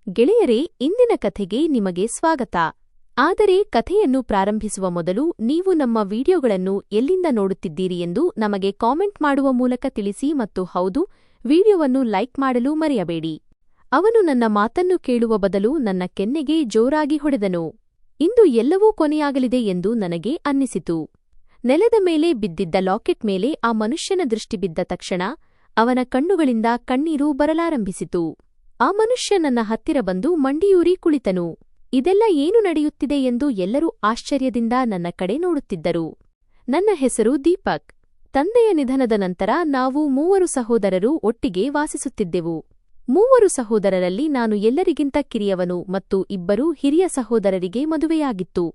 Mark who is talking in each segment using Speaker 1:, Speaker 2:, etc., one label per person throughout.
Speaker 1: ಗೆಳೆಯರೇ, ಇಂದಿನ ಕಥೆಗೆ ನಿಮಗೆ ಸ್ವಾಗತ. ಆದರೆ ಕಥೆಯನ್ನು ಪ್ರಾರಂಭಿಸುವ ಮೊದಲು ನೀವು ನಮ್ಮ ವಿಡಿಯೋಗಳನ್ನು ಎಲ್ಲಿಂದ ನೋಡುತ್ತಿದ್ದೀರಿ ಎಂದು ನಮಗೆ ಕಾಮೆಂಟ್ ಮಾಡುವ ಮೂಲಕ ತಿಳಿಸಿ ಮತ್ತು ಹೌದು, ವಿಡಿಯೋವನ್ನು ಲೈಕ್ ಮಾಡಲು ಮರೆಯಬೇಡಿ. ಅವನು ನನ್ನ ಮಾತನ್ನು ಕೇಳುವ ಬದಲು ನನ್ನ ಕೆನ್ನೆಗೆ ಜೋರಾಗಿ ಹೊಡೆದನು. ಇಂದು ಎಲ್ಲವೂ ಕೊನೆಯಾಗಲಿದೆ ಎಂದು ನನಗೆ ಅನ್ನಿಸಿತು. ನೆಲದ ಮೇಲೆ ಬಿದ್ದಿದ್ದ ಲಾಕೆಟ್ ಮೇಲೆ ಆ ಮನುಷ್ಯನ ದೃಷ್ಟಿ ಬಿದ್ದ ತಕ್ಷಣ ಅವನ ಕಣ್ಣುಗಳಿಂದ ಕಣ್ಣೀರು ಬರಲಾರಂಭಿಸಿತು. ಆ ಮನುಷ್ಯ ನನ್ನ ಹತ್ತಿರ ಬಂದು ಮಂಡಿಯೂರಿ ಕುಳಿತನು. ಇದೆಲ್ಲ ಏನು ನಡೆಯುತ್ತಿದೆ ಎಂದು ಎಲ್ಲರೂ ಆಶ್ಚರ್ಯದಿಂದ ನನ್ನ ಕಡೆ ನೋಡುತ್ತಿದ್ದರು. ನನ್ನ ಹೆಸರು ದೀಪಕ್. ತಂದೆಯ ನಿಧನದ ನಂತರ ನಾವು 3 ಸಹೋದರರು ಒಟ್ಟಿಗೆ ವಾಸಿಸುತ್ತಿದ್ದೆವು. 3 ಸಹೋದರರಲ್ಲಿ ನಾನು ಎಲ್ಲರಿಗಿಂತ ಕಿರಿಯವನು ಮತ್ತು 2 ಹಿರಿಯ ಸಹೋದರರಿಗೆ ಮದುವೆಯಾಗಿತ್ತು.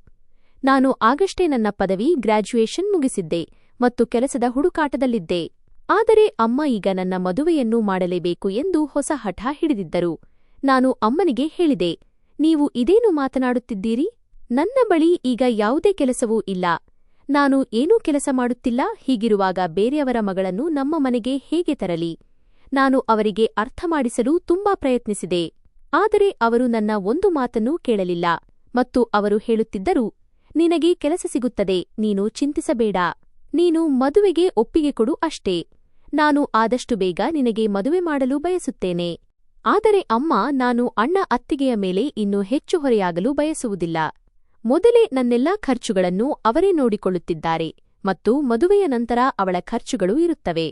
Speaker 1: ನಾನು ಆಗಷ್ಟೇ ನನ್ನ ಪದವಿ ಗ್ರಾಜ್ಯುಯೇಷನ್ ಮುಗಿಸಿದ್ದೆ ಮತ್ತು ಕೆಲಸದ ಹುಡುಕಾಟದಲ್ಲಿದ್ದೆ. ಆದರೆ ಅಮ್ಮ ಈಗ ನನ್ನ ಮದುವೆಯನ್ನು ಮಾಡಲೇಬೇಕು ಎಂದು ಹೊಸ ಹಠ ಹಿಡಿದಿದ್ದರು. ನಾನು ಅಮ್ಮನಿಗೆ ಹೇಳಿದೆ, ನೀವು ಇದೇನು ಮಾತನಾಡುತ್ತಿದ್ದೀರಿ? ನನ್ನ ಬಳಿ ಈಗ ಯಾವುದೇ ಕೆಲಸವೂ ಇಲ್ಲ. ನಾನು ಏನೂ ಕೆಲಸ ಮಾಡುತ್ತಿಲ್ಲ. ಹೀಗಿರುವಾಗ ಬೇರೆಯವರ ಮಗಳನ್ನು ನಮ್ಮ ಮನೆಗೆ ಹೇಗೆ ತರಲಿ? ನಾನು ಅವರಿಗೆ ಅರ್ಥ ಮಾಡಿಸಲು ತುಂಬಾ ಪ್ರಯತ್ನಿಸಿದೆ. ಆದರೆ ಅವರು ನನ್ನ ಒಂದು ಮಾತನ್ನೂ ಕೇಳಲಿಲ್ಲ ಮತ್ತು ಅವರು ಹೇಳುತ್ತಿದ್ದರು, ನಿನಗೆ ಕೆಲಸ ಸಿಗುತ್ತದೆ, ನೀನು ಚಿಂತಿಸಬೇಡ. ನೀನು ಮದುವೆಗೆ ಒಪ್ಪಿಗೆ ಕೊಡು ಅಷ್ಟೇ. ನಾನು ಆದಷ್ಟು ಬೇಗ ನಿನಗೆ ಮದುವೆ ಮಾಡಲು ಬಯಸುತ್ತೇನೆ. ಆದರೆ ಅಮ್ಮ, ನಾನು ಅಣ್ಣ ಅತ್ತಿಗೆಯ ಮೇಲೆ ಇನ್ನೂ ಹೆಚ್ಚು ಹೊರೆಯಾಗಲು ಬಯಸುವುದಿಲ್ಲ. ಮೊದಲೇ ನನ್ನೆಲ್ಲಾ ಖರ್ಚುಗಳನ್ನು ಅವರೇ ನೋಡಿಕೊಳ್ಳುತ್ತಿದ್ದಾರೆ ಮತ್ತು ಮದುವೆಯ ನಂತರ ಅವಳ ಖರ್ಚುಗಳು ಇರುತ್ತವೆ.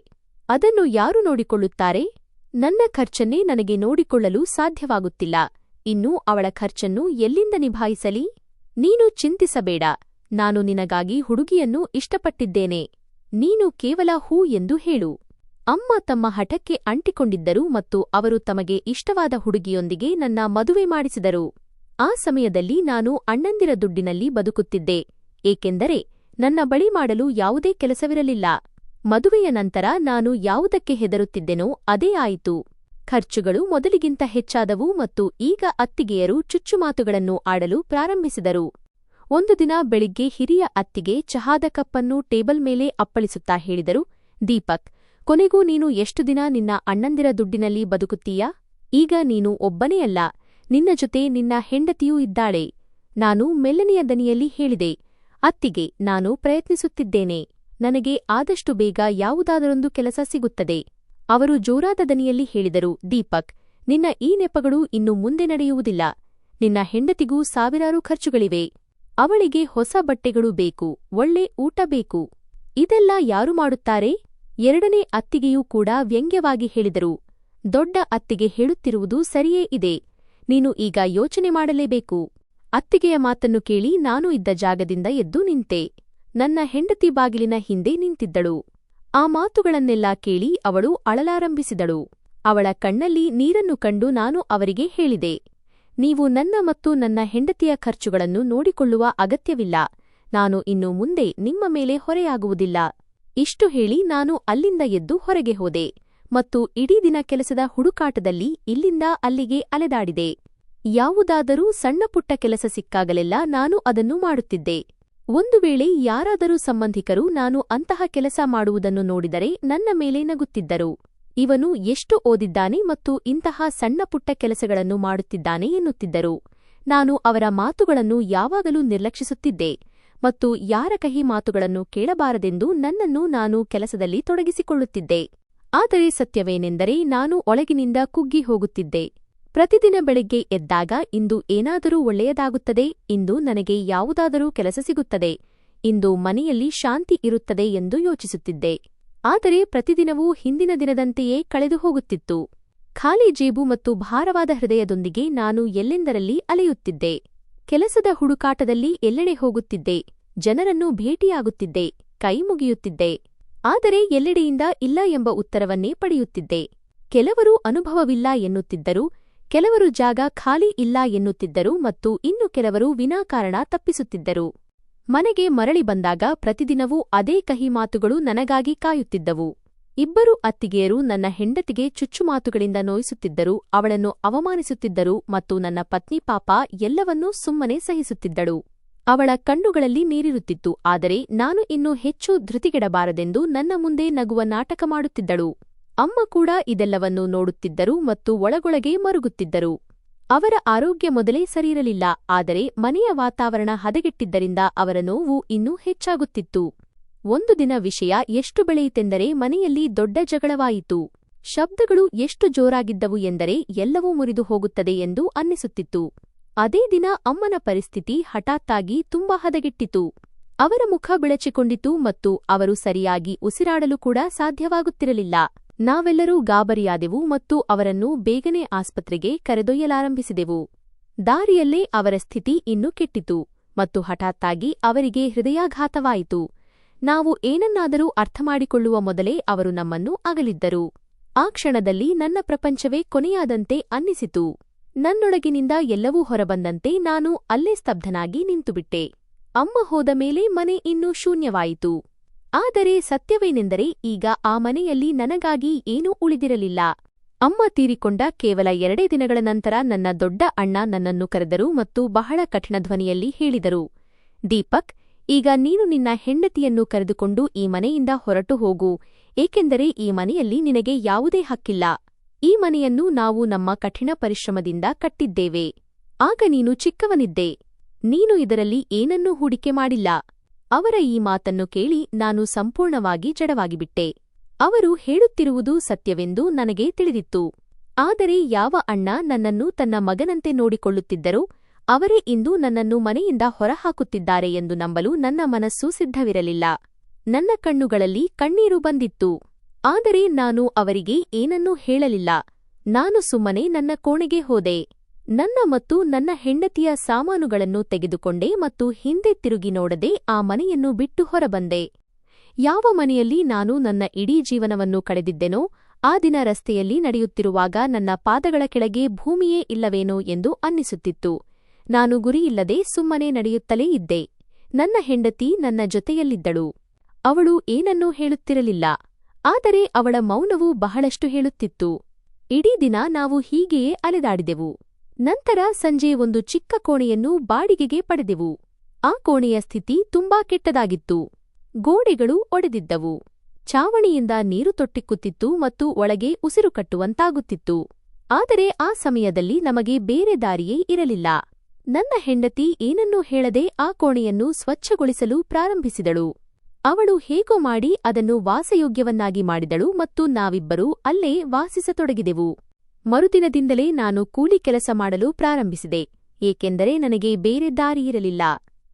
Speaker 1: ಅದನ್ನು ಯಾರು ನೋಡಿಕೊಳ್ಳುತ್ತಾರೆ? ನನ್ನ ಖರ್ಚನ್ನೇ ನನಗೆ ನೋಡಿಕೊಳ್ಳಲು ಸಾಧ್ಯವಾಗುತ್ತಿಲ್ಲ. ಇನ್ನು ಅವಳ ಖರ್ಚನ್ನು ಎಲ್ಲಿಂದ ನಿಭಾಯಿಸಲಿ? ನೀನು ಚಿಂತಿಸಬೇಡ. ನಾನು ನಿನಗಾಗಿ ಹುಡುಗಿಯನ್ನು ಇಷ್ಟಪಟ್ಟಿದ್ದೇನೆ. ನೀನು ಕೇವಲ ಹೂ ಎಂದು ಹೇಳು. ಅಮ್ಮ ತಮ್ಮ ಹಠಕ್ಕೆ ಅಂಟಿಕೊಂಡಿದ್ದರು ಮತ್ತು ಅವರು ತಮಗೆ ಇಷ್ಟವಾದ ಹುಡುಗಿಯೊಂದಿಗೆ ನನ್ನ ಮದುವೆ ಮಾಡಿಸಿದರು. ಆ ಸಮಯದಲ್ಲಿ ನಾನು ಅಣ್ಣಂದಿರ ದುಡ್ಡಿನಲ್ಲಿ ಬದುಕುತ್ತಿದ್ದೆ, ಏಕೆಂದರೆ ನನ್ನ ಬಳಿ ಮಾಡಲು ಯಾವುದೇ ಕೆಲಸವಿರಲಿಲ್ಲ. ಮದುವೆಯ ನಂತರ ನಾನು ಯಾವುದಕ್ಕೆ ಹೆದರುತ್ತಿದ್ದೆನೋ ಅದೇ ಆಯಿತು. ಖರ್ಚುಗಳು ಮೊದಲಿಗಿಂತ ಹೆಚ್ಚಾದವು ಮತ್ತು ಈಗ ಅತ್ತಿಗೆಯರು ಚುಚ್ಚುಮಾತುಗಳನ್ನು ಆಡಲು ಪ್ರಾರಂಭಿಸಿದರು. ಒಂದು ದಿನ ಬೆಳಿಗ್ಗೆ ಹಿರಿಯ ಅತ್ತಿಗೆ ಚಹಾದ ಕಪ್ಪನ್ನು ಟೇಬಲ್ ಮೇಲೆ ಅಪ್ಪಳಿಸುತ್ತಾ ಹೇಳಿದರು, ದೀಪಕ್, ಕೊನೆಗೂ ನೀನು ಎಷ್ಟು ದಿನ ನಿನ್ನ ಅಣ್ಣಂದಿರ ದುಡ್ಡಿನಲ್ಲಿ ಬದುಕುತ್ತೀಯಾ? ಈಗ ನೀನು ಒಬ್ಬನೇ ಅಲ್ಲ, ನಿನ್ನ ಜೊತೆ ನಿನ್ನ ಹೆಂಡತಿಯೂ ಇದ್ದಾಳೆ. ನಾನು ಮೆಲ್ಲನೆಯ ದನಿಯಲ್ಲಿ ಹೇಳಿದೆ, ಅತ್ತಿಗೆ, ನಾನು ಪ್ರಯತ್ನಿಸುತ್ತಿದ್ದೇನೆ. ನನಗೆ ಆದಷ್ಟು ಬೇಗ ಯಾವುದಾದರೊಂದು ಕೆಲಸ ಸಿಗುತ್ತದೆ. ಅವರು ಜೋರಾದ ದನಿಯಲ್ಲಿ ಹೇಳಿದರು, ದೀಪಕ್, ನಿನ್ನ ಈ ನೆಪಗಳು ಇನ್ನು ಮುಂದೆ ನಡೆಯುವುದಿಲ್ಲ. ನಿನ್ನ ಹೆಂಡತಿಗೂ ಸಾವಿರಾರು ಖರ್ಚುಗಳಿವೆ. ಅವಳಿಗೆ ಹೊಸ ಬಟ್ಟೆಗಳು ಬೇಕು, ಒಳ್ಳೆ ಊಟ ಬೇಕು. ಇದೆಲ್ಲ ಯಾರು ಮಾಡುತ್ತಾರೆ? ಎರಡನೇ ಅತ್ತಿಗೆಯೂ ಕೂಡ ವ್ಯಂಗ್ಯವಾಗಿ ಹೇಳಿದರು, ದೊಡ್ಡ ಅತ್ತಿಗೆ ಹೇಳುತ್ತಿರುವುದು ಸರಿಯೇ ಇದೆ. ನೀನು ಈಗ ಯೋಚನೆ ಮಾಡಲೇಬೇಕು. ಅತ್ತಿಗೆಯ ಮಾತನ್ನು ಕೇಳಿ ನಾನು ಇದ್ದ ಜಾಗದಿಂದ ಎದ್ದು ನಿಂತೆ. ನನ್ನ ಹೆಂಡತಿ ಬಾಗಿಲಿನ ಹಿಂದೆ ನಿಂತಿದ್ದಳು. ಆ ಮಾತುಗಳನ್ನೆಲ್ಲ ಕೇಳಿ ಅವಳು ಅಳಲಾರಂಭಿಸಿದಳು. ಅವಳ ಕಣ್ಣಲ್ಲಿ ನೀರನ್ನು ಕಂಡು ನಾನು ಅವರಿಗೆ ಹೇಳಿದೆ, ನೀವು ನನ್ನ ಮತ್ತು ನನ್ನ ಹೆಂಡತಿಯ ಖರ್ಚುಗಳನ್ನು ನೋಡಿಕೊಳ್ಳುವ ಅಗತ್ಯವಿಲ್ಲ. ನಾನು ಇನ್ನು ಮುಂದೆ ನಿಮ್ಮ ಮೇಲೆ ಹೊರೆಯಾಗುವುದಿಲ್ಲ. ಇಷ್ಟು ಹೇಳಿ ನಾನು ಅಲ್ಲಿಂದ ಎದ್ದು ಹೊರಗೆ ಹೋದೆ ಮತ್ತು ಇಡೀ ದಿನ ಕೆಲಸದ ಹುಡುಕಾಟದಲ್ಲಿ ಇಲ್ಲಿಂದ ಅಲ್ಲಿಗೆ ಅಲೆದಾಡಿದೆ. ಯಾವುದಾದರೂ ಸಣ್ಣಪುಟ್ಟ ಕೆಲಸ ಸಿಕ್ಕಾಗಲೆಲ್ಲ ನಾನು ಅದನ್ನು ಮಾಡುತ್ತಿದ್ದೆ. ಒಂದು ವೇಳೆ ಯಾರಾದರೂ ಸಂಬಂಧಿಕರು ನಾನು ಅಂತಹ ಕೆಲಸ ಮಾಡುವುದನ್ನು ನೋಡಿದರೆ ನನ್ನ ಮೇಲೆ ನಗುತ್ತಿದ್ದರು. ಇವನು ಎಷ್ಟು ಓದಿದ್ದಾನೆ ಮತ್ತು ಇಂತಹ ಸಣ್ಣಪುಟ್ಟ ಕೆಲಸಗಳನ್ನು ಮಾಡುತ್ತಿದ್ದಾನೆ ಎನ್ನುತ್ತಿದ್ದರು. ನಾನು ಅವರ ಮಾತುಗಳನ್ನು ಯಾವಾಗಲೂ ನಿರ್ಲಕ್ಷಿಸುತ್ತಿದ್ದೆ ಮತ್ತು ಯಾರ ಕಹಿ ಮಾತುಗಳನ್ನು ಕೇಳಬಾರದೆಂದು ನನ್ನನ್ನು ನಾನು ಕೆಲಸದಲ್ಲಿ ತೊಡಗಿಸಿಕೊಳ್ಳುತ್ತಿದ್ದೆ. ಆದರೆ ಸತ್ಯವೇನೆಂದರೆ ನಾನು ಒಳಗಿನಿಂದ ಕುಗ್ಗಿ ಹೋಗುತ್ತಿದ್ದೆ. ಪ್ರತಿದಿನ ಬೆಳಗ್ಗೆ ಎದ್ದಾಗ ಇಂದು ಏನಾದರೂ ಒಳ್ಳೆಯದಾಗುತ್ತದೆ, ಇಂದು ನನಗೆ ಯಾವುದಾದರೂ ಕೆಲಸ ಸಿಗುತ್ತದೆ, ಇಂದು ಮನೆಯಲ್ಲಿ ಶಾಂತಿ ಇರುತ್ತದೆ ಎಂದು ಯೋಚಿಸುತ್ತಿದ್ದೆ. ಆದರೆ ಪ್ರತಿದಿನವೂ ಹಿಂದಿನ ದಿನದಂತೆಯೇ ಕಳೆದು ಹೋಗುತ್ತಿತ್ತು. ಖಾಲಿ ಜೇಬು ಮತ್ತು ಭಾರವಾದ ಹೃದಯದೊಂದಿಗೆ ನಾನು ಎಲ್ಲೆಂದರಲ್ಲಿ ಅಲೆಯುತ್ತಿದ್ದೆ. ಕೆಲಸದ ಹುಡುಕಾಟದಲ್ಲಿ ಎಲ್ಲೆಡೆ ಹೋಗುತ್ತಿದ್ದೆ, ಜನರನ್ನು ಭೇಟಿಯಾಗುತ್ತಿದ್ದೆ, ಕೈ ಮುಗಿಯುತ್ತಿದ್ದೆ. ಆದರೆ ಎಲ್ಲೆಡೆಯಿಂದ ಇಲ್ಲ ಎಂಬ ಉತ್ತರವನ್ನೇ ಪಡೆಯುತ್ತಿದ್ದೆ. ಕೆಲವರು ಅನುಭವವಿಲ್ಲ ಎನ್ನುತ್ತಿದ್ದರು, ಕೆಲವರು ಜಾಗ ಖಾಲಿ ಇಲ್ಲ ಎನ್ನುತ್ತಿದ್ದರು ಮತ್ತು ಇನ್ನು ಕೆಲವರು ವಿನಾಕಾರಣ ತಪ್ಪಿಸುತ್ತಿದ್ದರು. ಮನೆಗೆ ಮರಳಿ ಬಂದಾಗ ಪ್ರತಿದಿನವೂ ಅದೇ ಕಹಿ ಮಾತುಗಳು ನನಗಾಗಿ ಕಾಯುತ್ತಿದ್ದವು. 2 ಅತ್ತಿಗೆಯರು ನನ್ನ ಹೆಂಡತಿಗೆ ಚುಚ್ಚುಮಾತುಗಳಿಂದ ನೋಯಿಸುತ್ತಿದ್ದರು, ಅವಳನ್ನು ಅವಮಾನಿಸುತ್ತಿದ್ದರು ಮತ್ತು ನನ್ನ ಪತ್ನಿ ಪಾಪ ಎಲ್ಲವನ್ನೂ ಸುಮ್ಮನೆ ಸಹಿಸುತ್ತಿದ್ದಳು. ಅವಳ ಕಣ್ಣುಗಳಲ್ಲಿ ನೀರಿರುತ್ತಿತ್ತು, ಆದರೆ ನಾನು ಇನ್ನೂ ಹೆಚ್ಚು ಧೃತಿಗೆಡಬಾರದೆಂದು ನನ್ನ ಮುಂದೆ ನಗುವ ನಾಟಕ ಮಾಡುತ್ತಿದ್ದಳು. ಅಮ್ಮ ಕೂಡ ಇದೆಲ್ಲವನ್ನೂ ನೋಡುತ್ತಿದ್ದರು ಮತ್ತು ಒಳಗೊಳಗೆ ಮರುಗುತ್ತಿದ್ದರು. ಅವರ ಆರೋಗ್ಯ ಮೊದಲೇ ಸರಿಯಿರಲಿಲ್ಲ, ಆದರೆ ಮನೆಯ ವಾತಾವರಣ ಹದಗೆಟ್ಟಿದ್ದರಿಂದ ಅವರ ನೋವು ಇನ್ನೂ ಹೆಚ್ಚಾಗುತ್ತಿತ್ತು. ಒಂದು ದಿನ ವಿಷಯ ಎಷ್ಟು ಬೆಳೆಯಿತೆಂದರೆ ಮನೆಯಲ್ಲಿ ದೊಡ್ಡ ಜಗಳವಾಯಿತು. ಶಬ್ದಗಳು ಎಷ್ಟು ಜೋರಾಗಿದ್ದವು ಎಂದರೆ ಎಲ್ಲವೂ ಮುರಿದು ಹೋಗುತ್ತದೆ ಎಂದು ಅನ್ನಿಸುತ್ತಿತ್ತು. ಅದೇ ದಿನ ಅಮ್ಮನ ಪರಿಸ್ಥಿತಿ ಹಠಾತ್ತಾಗಿ ತುಂಬಾ ಹದಗೆಟ್ಟಿತು. ಅವರ ಮುಖ ಬಿಳಚಿಕೊಂಡಿತು ಮತ್ತು ಅವರು ಸರಿಯಾಗಿ ಉಸಿರಾಡಲು ಕೂಡ ಸಾಧ್ಯವಾಗುತ್ತಿರಲಿಲ್ಲ. ನಾವೆಲ್ಲರೂ ಗಾಬರಿಯಾದೆವು ಮತ್ತು ಅವರನ್ನು ಬೇಗನೆ ಆಸ್ಪತ್ರೆಗೆ ಕರೆದೊಯ್ಯಲಾರಂಭಿಸಿದೆವು. ದಾರಿಯಲ್ಲೇ ಅವರ ಸ್ಥಿತಿ ಇನ್ನೂ ಕೆಟ್ಟಿತು ಮತ್ತು ಹಠಾತ್ತಾಗಿ ಅವರಿಗೆ ಹೃದಯಾಘಾತವಾಯಿತು. ನಾವು ಏನನ್ನಾದರೂ ಅರ್ಥಮಾಡಿಕೊಳ್ಳುವ ಮೊದಲೇ ಅವರು ನಮ್ಮನ್ನು ಅಗಲಿದ್ದರು. ಆ ಕ್ಷಣದಲ್ಲಿ ನನ್ನ ಪ್ರಪಂಚವೇ ಕೊನೆಯಾದಂತೆ ಅನ್ನಿಸಿತು. ನನ್ನೊಳಗಿನಿಂದ ಎಲ್ಲವೂ ಹೊರಬಂದಂತೆ ನಾನು ಅಲ್ಲೇ ಸ್ತಬ್ಧನಾಗಿ ನಿಂತುಬಿಟ್ಟೆ. ಅಮ್ಮ ಹೋದ ಮೇಲೆ ಮನೆ ಇನ್ನೂ ಶೂನ್ಯವಾಯಿತು. ಆದರೆ ಸತ್ಯವೇನೆಂದರೆ ಈಗ ಆ ಮನೆಯಲ್ಲಿ ನನಗಾಗಿ ಏನೂ ಉಳಿದಿರಲಿಲ್ಲ. ಅಮ್ಮ ತೀರಿಕೊಂಡ ಕೇವಲ 2 ದಿನಗಳ ನಂತರ ನನ್ನ ದೊಡ್ಡ ಅಣ್ಣ ನನ್ನನ್ನು ಕರೆದರು ಮತ್ತು ಬಹಳ ಕಠಿಣ ಧ್ವನಿಯಲ್ಲಿ ಹೇಳಿದರು, ದೀಪಕ್, ಈಗ ನೀನು ನಿನ್ನ ಹೆಂಡತಿಯನ್ನು ಕರೆದುಕೊಂಡು ಈ ಮನೆಯಿಂದ ಹೊರಟು ಹೋಗು, ಏಕೆಂದರೆ ಈ ಮನೆಯಲ್ಲಿ ನಿನಗೆ ಯಾವುದೇ ಹಕ್ಕಿಲ್ಲ. ಈ ಮನೆಯನ್ನು ನಾವು ನಮ್ಮ ಕಠಿಣ ಪರಿಶ್ರಮದಿಂದ ಕಟ್ಟಿದ್ದೇವೆ. ಆಗ ನೀನು ಚಿಕ್ಕವನಿದ್ದೆ. ನೀನು ಇದರಲ್ಲಿ ಏನನ್ನೂ ಹೂಡಿಕೆ ಮಾಡಿಲ್ಲ. ಅವರ ಈ ಮಾತನ್ನು ಕೇಳಿ ನಾನು ಸಂಪೂರ್ಣವಾಗಿ ಜಡವಾಗಿಬಿಟ್ಟೆ. ಅವರು ಹೇಳುತ್ತಿರುವುದು ಸತ್ಯವೆಂದು ನನಗೆ ತಿಳಿದಿತ್ತು. ಆದರೆ ಯಾವ ಅಣ್ಣ ನನ್ನನ್ನು ತನ್ನ ಮಗನಂತೆ ನೋಡಿಕೊಳ್ಳುತ್ತಿದ್ದರೋ ಅವರೇ ಇಂದು ನನ್ನನ್ನು ಮನೆಯಿಂದ ಹೊರಹಾಕುತ್ತಿದ್ದಾರೆ ಎಂದು ನಂಬಲು ನನ್ನ ಮನಸ್ಸು ಸಿದ್ಧವಿರಲಿಲ್ಲ. ನನ್ನ ಕಣ್ಣುಗಳಲ್ಲಿ ಕಣ್ಣೀರು ಬಂದಿತ್ತು. ಆದರೆ ನಾನು ಅವರಿಗೆ ಏನನ್ನೂ ಹೇಳಲಿಲ್ಲ. ನಾನು ಸುಮ್ಮನೆ ನನ್ನ ಕೋಣೆಗೆ ಹೋದೆ. ನನ್ನ ಮತ್ತು ನನ್ನ ಹೆಂಡತಿಯ ಸಾಮಾನುಗಳನ್ನು ತೆಗೆದುಕೊಂಡೆ ಮತ್ತು ಹಿಂದೆ ತಿರುಗಿ ನೋಡದೆ ಆ ಮನೆಯನ್ನು ಬಿಟ್ಟು ಹೊರಬಂದೆ. ಯಾವ ಮನೆಯಲ್ಲಿ ನಾನು ನನ್ನ ಇಡೀ ಜೀವನವನ್ನು ಕಳೆದಿದ್ದೆನೋ ಆ ದಿನ ರಸ್ತೆಯಲ್ಲಿ ನಡೆಯುತ್ತಿರುವಾಗ ನನ್ನ ಪಾದಗಳ ಕೆಳಗೆ ಭೂಮಿಯೇ ಇಲ್ಲವೇನೋ ಎಂದು ಅನ್ನಿಸುತ್ತಿತ್ತು. ನಾನು ಗುರಿಯಿಲ್ಲದೆ ಸುಮ್ಮನೆ ನಡೆಯುತ್ತಲೇ ಇದ್ದೆ. ನನ್ನ ಹೆಂಡತಿ ನನ್ನ ಜೊತೆಯಲ್ಲಿದ್ದಳು. ಅವಳು ಏನನ್ನೂ ಹೇಳುತ್ತಿರಲಿಲ್ಲ, ಆದರೆ ಅವಳ ಮೌನವು ಬಹಳಷ್ಟು ಹೇಳುತ್ತಿತ್ತು. ಇಡೀ ದಿನ ನಾವು ಹೀಗೆಯೇ ಅಲೆದಾಡಿದೆವು. ನಂತರ ಸಂಜೆ ಒಂದು ಚಿಕ್ಕ ಕೋಣೆಯನ್ನು ಬಾಡಿಗೆಗೆ ಪಡೆದೆವು. ಆ ಕೋಣೆಯ ಸ್ಥಿತಿ ತುಂಬಾ ಕೆಟ್ಟದಾಗಿತ್ತು. ಗೋಡೆಗಳು ಒಡೆದಿದ್ದವು. ಚಾವಣಿಯಿಂದ ನೀರು ತೊಟ್ಟಿಕ್ಕುತ್ತಿತ್ತು ಮತ್ತು ಒಳಗೆ ಉಸಿರು ಕಟ್ಟುವಂತಾಗುತ್ತಿತ್ತು. ಆದರೆ ಆ ಸಮಯದಲ್ಲಿ ನಮಗೆ ಬೇರೆ ದಾರಿಯೇ ಇರಲಿಲ್ಲ. ನನ್ನ ಹೆಂಡತಿ ಏನನ್ನೂ ಹೇಳದೆ ಆ ಕೋಣೆಯನ್ನು ಸ್ವಚ್ಛಗೊಳಿಸಲು ಪ್ರಾರಂಭಿಸಿದಳು. ಅವಳು ಹೇಗೋ ಮಾಡಿ ಅದನ್ನು ವಾಸಯೋಗ್ಯವನ್ನಾಗಿ ಮಾಡಿದಳು ಮತ್ತು ನಾವಿಬ್ಬರೂ ಅಲ್ಲೇ ವಾಸಿಸತೊಡಗಿದೆವು. ಮರುದಿನದಿಂದಲೇ ನಾನು ಕೂಲಿ ಕೆಲಸ ಮಾಡಲು ಪ್ರಾರಂಭಿಸಿದೆ, ಏಕೆಂದರೆ ನನಗೆ ಬೇರೆ ದಾರಿಯಿರಲಿಲ್ಲ.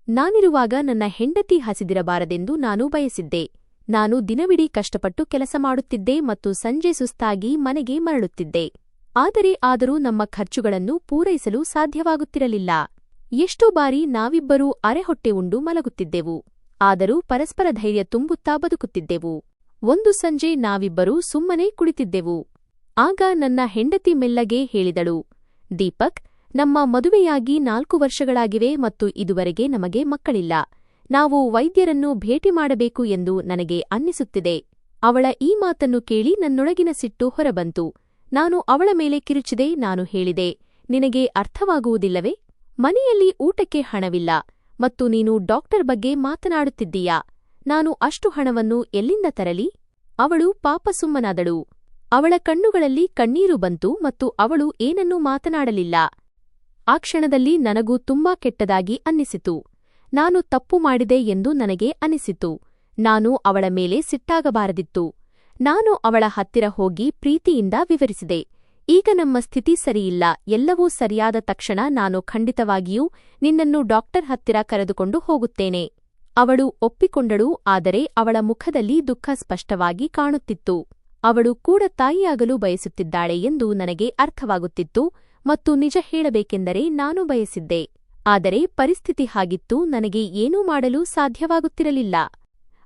Speaker 1: ನಾನಿರುವಾಗ ನನ್ನ ಹೆಂಡತಿ ಹಸಿದಿರಬಾರದೆಂದು ನಾನು ಬಯಸಿದ್ದೆ. ನಾನು ದಿನವಿಡೀ ಕಷ್ಟಪಟ್ಟು ಕೆಲಸ ಮಾಡುತ್ತಿದ್ದೆ ಮತ್ತು ಸಂಜೆ ಸುಸ್ತಾಗಿ ಮನೆಗೆ ಮರಳುತ್ತಿದ್ದೆ. ಆದರೂ ನಮ್ಮ ಖರ್ಚುಗಳನ್ನು ಪೂರೈಸಲು ಸಾಧ್ಯವಾಗುತ್ತಿರಲಿಲ್ಲ. ಎಷ್ಟೋ ಬಾರಿ ನಾವಿಬ್ಬರೂ ಅರೆಹೊಟ್ಟೆ ಉಂಡು ಮಲಗುತ್ತಿದ್ದೆವು. ಆದರೂ ಪರಸ್ಪರ ಧೈರ್ಯ ತುಂಬುತ್ತಾ ಬದುಕುತ್ತಿದ್ದೆವು. ಒಂದು ಸಂಜೆ ನಾವಿಬ್ಬರೂ ಸುಮ್ಮನೆ ಕುಳಿತಿದ್ದೆವು. ಆಗ ನನ್ನ ಹೆಂಡತಿ ಮೆಲ್ಲಗೆ ಹೇಳಿದಳು, ದೀಪಕ್, ನಮ್ಮ ಮದುವೆಯಾಗಿ 4 ವರ್ಷಗಳಾಗಿವೆ ಮತ್ತು ಇದುವರೆಗೆ ನಮಗೆ ಮಕ್ಕಳಿಲ್ಲ. ನಾವು ವೈದ್ಯರನ್ನು ಭೇಟಿ ಮಾಡಬೇಕು ಎಂದು ನನಗೆ ಅನ್ನಿಸುತ್ತಿದೆ. ಅವಳ ಈ ಮಾತನ್ನು ಕೇಳಿ ನನ್ನೊಳಗಿನ ಸಿಟ್ಟು ಹೊರಬಂತು. ನಾನು ಅವಳ ಮೇಲೆ ಕಿರುಚಿದೆ. ನಾನು ಹೇಳಿದೆ, ನಿನಗೆ ಅರ್ಥವಾಗುವುದಿಲ್ಲವೇ? ಮನೆಯಲ್ಲಿ ಊಟಕ್ಕೆ ಹಣವಿಲ್ಲ ಮತ್ತು ನೀನು ಡಾಕ್ಟರ್ ಬಗ್ಗೆ ಮಾತನಾಡುತ್ತಿದ್ದೀಯಾ? ನಾನು ಅಷ್ಟು ಹಣವನ್ನು ಎಲ್ಲಿಂದ ತರಲಿ? ಅವಳು ಪಾಪ ಸುಮ್ಮನಾದಳು. ಅವಳ ಕಣ್ಣುಗಳಲ್ಲಿ ಕಣ್ಣೀರು ಬಂತು ಮತ್ತು ಅವಳು ಏನನ್ನೂ ಮಾತನಾಡಲಿಲ್ಲ. ಆ ಕ್ಷಣದಲ್ಲಿ ನನಗೂ ತುಂಬಾ ಕೆಟ್ಟದಾಗಿ ಅನ್ನಿಸಿತು. ನಾನು ತಪ್ಪು ಮಾಡಿದೆ ಎಂದು ನನಗೆ ಅನಿಸಿತು. ನಾನು ಅವಳ ಮೇಲೆ ಸಿಟ್ಟಾಗಬಾರದಿತ್ತು. ನಾನು ಅವಳ ಹತ್ತಿರ ಹೋಗಿ ಪ್ರೀತಿಯಿಂದ ವಿವರಿಸಿದೆ, ಈಗ ನಮ್ಮ ಸ್ಥಿತಿ ಸರಿಯಿಲ್ಲ. ಎಲ್ಲವೂ ಸರಿಯಾದ ತಕ್ಷಣ ನಾನು ಖಂಡಿತವಾಗಿಯೂ ನಿನ್ನನ್ನು ಡಾಕ್ಟರ್ ಹತ್ತಿರ ಕರೆದುಕೊಂಡು ಹೋಗುತ್ತೇನೆ. ಅವಳು ಒಪ್ಪಿಕೊಂಡಳು. ಆದರೆ ಅವಳ ಮುಖದಲ್ಲಿ ದುಃಖ ಸ್ಪಷ್ಟವಾಗಿ ಕಾಣುತ್ತಿತ್ತು. ಅವಳು ಕೂಡ ತಾಯಿಯಾಗಲು ಬಯಸುತ್ತಿದ್ದಾಳೆ ಎಂದು ನನಗೆ ಅರ್ಥವಾಗುತ್ತಿತ್ತು ಮತ್ತು ನಿಜ ಹೇಳಬೇಕೆಂದರೆ ನಾನು ಬಯಸಿದ್ದೆ. ಆದರೆ ಪರಿಸ್ಥಿತಿ ಹಾಗಿತ್ತು, ನನಗೆ ಏನೂ ಮಾಡಲು ಸಾಧ್ಯವಾಗುತ್ತಿರಲಿಲ್ಲ.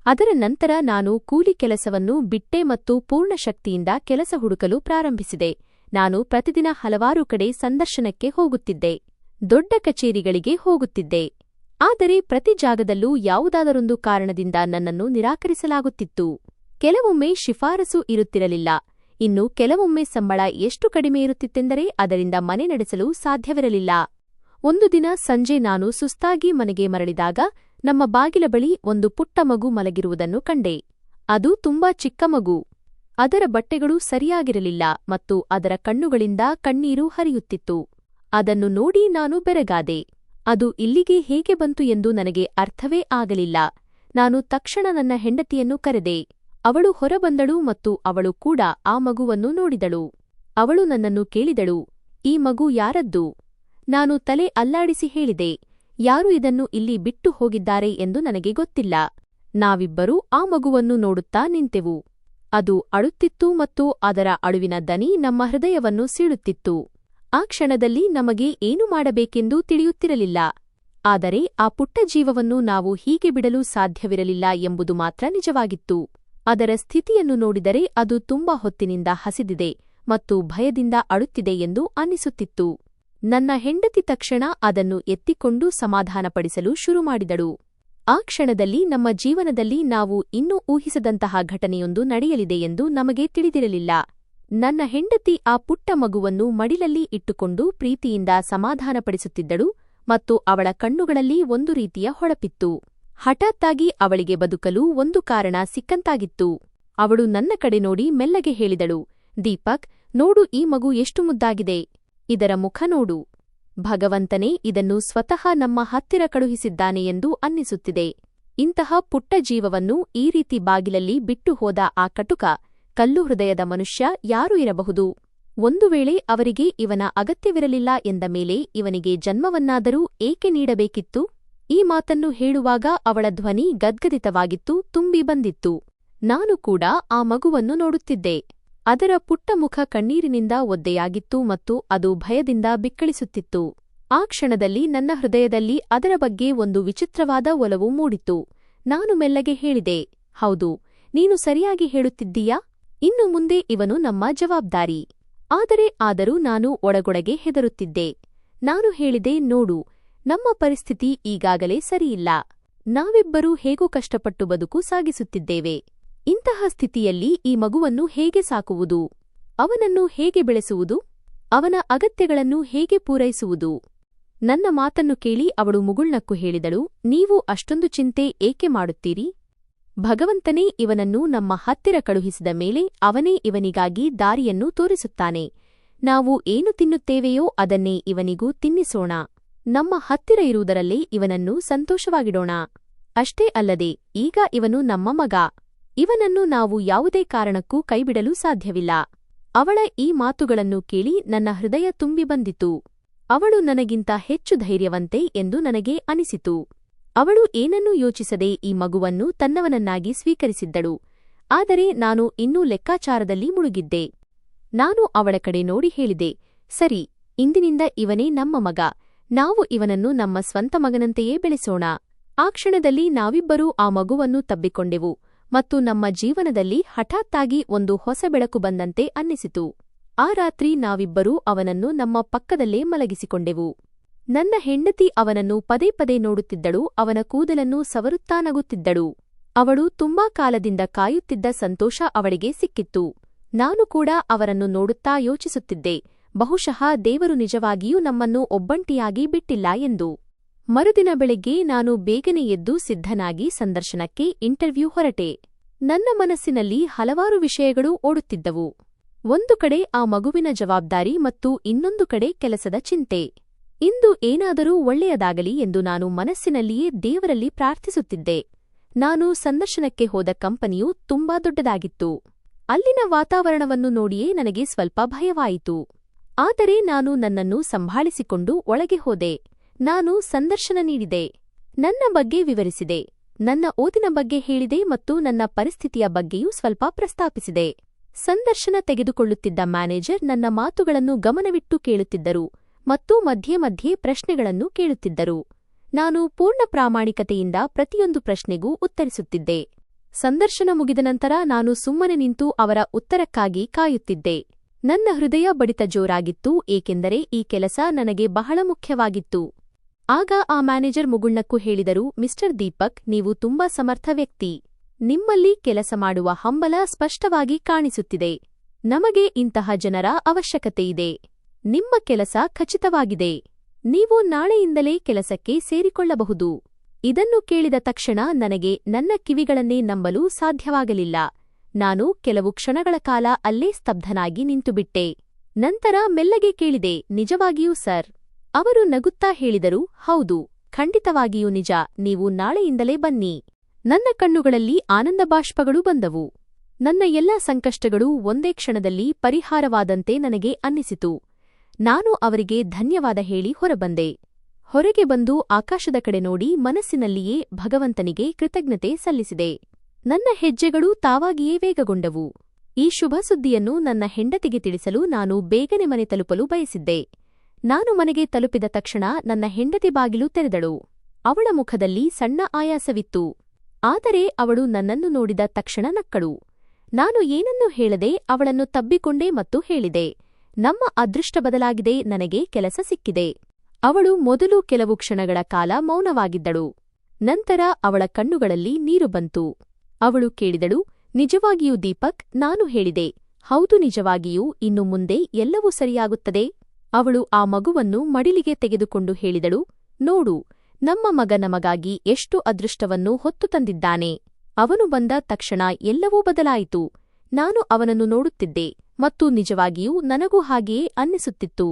Speaker 1: ಅದರ ನಂತರ ನಾನು ಕೂಲಿ ಕೆಲಸವನ್ನು ಬಿಟ್ಟೆ ಮತ್ತು ಪೂರ್ಣ ಶಕ್ತಿಯಿಂದ ಕೆಲಸ ಹುಡುಕಲು ಪ್ರಾರಂಭಿಸಿದೆ. ನಾನು ಪ್ರತಿದಿನ ಹಲವಾರು ಕಡೆ ಸಂದರ್ಶನಕ್ಕೆ ಹೋಗುತ್ತಿದ್ದೆ. ದೊಡ್ಡ ಕಚೇರಿಗಳಿಗೆ ಹೋಗುತ್ತಿದ್ದೆ. ಆದರೆ ಪ್ರತಿ ಜಾಗದಲ್ಲೂ ಯಾವುದಾದರೊಂದು ಕಾರಣದಿಂದ ನನ್ನನ್ನು ನಿರಾಕರಿಸಲಾಗುತ್ತಿತ್ತು. ಕೆಲವೊಮ್ಮೆ ಶಿಫಾರಸು ಇರುತ್ತಿರಲಿಲ್ಲ. ಇನ್ನು ಕೆಲವೊಮ್ಮೆ ಸಂಬಳ ಎಷ್ಟು ಕಡಿಮೆ ಇರುತ್ತಿತ್ತೆಂದರೆ ಅದರಿಂದ ಮನೆ ನಡೆಸಲು ಸಾಧ್ಯವಿರಲಿಲ್ಲ. ಒಂದು ದಿನ ಸಂಜೆ ನಾನು ಸುಸ್ತಾಗಿ ಮನೆಗೆ ಮರಳಿದಾಗ ನಮ್ಮ ಬಾಗಿಲ ಬಳಿ ಒಂದು ಪುಟ್ಟ ಮಗು ಮಲಗಿರುವುದನ್ನು ಕಂಡೆ. ಅದು ತುಂಬಾ ಚಿಕ್ಕ ಮಗು. ಅದರ ಬಟ್ಟೆಗಳು ಸರಿಯಾಗಿರಲಿಲ್ಲ ಮತ್ತು ಅದರ ಕಣ್ಣುಗಳಿಂದ ಕಣ್ಣೀರು ಹರಿಯುತ್ತಿತ್ತು. ಅದನ್ನು ನೋಡಿ ನಾನು ಬೆರಗಾದೆ. ಅದು ಇಲ್ಲಿಗೆ ಹೇಗೆ ಬಂತು ಎಂದು ನನಗೆ ಅರ್ಥವೇ ಆಗಲಿಲ್ಲ. ನಾನು ತಕ್ಷಣ ನನ್ನ ಹೆಂಡತಿಯನ್ನು ಕರೆದೆ. ಅವಳು ಹೊರಬಂದಳು ಮತ್ತು ಅವಳು ಕೂಡ ಆ ಮಗುವನ್ನು ನೋಡಿದಳು. ಅವಳು ನನ್ನನ್ನು ಕೇಳಿದಳು, ಈ ಮಗು ಯಾರದ್ದು? ನಾನು ತಲೆ ಅಲ್ಲಾಡಿಸಿ ಹೇಳಿದೆ, ಯಾರು ಇದನ್ನು ಇಲ್ಲಿ ಬಿಟ್ಟು ಹೋಗಿದ್ದಾರೆ ಎಂದು ನನಗೆ ಗೊತ್ತಿಲ್ಲ. ನಾವಿಬ್ಬರೂ ಆ ಮಗುವನ್ನು ನೋಡುತ್ತಾ ನಿಂತೆವು. ಅದು ಅಳುತ್ತಿತ್ತು ಮತ್ತು ಅದರ ಅಳುವಿನ ದನಿ ನಮ್ಮ ಹೃದಯವನ್ನು ಸೀಳುತ್ತಿತ್ತು. ಆ ಕ್ಷಣದಲ್ಲಿ ನಮಗೆ ಏನು ಮಾಡಬೇಕೆಂದು ತಿಳಿಯುತ್ತಿರಲಿಲ್ಲ. ಆದರೆ ಆ ಪುಟ್ಟ ಜೀವವನ್ನು ನಾವು ಹೀಗೆ ಬಿಡಲು ಸಾಧ್ಯವಿರಲಿಲ್ಲ ಎಂಬುದು ಮಾತ್ರ ನಿಜವಾಗಿತ್ತು. ಅದರ ಸ್ಥಿತಿಯನ್ನು ನೋಡಿದರೆ ಅದು ತುಂಬಾ ಹೊತ್ತಿನಿಂದ ಹಸಿದಿದೆ ಮತ್ತು ಭಯದಿಂದ ಅಳುತ್ತಿದೆ ಎಂದು ಅನ್ನಿಸುತ್ತಿತ್ತು. ನನ್ನ ಹೆಂಡತಿ ತಕ್ಷಣ ಅದನ್ನು ಎತ್ತಿಕೊಂಡು ಸಮಾಧಾನಪಡಿಸಲು ಶುರುಮಾಡಿದಳು. ಆ ಕ್ಷಣದಲ್ಲಿ ನಮ್ಮ ಜೀವನದಲ್ಲಿ ನಾವು ಇನ್ನೂ ಊಹಿಸದಂತಹ ಘಟನೆಯೊಂದು ನಡೆಯಲಿದೆ ಎಂದು ನಮಗೆ ತಿಳಿದಿರಲಿಲ್ಲ. ನನ್ನ ಹೆಂಡತಿ ಆ ಪುಟ್ಟ ಮಗುವನ್ನು ಮಡಿಲಲ್ಲಿ ಇಟ್ಟುಕೊಂಡು ಪ್ರೀತಿಯಿಂದ ಸಮಾಧಾನಪಡಿಸುತ್ತಿದ್ದಳು ಮತ್ತು ಅವಳ ಕಣ್ಣುಗಳಲ್ಲಿ ಒಂದು ರೀತಿಯ ಹೊಳಪಿತ್ತು. ಹಠಾತ್ತಾಗಿ ಅವಳಿಗೆ ಬದುಕಲು ಒಂದು ಕಾರಣ ಸಿಕ್ಕಂತಾಗಿತ್ತು. ಅವಳು ನನ್ನ ಕಡೆ ನೋಡಿ ಮೆಲ್ಲಗೆ ಹೇಳಿದಳು, ದೀಪಕ್, ನೋಡು, ಈ ಮಗು ಎಷ್ಟು ಮುದ್ದಾಗಿದೆ. ಇದರ ಮುಖ ನೋಡು. ಭಗವಂತನೇ ಇದನ್ನು ಸ್ವತಃ ನಮ್ಮ ಹತ್ತಿರ ಕಳುಹಿಸಿದ್ದಾನೆ ಎಂದು ಅನ್ನಿಸುತ್ತಿದೆ. ಇಂತಹ ಪುಟ್ಟ ಜೀವವನ್ನು ಈ ರೀತಿ ಬಾಗಿಲಲ್ಲಿ ಬಿಟ್ಟು ಹೋದ ಆ ಕಟುಕ, ಕಲ್ಲು ಹೃದಯದ ಮನುಷ್ಯ ಯಾರು ಇರಬಹುದು? ಒಂದು ವೇಳೆ ಅವರಿಗೆ ಇವನ ಅಗತ್ಯವಿರಲಿಲ್ಲ ಎಂದ ಮೇಲೆ ಇವನಿಗೆ ಜನ್ಮವನ್ನಾದರೂ ಏಕೆ ನೀಡಬೇಕಿತ್ತು? ಈ ಮಾತನ್ನು ಹೇಳುವಾಗ ಅವಳ ಧ್ವನಿ ಗದ್ಗದಿತವಾಗಿತ್ತು, ತುಂಬಿ ಬಂದಿತ್ತು. ನಾನು ಕೂಡ ಆ ಮಗುವನ್ನು ನೋಡುತ್ತಿದ್ದೆ. ಅದರ ಪುಟ್ಟ ಮುಖ ಕಣ್ಣೀರಿನಿಂದ ಒದ್ದೆಯಾಗಿತ್ತು ಮತ್ತು ಅದು ಭಯದಿಂದ ಬಿಕ್ಕಳಿಸುತ್ತಿತ್ತು. ಆ ಕ್ಷಣದಲ್ಲಿ ನನ್ನ ಹೃದಯದಲ್ಲಿ ಅದರ ಬಗ್ಗೆ ಒಂದು ವಿಚಿತ್ರವಾದ ಒಲವು ಮೂಡಿತು. ನಾನು ಮೆಲ್ಲಗೆ ಹೇಳಿದೆ, ಹೌದು, ನೀನು ಸರಿಯಾಗಿ ಹೇಳುತ್ತಿದ್ದೀಯಾ? ಇನ್ನು ಮುಂದೆ ಇವನು ನಮ್ಮ ಜವಾಬ್ದಾರಿ. ಆದರೂ ನಾನು ಒಳಗೊಳಗೆ ಹೆದರುತ್ತಿದ್ದೆ. ನಾನು ಹೇಳಿದೆ, ನೋಡು, ನಮ್ಮ ಪರಿಸ್ಥಿತಿ ಈಗಾಗಲೇ ಸರಿಯಿಲ್ಲ. ನಾವಿಬ್ಬರೂ ಹೇಗೂ ಕಷ್ಟಪಟ್ಟು ಬದುಕು ಸಾಗಿಸುತ್ತಿದ್ದೇವೆ. ಇಂತಹ ಸ್ಥಿತಿಯಲ್ಲಿ ಈ ಮಗುವನ್ನು ಹೇಗೆ ಸಾಕುವುದು? ಅವನನ್ನು ಹೇಗೆ ಬೆಳೆಸುವುದು? ಅವನ ಅಗತ್ಯಗಳನ್ನು ಹೇಗೆ ಪೂರೈಸುವುದು? ನನ್ನ ಮಾತನ್ನು ಕೇಳಿ ಅವಳು ಮುಗುಳ್ನಕ್ಕು ಹೇಳಿದಳು, ನೀವು ಅಷ್ಟೊಂದು ಚಿಂತೆ ಏಕೆ ಮಾಡುತ್ತೀರಿ? ಭಗವಂತನೇ ಇವನನ್ನು ನಮ್ಮ ಹತ್ತಿರ ಕಳುಹಿಸಿದ ಮೇಲೆ ಅವನೇ ಇವನಿಗಾಗಿ ದಾರಿಯನ್ನು ತೋರಿಸುತ್ತಾನೆ. ನಾವು ಏನು ತಿನ್ನುತ್ತೇವೆಯೋ ಅದನ್ನೇ ಇವನಿಗೂ ತಿನ್ನಿಸೋಣ. ನಮ್ಮ ಹತ್ತಿರ ಇರುವುದರಲ್ಲೇ ಇವನನ್ನು ಸಂತೋಷವಾಗಿಡೋಣ. ಅಷ್ಟೇ ಅಲ್ಲದೆ ಈಗ ಇವನು ನಮ್ಮ ಮಗ. ಇವನನ್ನು ನಾವು ಯಾವುದೇ ಕಾರಣಕ್ಕೂ ಕೈಬಿಡಲು ಸಾಧ್ಯವಿಲ್ಲ. ಅವಳ ಈ ಮಾತುಗಳನ್ನು ಕೇಳಿ ನನ್ನ ಹೃದಯ ತುಂಬಿ ಬಂದಿತು. ಅವಳು ನನಗಿಂತ ಹೆಚ್ಚು ಧೈರ್ಯವಂತೆ ಎಂದು ನನಗೆ ಅನಿಸಿತು. ಅವಳು ಏನನ್ನೂ ಯೋಚಿಸದೆ ಈ ಮಗುವನ್ನು ತನ್ನವನನ್ನಾಗಿ ಸ್ವೀಕರಿಸಿದ್ದಳು. ಆದರೆ ನಾನು ಇನ್ನೂ ಲೆಕ್ಕಾಚಾರದಲ್ಲಿ ಮುಳುಗಿದ್ದೆ. ನಾನು ಅವಳ ಕಡೆ ನೋಡಿ ಹೇಳಿದೆ, ಸರಿ, ಇಂದಿನಿಂದ ಇವನೇ ನಮ್ಮ ಮಗ. ನಾವು ಇವನನ್ನು ನಮ್ಮ ಸ್ವಂತ ಮಗನಂತೆಯೇ ಬೆಳೆಸೋಣ. ಆ ಕ್ಷಣದಲ್ಲಿ ನಾವಿಬ್ಬರೂ ಆ ಮಗುವನ್ನು ತಬ್ಬಿಕೊಂಡೆವು ಮತ್ತು ನಮ್ಮ ಜೀವನದಲ್ಲಿ ಹಠಾತ್ತಾಗಿ ಒಂದು ಹೊಸ ಬೆಳಕು ಬಂದಂತೆ ಅನ್ನಿಸಿತು. ಆ ರಾತ್ರಿ ನಾವಿಬ್ಬರೂ ಅವನನ್ನು ನಮ್ಮ ಪಕ್ಕದಲ್ಲೇ ಮಲಗಿಸಿಕೊಂಡೆವು. ನನ್ನ ಹೆಂಡತಿ ಅವನನ್ನು ಪದೇ ಪದೇ ನೋಡುತ್ತಿದ್ದಳು, ಅವನ ಕೂದಲನ್ನು ಸವರುತ್ತಾ ನಗುತ್ತಿದ್ದಳು. ಅವಳು ತುಂಬಾ ಕಾಲದಿಂದ ಕಾಯುತ್ತಿದ್ದ ಸಂತೋಷ ಅವಳಿಗೆ ಸಿಕ್ಕಿತ್ತು. ನಾನು ಕೂಡ ಅವರನ್ನು ನೋಡುತ್ತಾ ಯೋಚಿಸುತ್ತಿದ್ದೆ, ಬಹುಶಃ ದೇವರು ನಿಜವಾಗಿಯೂ ನಮ್ಮನ್ನು ಒಬ್ಬಂಟಿಯಾಗಿ ಬಿಟ್ಟಿಲ್ಲ ಎಂದು. ಮರುದಿನ ಬೆಳಗ್ಗೆ ನಾನು ಬೇಗನೆ ಎದ್ದು ಸಿದ್ಧನಾಗಿ ಸಂದರ್ಶನಕ್ಕೆ ಇಂಟರ್ವ್ಯೂ ಹೊರಟೆ. ನನ್ನ ಮನಸ್ಸಿನಲ್ಲಿ ಹಲವಾರು ವಿಷಯಗಳು ಓಡುತ್ತಿದ್ದವು. ಒಂದು ಕಡೆ ಆ ಮಗುವಿನ ಜವಾಬ್ದಾರಿ ಮತ್ತು ಇನ್ನೊಂದು ಕಡೆ ಕೆಲಸದ ಚಿಂತೆ. ಇಂದು ಏನಾದರೂ ಒಳ್ಳೆಯದಾಗಲಿ ಎಂದು ನಾನು ಮನಸ್ಸಿನಲ್ಲಿಯೇ ದೇವರಲ್ಲಿ ಪ್ರಾರ್ಥಿಸುತ್ತಿದ್ದೆ. ನಾನು ಸಂದರ್ಶನಕ್ಕೆ ಹೋದ ಕಂಪನಿಯು ತುಂಬಾ ದೊಡ್ಡದಾಗಿತ್ತು. ಅಲ್ಲಿನ ವಾತಾವರಣವನ್ನು ನೋಡಿಯೇ ನನಗೆ ಸ್ವಲ್ಪ ಭಯವಾಯಿತು. ಆದರೆ ನಾನು ನನ್ನನ್ನು ಸಂಭಾಳಿಸಿಕೊಂಡು ಒಳಗೆ ಹೋದೆ. ನಾನು ಸಂದರ್ಶನ ನೀಡಿದೆ. ನನ್ನ ಬಗ್ಗೆ ವಿವರಿಸಿದೆ. ನನ್ನ ಓದಿನ ಬಗ್ಗೆ ಹೇಳಿದೆ ಮತ್ತು ನನ್ನ ಪರಿಸ್ಥಿತಿಯ ಬಗ್ಗೆಯೂ ಸ್ವಲ್ಪ ಪ್ರಸ್ತಾಪಿಸಿದೆ. ಸಂದರ್ಶನ ತೆಗೆದುಕೊಳ್ಳುತ್ತಿದ್ದ ಮ್ಯಾನೇಜರ್ ನನ್ನ ಮಾತುಗಳನ್ನು ಗಮನವಿಟ್ಟು ಕೇಳುತ್ತಿದ್ದರು ಮತ್ತು ಮಧ್ಯೆ ಮಧ್ಯೆ ಪ್ರಶ್ನೆಗಳನ್ನು ಕೇಳುತ್ತಿದ್ದರು. ನಾನು ಪೂರ್ಣ ಪ್ರಾಮಾಣಿಕತೆಯಿಂದ ಪ್ರತಿಯೊಂದು ಪ್ರಶ್ನೆಗೂ ಉತ್ತರಿಸುತ್ತಿದ್ದೆ. ಸಂದರ್ಶನ ಮುಗಿದ ನಂತರ ನಾನು ಸುಮ್ಮನೆ ನಿಂತು ಅವರ ಉತ್ತರಕ್ಕಾಗಿ ಕಾಯುತ್ತಿದ್ದೆ. ನನ್ನ ಹೃದಯ ಬಡಿತ ಜೋರಾಗಿತ್ತು, ಏಕೆಂದರೆ ಈ ಕೆಲಸ ನನಗೆ ಬಹಳ ಮುಖ್ಯವಾಗಿತ್ತು. ಆಗ ಆ ಮ್ಯಾನೇಜರ್ ಮುಗುಳ್ನಕ್ಕೂ ಹೇಳಿದರು, ಮಿಸ್ಟರ್ ದೀಪಕ್, ನೀವು ತುಂಬಾ ಸಮರ್ಥ ವ್ಯಕ್ತಿ. ನಿಮ್ಮಲ್ಲಿ ಕೆಲಸ ಮಾಡುವ ಹಂಬಲ ಸ್ಪಷ್ಟವಾಗಿ ಕಾಣಿಸುತ್ತಿದೆ. ನಮಗೆ ಇಂತಹ ಜನರ ಅವಶ್ಯಕತೆಯಿದೆ. ನಿಮ್ಮ ಕೆಲಸ ಖಚಿತವಾಗಿದೆ. ನೀವು ನಾಳೆಯಿಂದಲೇ ಕೆಲಸಕ್ಕೆ ಸೇರಿಕೊಳ್ಳಬಹುದು. ಇದನ್ನು ಕೇಳಿದ ತಕ್ಷಣ ನನಗೆ ನನ್ನ ಕಿವಿಗಳನ್ನೇ ನಂಬಲು ಸಾಧ್ಯವಾಗಲಿಲ್ಲ. ನಾನು ಕೆಲವು ಕ್ಷಣಗಳ ಕಾಲ ಅಲ್ಲೇ ಸ್ತಬ್ಧನಾಗಿ ನಿಂತುಬಿಟ್ಟೆ. ನಂತರ ಮೆಲ್ಲಗೆ ಕೇಳಿದೆ, ನಿಜವಾಗಿಯೂ ಸರ್? ಅವರು ನಗುತ್ತಾ ಹೇಳಿದರು, ಹೌದು, ಖಂಡಿತವಾಗಿಯೂ ನಿಜ, ನೀವು ನಾಳೆಯಿಂದಲೇ ಬನ್ನಿ. ನನ್ನ ಕಣ್ಣುಗಳಲ್ಲಿ ಆನಂದಬಾಷ್ಪಗಳು ಬಂದವು. ನನ್ನ ಎಲ್ಲಾ ಸಂಕಷ್ಟಗಳು ಒಂದೇ ಕ್ಷಣದಲ್ಲಿ ಪರಿಹಾರವಾದಂತೆ ನನಗೆ ಅನ್ನಿಸಿತು. ನಾನು ಅವರಿಗೆ ಧನ್ಯವಾದ ಹೇಳಿ ಹೊರಬಂದೆ. ಹೊರಗೆ ಬಂದು ಆಕಾಶದ ಕಡೆ ನೋಡಿ ಮನಸ್ಸಿನಲ್ಲಿಯೇ ಭಗವಂತನಿಗೆ ಕೃತಜ್ಞತೆ ಸಲ್ಲಿಸಿದೆ. ನನ್ನ ಹೆಜ್ಜೆಗಳು ತಾವಾಗಿಯೇ ವೇಗಗೊಂಡವು. ಈ ಶುಭ ಸುದ್ದಿಯನ್ನು ನನ್ನ ಹೆಂಡತಿಗೆ ತಿಳಿಸಲು ನಾನು ಬೇಗನೆ ಮನೆ ತಲುಪಲು ಬಯಸಿದ್ದೆ. ನಾನು ಮನೆಗೆ ತಲುಪಿದ ತಕ್ಷಣ ನನ್ನ ಹೆಂಡತಿ ಬಾಗಿಲು ತೆರೆದಳು. ಅವಳ ಮುಖದಲ್ಲಿ ಸಣ್ಣ ಆಯಾಸವಿತ್ತು. ಆದರೆ ಅವಳು ನನ್ನನ್ನು ನೋಡಿದ ತಕ್ಷಣ ನಕ್ಕಳು. ನಾನು ಏನನ್ನೂ ಹೇಳದೆ ಅವಳನ್ನು ತಬ್ಬಿಕೊಂಡೆ ಮತ್ತು ಹೇಳಿದೆ, ನಮ್ಮ ಅದೃಷ್ಟ ಬದಲಾಗಿದೆ, ನನಗೆ ಕೆಲಸ ಸಿಕ್ಕಿದೆ. ಅವಳು ಮೊದಲು ಕೆಲವು ಕ್ಷಣಗಳ ಕಾಲ ಮೌನವಾಗಿದ್ದಳು. ನಂತರ ಅವಳ ಕಣ್ಣುಗಳಲ್ಲಿ ನೀರು ಬಂತು. ಅವಳು ಕೇಳಿದಳು, ನಿಜವಾಗಿಯೂ ದೀಪಕ್? ನಾನು ಹೇಳಿದೆ, ಹೌದು, ನಿಜವಾಗಿಯೂ, ಇನ್ನು ಮುಂದೆ ಎಲ್ಲವೂ ಸರಿಯಾಗುತ್ತದೆ. ಅವಳು ಆ ಮಗುವನ್ನು ಮಡಿಲಿಗೆ ತೆಗೆದುಕೊಂಡು ಹೇಳಿದಳು, ನೋಡು, ನಮ್ಮ ಮಗ ನಮಗಾಗಿ ಎಷ್ಟು ಅದೃಷ್ಟವನ್ನು ಹೊತ್ತು ತಂದಿದ್ದಾನೆ. ಅವನು ಬಂದ ತಕ್ಷಣ ಎಲ್ಲವೂ ಬದಲಾಯಿತು. ನಾನು ಅವನನ್ನು ನೋಡುತ್ತಿದ್ದೆ ಮತ್ತು ನಿಜವಾಗಿಯೂ ನನಗೂ ಹಾಗೆಯೇ ಅನ್ನಿಸುತ್ತಿತ್ತು.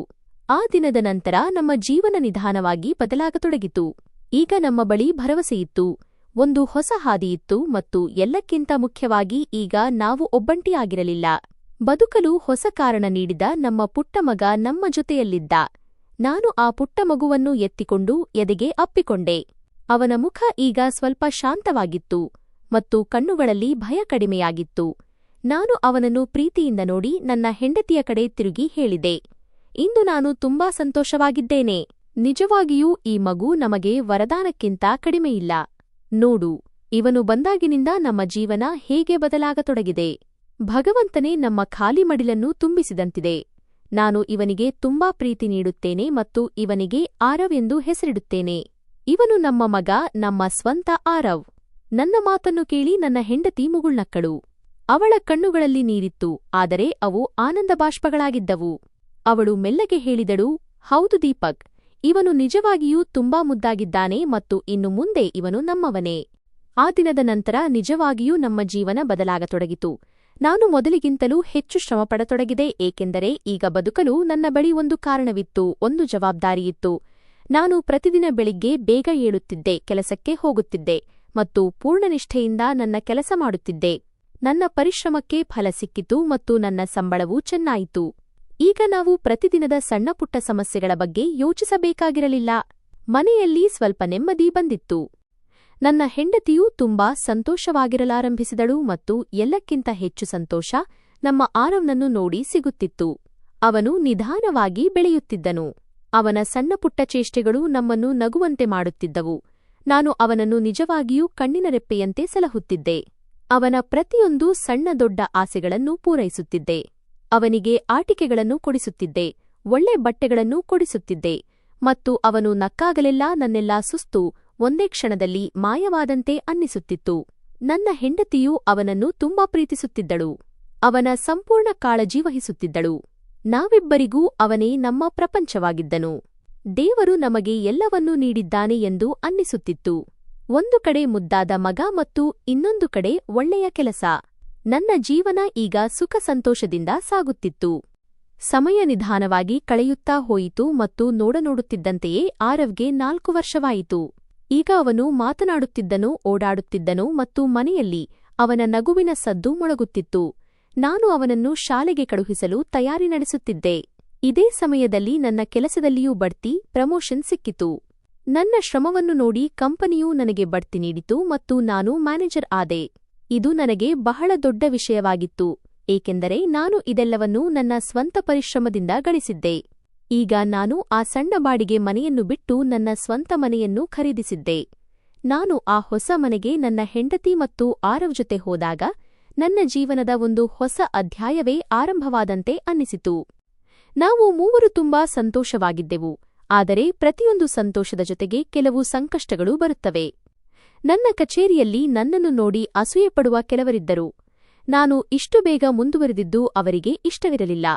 Speaker 1: ಆ ದಿನದ ನಂತರ ನಮ್ಮ ಜೀವನ ನಿಧಾನವಾಗಿ ಬದಲಾಗತೊಡಗಿತು. ಈಗ ನಮ್ಮ ಬಳಿ ಭರವಸೆಯಿತ್ತು, ಒಂದು ಹೊಸ ಹಾದಿಯಿತ್ತು ಮತ್ತು ಎಲ್ಲಕ್ಕಿಂತ ಮುಖ್ಯವಾಗಿ ಈಗ ನಾವು ಒಬ್ಬಂಟಿಯಾಗಿರಲಿಲ್ಲ. ಬದುಕಲು ಹೊಸ ಕಾರಣ ನೀಡಿದ ನಮ್ಮ ಪುಟ್ಟ ಮಗ ನಮ್ಮ ಜೊತೆಯಲ್ಲಿದ್ದ. ನಾನು ಆ ಪುಟ್ಟ ಮಗುವನ್ನು ಎತ್ತಿಕೊಂಡು ಎದೆಗೆ ಅಪ್ಪಿಕೊಂಡೆ. ಅವನ ಮುಖ ಈಗ ಸ್ವಲ್ಪ ಶಾಂತವಾಗಿತ್ತು ಮತ್ತು ಕಣ್ಣುಗಳಲ್ಲಿ ಭಯ ಕಡಿಮೆಯಾಗಿತ್ತು. ನಾನು ಅವನನ್ನು ಪ್ರೀತಿಯಿಂದ ನೋಡಿ ನನ್ನ ಹೆಂಡತಿಯ ಕಡೆ ತಿರುಗಿ ಹೇಳಿದೆ, ಇಂದು ನಾನು ತುಂಬಾ ಸಂತೋಷವಾಗಿದ್ದೇನೆ. ನಿಜವಾಗಿಯೂ ಈ ಮಗು ನಮಗೆ ವರದಾನಕ್ಕಿಂತ ಕಡಿಮೆಯಿಲ್ಲ. ನೋಡು, ಇವನು ಬಂದಾಗಿನಿಂದ ನಮ್ಮ ಜೀವನ ಹೇಗೆ ಬದಲಾಗತೊಡಗಿದೆ. ಭಗವಂತನೇ ನಮ್ಮ ಖಾಲಿ ಮಡಿಲನ್ನು ತುಂಬಿಸಿದಂತಿದೆ. ನಾನು ಇವನಿಗೆ ತುಂಬಾ ಪ್ರೀತಿ ನೀಡುತ್ತೇನೆ ಮತ್ತು ಇವನಿಗೆ ಆರವ್ ಎಂದು ಹೆಸರಿಡುತ್ತೇನೆ. ಇವನು ನಮ್ಮ ಮಗ, ನಮ್ಮ ಸ್ವಂತ ಆರವ್. ನನ್ನ ಮಾತನ್ನು ಕೇಳಿ ನನ್ನ ಹೆಂಡತಿ ಮುಗುಳ್ನಕ್ಕಳು. ಅವಳ ಕಣ್ಣುಗಳಲ್ಲಿ ನೀರಿತ್ತು, ಆದರೆ ಅವು ಆನಂದಬಾಷ್ಪಗಳಾಗಿದ್ದವು. ಅವಳು ಮೆಲ್ಲಗೆ ಹೇಳಿದಳು, ಹೌದು ದೀಪಕ್, ಇವನು ನಿಜವಾಗಿಯೂ ತುಂಬಾ ಮುದ್ದಾಗಿದ್ದಾನೆ ಮತ್ತು ಇನ್ನು ಮುಂದೆ ಇವನು ನಮ್ಮವನೇ. ಆ ದಿನದ ನಂತರ ನಿಜವಾಗಿಯೂ ನಮ್ಮ ಜೀವನ ಬದಲಾಗತೊಡಗಿತು. ನಾನು ಮೊದಲಿಗಿಂತಲೂ ಹೆಚ್ಚು ಶ್ರಮಪಡತೊಡಗಿದೆ, ಏಕೆಂದರೆ ಈಗ ಬದುಕಲು ನನ್ನ ಬಳಿ ಒಂದು ಕಾರಣವಿತ್ತು, ಒಂದು ಜವಾಬ್ದಾರಿಯಿತ್ತು. ನಾನು ಪ್ರತಿದಿನ ಬೆಳಿಗ್ಗೆ ಬೇಗ ಏಳುತ್ತಿದ್ದೆ, ಕೆಲಸಕ್ಕೆ ಹೋಗುತ್ತಿದ್ದೆ ಮತ್ತು ಪೂರ್ಣನಿಷ್ಠೆಯಿಂದ ನನ್ನ ಕೆಲಸ ಮಾಡುತ್ತಿದ್ದೆ. ನನ್ನ ಪರಿಶ್ರಮಕ್ಕೆ ಫಲ ಸಿಕ್ಕಿತು ಮತ್ತು ನನ್ನ ಸಂಬಳವೂ ಚೆನ್ನಾಯಿತು. ಈಗ ನಾವು ಪ್ರತಿದಿನದ ಸಣ್ಣಪುಟ್ಟ ಸಮಸ್ಯೆಗಳ ಬಗ್ಗೆ ಯೋಚಿಸಬೇಕಾಗಿರಲಿಲ್ಲ. ಮನೆಯಲ್ಲಿ ಸ್ವಲ್ಪ ನೆಮ್ಮದಿ ಬಂದಿತ್ತು. ನನ್ನ ಹೆಂಡತಿಯೂ ತುಂಬಾ ಸಂತೋಷವಾಗಿರಲಾರಂಭಿಸಿದಳು ಮತ್ತು ಎಲ್ಲಕ್ಕಿಂತ ಹೆಚ್ಚು ಸಂತೋಷ ನಮ್ಮ ಆರವ್ನನ್ನು ನೋಡಿ ಸಿಗುತ್ತಿತ್ತು. ಅವನು ನಿಧಾನವಾಗಿ ಬೆಳೆಯುತ್ತಿದ್ದನು. ಅವನ ಸಣ್ಣಪುಟ್ಟ ಚೇಷ್ಟೆಗಳು ನಮ್ಮನ್ನು ನಗುವಂತೆ ಮಾಡುತ್ತಿದ್ದವು. ನಾನು ಅವನನ್ನು ನಿಜವಾಗಿಯೂ ಕಣ್ಣಿನ ರೆಪ್ಪೆಯಂತೆ ಸಲಹುತ್ತಿದ್ದೆ. ಅವನ ಪ್ರತಿಯೊಂದು ಸಣ್ಣ ದೊಡ್ಡ ಆಸೆಗಳನ್ನು ಪೂರೈಸುತ್ತಿದ್ದೆ. ಅವನಿಗೆ ಆಟಿಕೆಗಳನ್ನು ಕೊಡಿಸುತ್ತಿದ್ದೆ, ಒಳ್ಳೆ ಬಟ್ಟೆಗಳನ್ನು ಕೊಡಿಸುತ್ತಿದ್ದೆ ಮತ್ತು ಅವನು ನಕ್ಕಾಗಲೆಲ್ಲ ನನ್ನೆಲ್ಲಾ ಸುಸ್ತು ಒಂದೇ ಕ್ಷಣದಲ್ಲಿ ಮಾಯವಾದಂತೆ ಅನ್ನಿಸುತ್ತಿತ್ತು. ನನ್ನ ಹೆಂಡತಿಯೂ ಅವನನ್ನು ತುಂಬಾ ಪ್ರೀತಿಸುತ್ತಿದ್ದಳು. ಅವನ ಸಂಪೂರ್ಣ ಕಾಳಜಿ ವಹಿಸುತ್ತಿದ್ದಳು. ನಾವಿಬ್ಬರಿಗೂ ಅವನೇ ನಮ್ಮ ಪ್ರಪಂಚವಾಗಿದ್ದನು. ದೇವರು ನಮಗೆ ಎಲ್ಲವನ್ನೂ ನೀಡಿದ್ದಾನೆ ಎಂದು ಅನ್ನಿಸುತ್ತಿತ್ತು. ಒಂದು ಕಡೆ ಮುದ್ದಾದ ಮಗ ಮತ್ತು ಇನ್ನೊಂದು ಕಡೆ ಒಳ್ಳೆಯ ಕೆಲಸ. ನನ್ನ ಜೀವನ ಈಗ ಸುಖ ಸಂತೋಷದಿಂದ ಸಾಗುತ್ತಿತ್ತು. ಸಮಯ ನಿಧಾನವಾಗಿ ಕಳೆಯುತ್ತಾ ಹೋಯಿತು ಮತ್ತು ನೋಡುತ್ತಿದ್ದಂತೆಯೇ ಆರವ್ಗೆ 4 ವರ್ಷವಾಯಿತು. ಈಗ ಅವನು ಮಾತನಾಡುತ್ತಿದ್ದನು, ಓಡಾಡುತ್ತಿದ್ದನು ಮತ್ತು ಮನೆಯಲ್ಲಿ ಅವನ ನಗುವಿನ ಸದ್ದು ಮೊಳಗುತ್ತಿತ್ತು. ನಾನು ಅವನನ್ನು ಶಾಲೆಗೆ ಕಳುಹಿಸಲು ತಯಾರಿ ನಡೆಸುತ್ತಿದ್ದೆ. ಇದೇ ಸಮಯದಲ್ಲಿ ನನ್ನ ಕೆಲಸದಲ್ಲಿಯೂ ಬಡ್ತಿ, ಪ್ರಮೋಷನ್ ಸಿಕ್ಕಿತು. ನನ್ನ ಶ್ರಮವನ್ನು ನೋಡಿ ಕಂಪನಿಯೂ ನನಗೆ ಬಡ್ತಿ ನೀಡಿತು ಮತ್ತು ನಾನು ಮ್ಯಾನೇಜರ್ ಆದೆ. ಇದು ನನಗೆ ಬಹಳ ದೊಡ್ಡ ವಿಷಯವಾಗಿತ್ತು, ಏಕೆಂದರೆ ನಾನು ಇದೆಲ್ಲವನ್ನೂ ನನ್ನ ಸ್ವಂತ ಪರಿಶ್ರಮದಿಂದ ಗಳಿಸಿದ್ದೆ. ಈಗ ನಾನು ಆ ಸಣ್ಣ ಬಾಡಿಗೆ ಮನೆಯನ್ನು ಬಿಟ್ಟು ನನ್ನ ಸ್ವಂತ ಮನೆಯನ್ನು ಖರೀದಿಸಿದ್ದೆ. ನಾನು ಆ ಹೊಸ ಮನೆಗೆ ನನ್ನ ಹೆಂಡತಿ ಮತ್ತು ಆರವ್ ಜೊತೆ ಹೋದಾಗ ನನ್ನ ಜೀವನದ ಒಂದು ಹೊಸ ಅಧ್ಯಾಯವೇ ಆರಂಭವಾದಂತೆ ಅನ್ನಿಸಿತು. ನಾವು ಮೂವರು ತುಂಬಾ ಸಂತೋಷವಾಗಿದ್ದೆವು, ಆದರೆ ಪ್ರತಿಯೊಂದು ಸಂತೋಷದ ಜೊತೆಗೆ ಕೆಲವು ಸಂಕಷ್ಟಗಳು ಬರುತ್ತವೆ. ನನ್ನ ಕಚೇರಿಯಲ್ಲಿ ನನ್ನನ್ನು ನೋಡಿ ಅಸೂಯೆಪಡುವ ಕೆಲವರಿದ್ದರು. ನಾನು ಇಷ್ಟು ಬೇಗ ಮುಂದುವರೆದಿದ್ದು ಅವರಿಗೆ ಇಷ್ಟವಿರಲಿಲ್ಲ.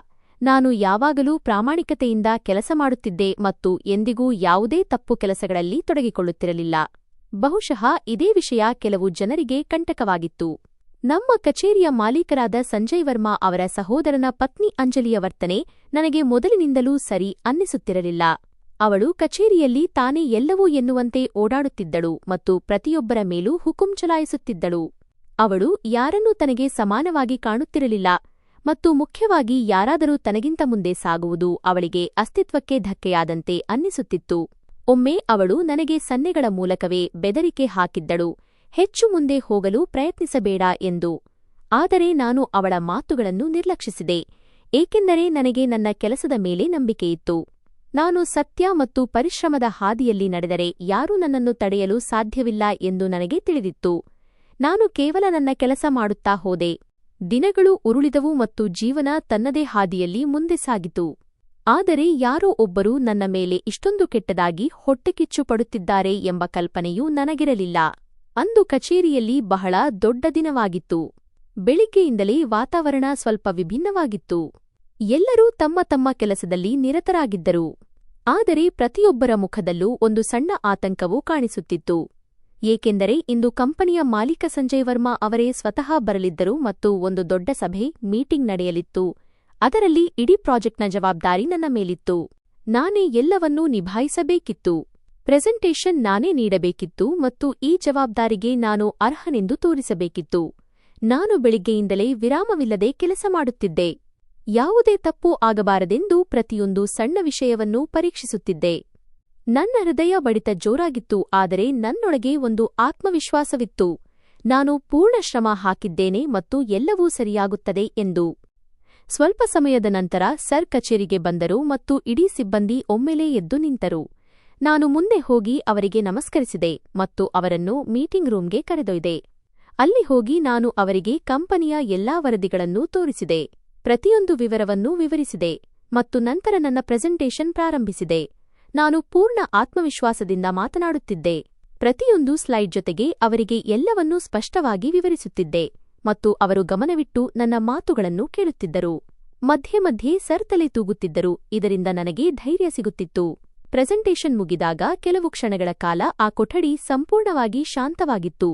Speaker 1: ನಾನು ಯಾವಾಗಲೂ ಪ್ರಾಮಾಣಿಕತೆಯಿಂದ ಕೆಲಸ ಮಾಡುತ್ತಿದ್ದೆ ಮತ್ತು ಎಂದಿಗೂ ಯಾವುದೇ ತಪ್ಪು ಕೆಲಸಗಳಲ್ಲಿ ತೊಡಗಿಕೊಳ್ಳುತ್ತಿರಲಿಲ್ಲ. ಬಹುಶಃ ಇದೇ ವಿಷಯ ಕೆಲವು ಜನರಿಗೆ ಕಂಟಕವಾಗಿತ್ತು. ನಮ್ಮ ಕಚೇರಿಯ ಮಾಲೀಕರಾದ ಸಂಜಯ್ ವರ್ಮಾ ಅವರ ಸಹೋದರನ ಪತ್ನಿ ಅಂಜಲಿಯ ವರ್ತನೆ ನನಗೆ ಮೊದಲಿನಿಂದಲೂ ಸರಿ ಅನ್ನಿಸುತ್ತಿರಲಿಲ್ಲ. ಅವಳು ಕಚೇರಿಯಲ್ಲಿ ತಾನೇ ಎಲ್ಲವೂ ಎನ್ನುವಂತೆ ಓಡಾಡುತ್ತಿದ್ದಳು ಮತ್ತು ಪ್ರತಿಯೊಬ್ಬರ ಮೇಲೂ ಹುಕುಂ ಚಲಾಯಿಸುತ್ತಿದ್ದಳು. ಅವಳು ಯಾರನ್ನೂ ತನಗೆ ಸಮಾನವಾಗಿ ಕಾಣುತ್ತಿರಲಿಲ್ಲ ಮತ್ತು ಮುಖ್ಯವಾಗಿ ಯಾರಾದರೂ ತನಗಿಂತ ಮುಂದೆ ಸಾಗುವುದು ಅವಳಿಗೆ ಅಸ್ತಿತ್ವಕ್ಕೆ ಧಕ್ಕೆಯಾದಂತೆ ಅನ್ನಿಸುತ್ತಿತ್ತು. ಒಮ್ಮೆ ಅವಳು ನನಗೆ ಸನ್ನೆಗಳ ಮೂಲಕವೇ ಬೆದರಿಕೆ ಹಾಕಿದ್ದಳು, ಹೆಚ್ಚು ಮುಂದೆ ಹೋಗಲು ಪ್ರಯತ್ನಿಸಬೇಡ ಎಂದು. ಆದರೆ ನಾನು ಅವಳ ಮಾತುಗಳನ್ನು ನಿರ್ಲಕ್ಷಿಸಿದೆ, ಏಕೆಂದರೆ ನನಗೆ ನನ್ನ ಕೆಲಸದ ಮೇಲೆ ನಂಬಿಕೆಯಿತ್ತು. ನಾನು ಸತ್ಯ ಮತ್ತು ಪರಿಶ್ರಮದ ಹಾದಿಯಲ್ಲಿ ನಡೆದರೆ ಯಾರೂ ನನ್ನನ್ನು ತಡೆಯಲು ಸಾಧ್ಯವಿಲ್ಲ ಎಂದು ನನಗೆ ತಿಳಿದಿತ್ತು. ನಾನು ಕೇವಲ ನನ್ನ ಕೆಲಸ ಮಾಡುತ್ತಾ ಹೋದೆ. ದಿನಗಳು ಉರುಳಿದವು ಮತ್ತು ಜೀವನ ತನ್ನದೇ ಹಾದಿಯಲ್ಲಿ ಮುಂದೆ ಸಾಗಿತು. ಆದರೆ ಯಾರೋ ಒಬ್ಬರು ನನ್ನ ಮೇಲೆ ಇಷ್ಟೊಂದು ಕೆಟ್ಟದಾಗಿ ಹೊಟ್ಟೆಕಿಚ್ಚು ಪಡುತ್ತಿದ್ದಾರೆ ಎಂಬ ಕಲ್ಪನೆಯೂ ನನಗಿರಲಿಲ್ಲ. ಅಂದು ಕಚೇರಿಯಲ್ಲಿ ಬಹಳ ದೊಡ್ಡ ದಿನವಾಗಿತ್ತು. ಬೆಳಿಗ್ಗೆಯಿಂದಲೇ ವಾತಾವರಣ ಸ್ವಲ್ಪ ವಿಭಿನ್ನವಾಗಿತ್ತು. ಎಲ್ಲರೂ ತಮ್ಮ ತಮ್ಮ ಕೆಲಸದಲ್ಲಿ ನಿರತರಾಗಿದ್ದರು. ಆದರೆ ಪ್ರತಿಯೊಬ್ಬರ ಮುಖದಲ್ಲೂ ಒಂದು ಸಣ್ಣ ಆತಂಕವೂ ಕಾಣಿಸುತ್ತಿತ್ತು. ಏಕೆಂದರೆ ಇಂದು ಕಂಪನಿಯ ಮಾಲೀಕ ಸಂಜಯ್ ವರ್ಮಾ ಅವರೇ ಸ್ವತಃ ಬರಲಿದ್ದರು ಮತ್ತು ಒಂದು ದೊಡ್ಡ ಸಭೆ ಮೀಟಿಂಗ್ ನಡೆಯಲಿತ್ತು. ಅದರಲ್ಲಿ ಇಡೀ ಪ್ರಾಜೆಕ್ಟ್ನ ಜವಾಬ್ದಾರಿ ನನ್ನ ಮೇಲಿತ್ತು. ನಾನೇ ಎಲ್ಲವನ್ನೂ ನಿಭಾಯಿಸಬೇಕಿತ್ತು. ಪ್ರೆಸೆಂಟೇಷನ್ ನಾನೇ ನೀಡಬೇಕಿತ್ತು ಮತ್ತು ಈ ಜವಾಬ್ದಾರಿಗೆ ನಾನು ಅರ್ಹನೆಂದು ತೋರಿಸಬೇಕಿತ್ತು. ನಾನು ಬೆಳಿಗ್ಗೆಯಿಂದಲೇ ವಿರಾಮವಿಲ್ಲದೆ ಕೆಲಸ ಮಾಡುತ್ತಿದ್ದೆ. ಯಾವುದೇ ತಪ್ಪು ಆಗಬಾರದೆಂದು ಪ್ರತಿಯೊಂದು ಸಣ್ಣ ವಿಷಯವನ್ನೂ ಪರೀಕ್ಷಿಸುತ್ತಿದ್ದೆ. ನನ್ನ ಹೃದಯ ಬಡಿತ ಜೋರಾಗಿತ್ತು, ಆದರೆ ನನ್ನೊಳಗೆ ಒಂದು ಆತ್ಮವಿಶ್ವಾಸವಿತ್ತು. ನಾನು ಪೂರ್ಣ ಶ್ರಮ ಹಾಕಿದ್ದೇನೆ ಮತ್ತು ಎಲ್ಲವೂ ಸರಿಯಾಗುತ್ತದೆ ಎಂದು. ಸ್ವಲ್ಪ ಸಮಯದ ನಂತರ ಸರ್ ಕಚೇರಿಗೆ ಬಂದರು ಮತ್ತು ಇಡೀ ಸಿಬ್ಬಂದಿ ಒಮ್ಮೆಲೇ ಎದ್ದು ನಿಂತರು. ನಾನು ಮುಂದೆ ಹೋಗಿ ಅವರಿಗೆ ನಮಸ್ಕರಿಸಿದೆ ಮತ್ತು ಅವರನ್ನು ಮೀಟಿಂಗ್ ರೂಂಗೆ ಕರೆದೊಯ್ದೆ. ಅಲ್ಲಿ ಹೋಗಿ ನಾನು ಅವರಿಗೆ ಕಂಪನಿಯ ಎಲ್ಲಾ ವರದಿಗಳನ್ನೂ ತೋರಿಸಿದೆ, ಪ್ರತಿಯೊಂದು ವಿವರವನ್ನೂ ವಿವರಿಸಿದೆ ಮತ್ತು ನಂತರ ನನ್ನ ಪ್ರೆಸೆಂಟೇಷನ್ ಪ್ರಾರಂಭಿಸಿದೆ. ನಾನು ಪೂರ್ಣ ಆತ್ಮವಿಶ್ವಾಸದಿಂದ ಮಾತನಾಡುತ್ತಿದ್ದೆ. ಪ್ರತಿಯೊಂದು ಸ್ಲೈಡ್ ಜೊತೆಗೆ ಅವರಿಗೆ ಎಲ್ಲವನ್ನೂ ಸ್ಪಷ್ಟವಾಗಿ ವಿವರಿಸುತ್ತಿದ್ದೆ ಮತ್ತು ಅವರು ಗಮನವಿಟ್ಟು ನನ್ನ ಮಾತುಗಳನ್ನು ಕೇಳುತ್ತಿದ್ದರು. ಮಧ್ಯೆ ಮಧ್ಯೆ ಸರ್ ತಲೆ ತೂಗುತ್ತಿದ್ದರು, ಇದರಿಂದ ನನಗೆ ಧೈರ್ಯ ಸಿಗುತ್ತಿತ್ತು. ಪ್ರೆಸೆಂಟೇಷನ್ ಮುಗಿದಾಗ ಕೆಲವು ಕ್ಷಣಗಳ ಕಾಲ ಆ ಕೊಠಡಿ ಸಂಪೂರ್ಣವಾಗಿ ಶಾಂತವಾಗಿತ್ತು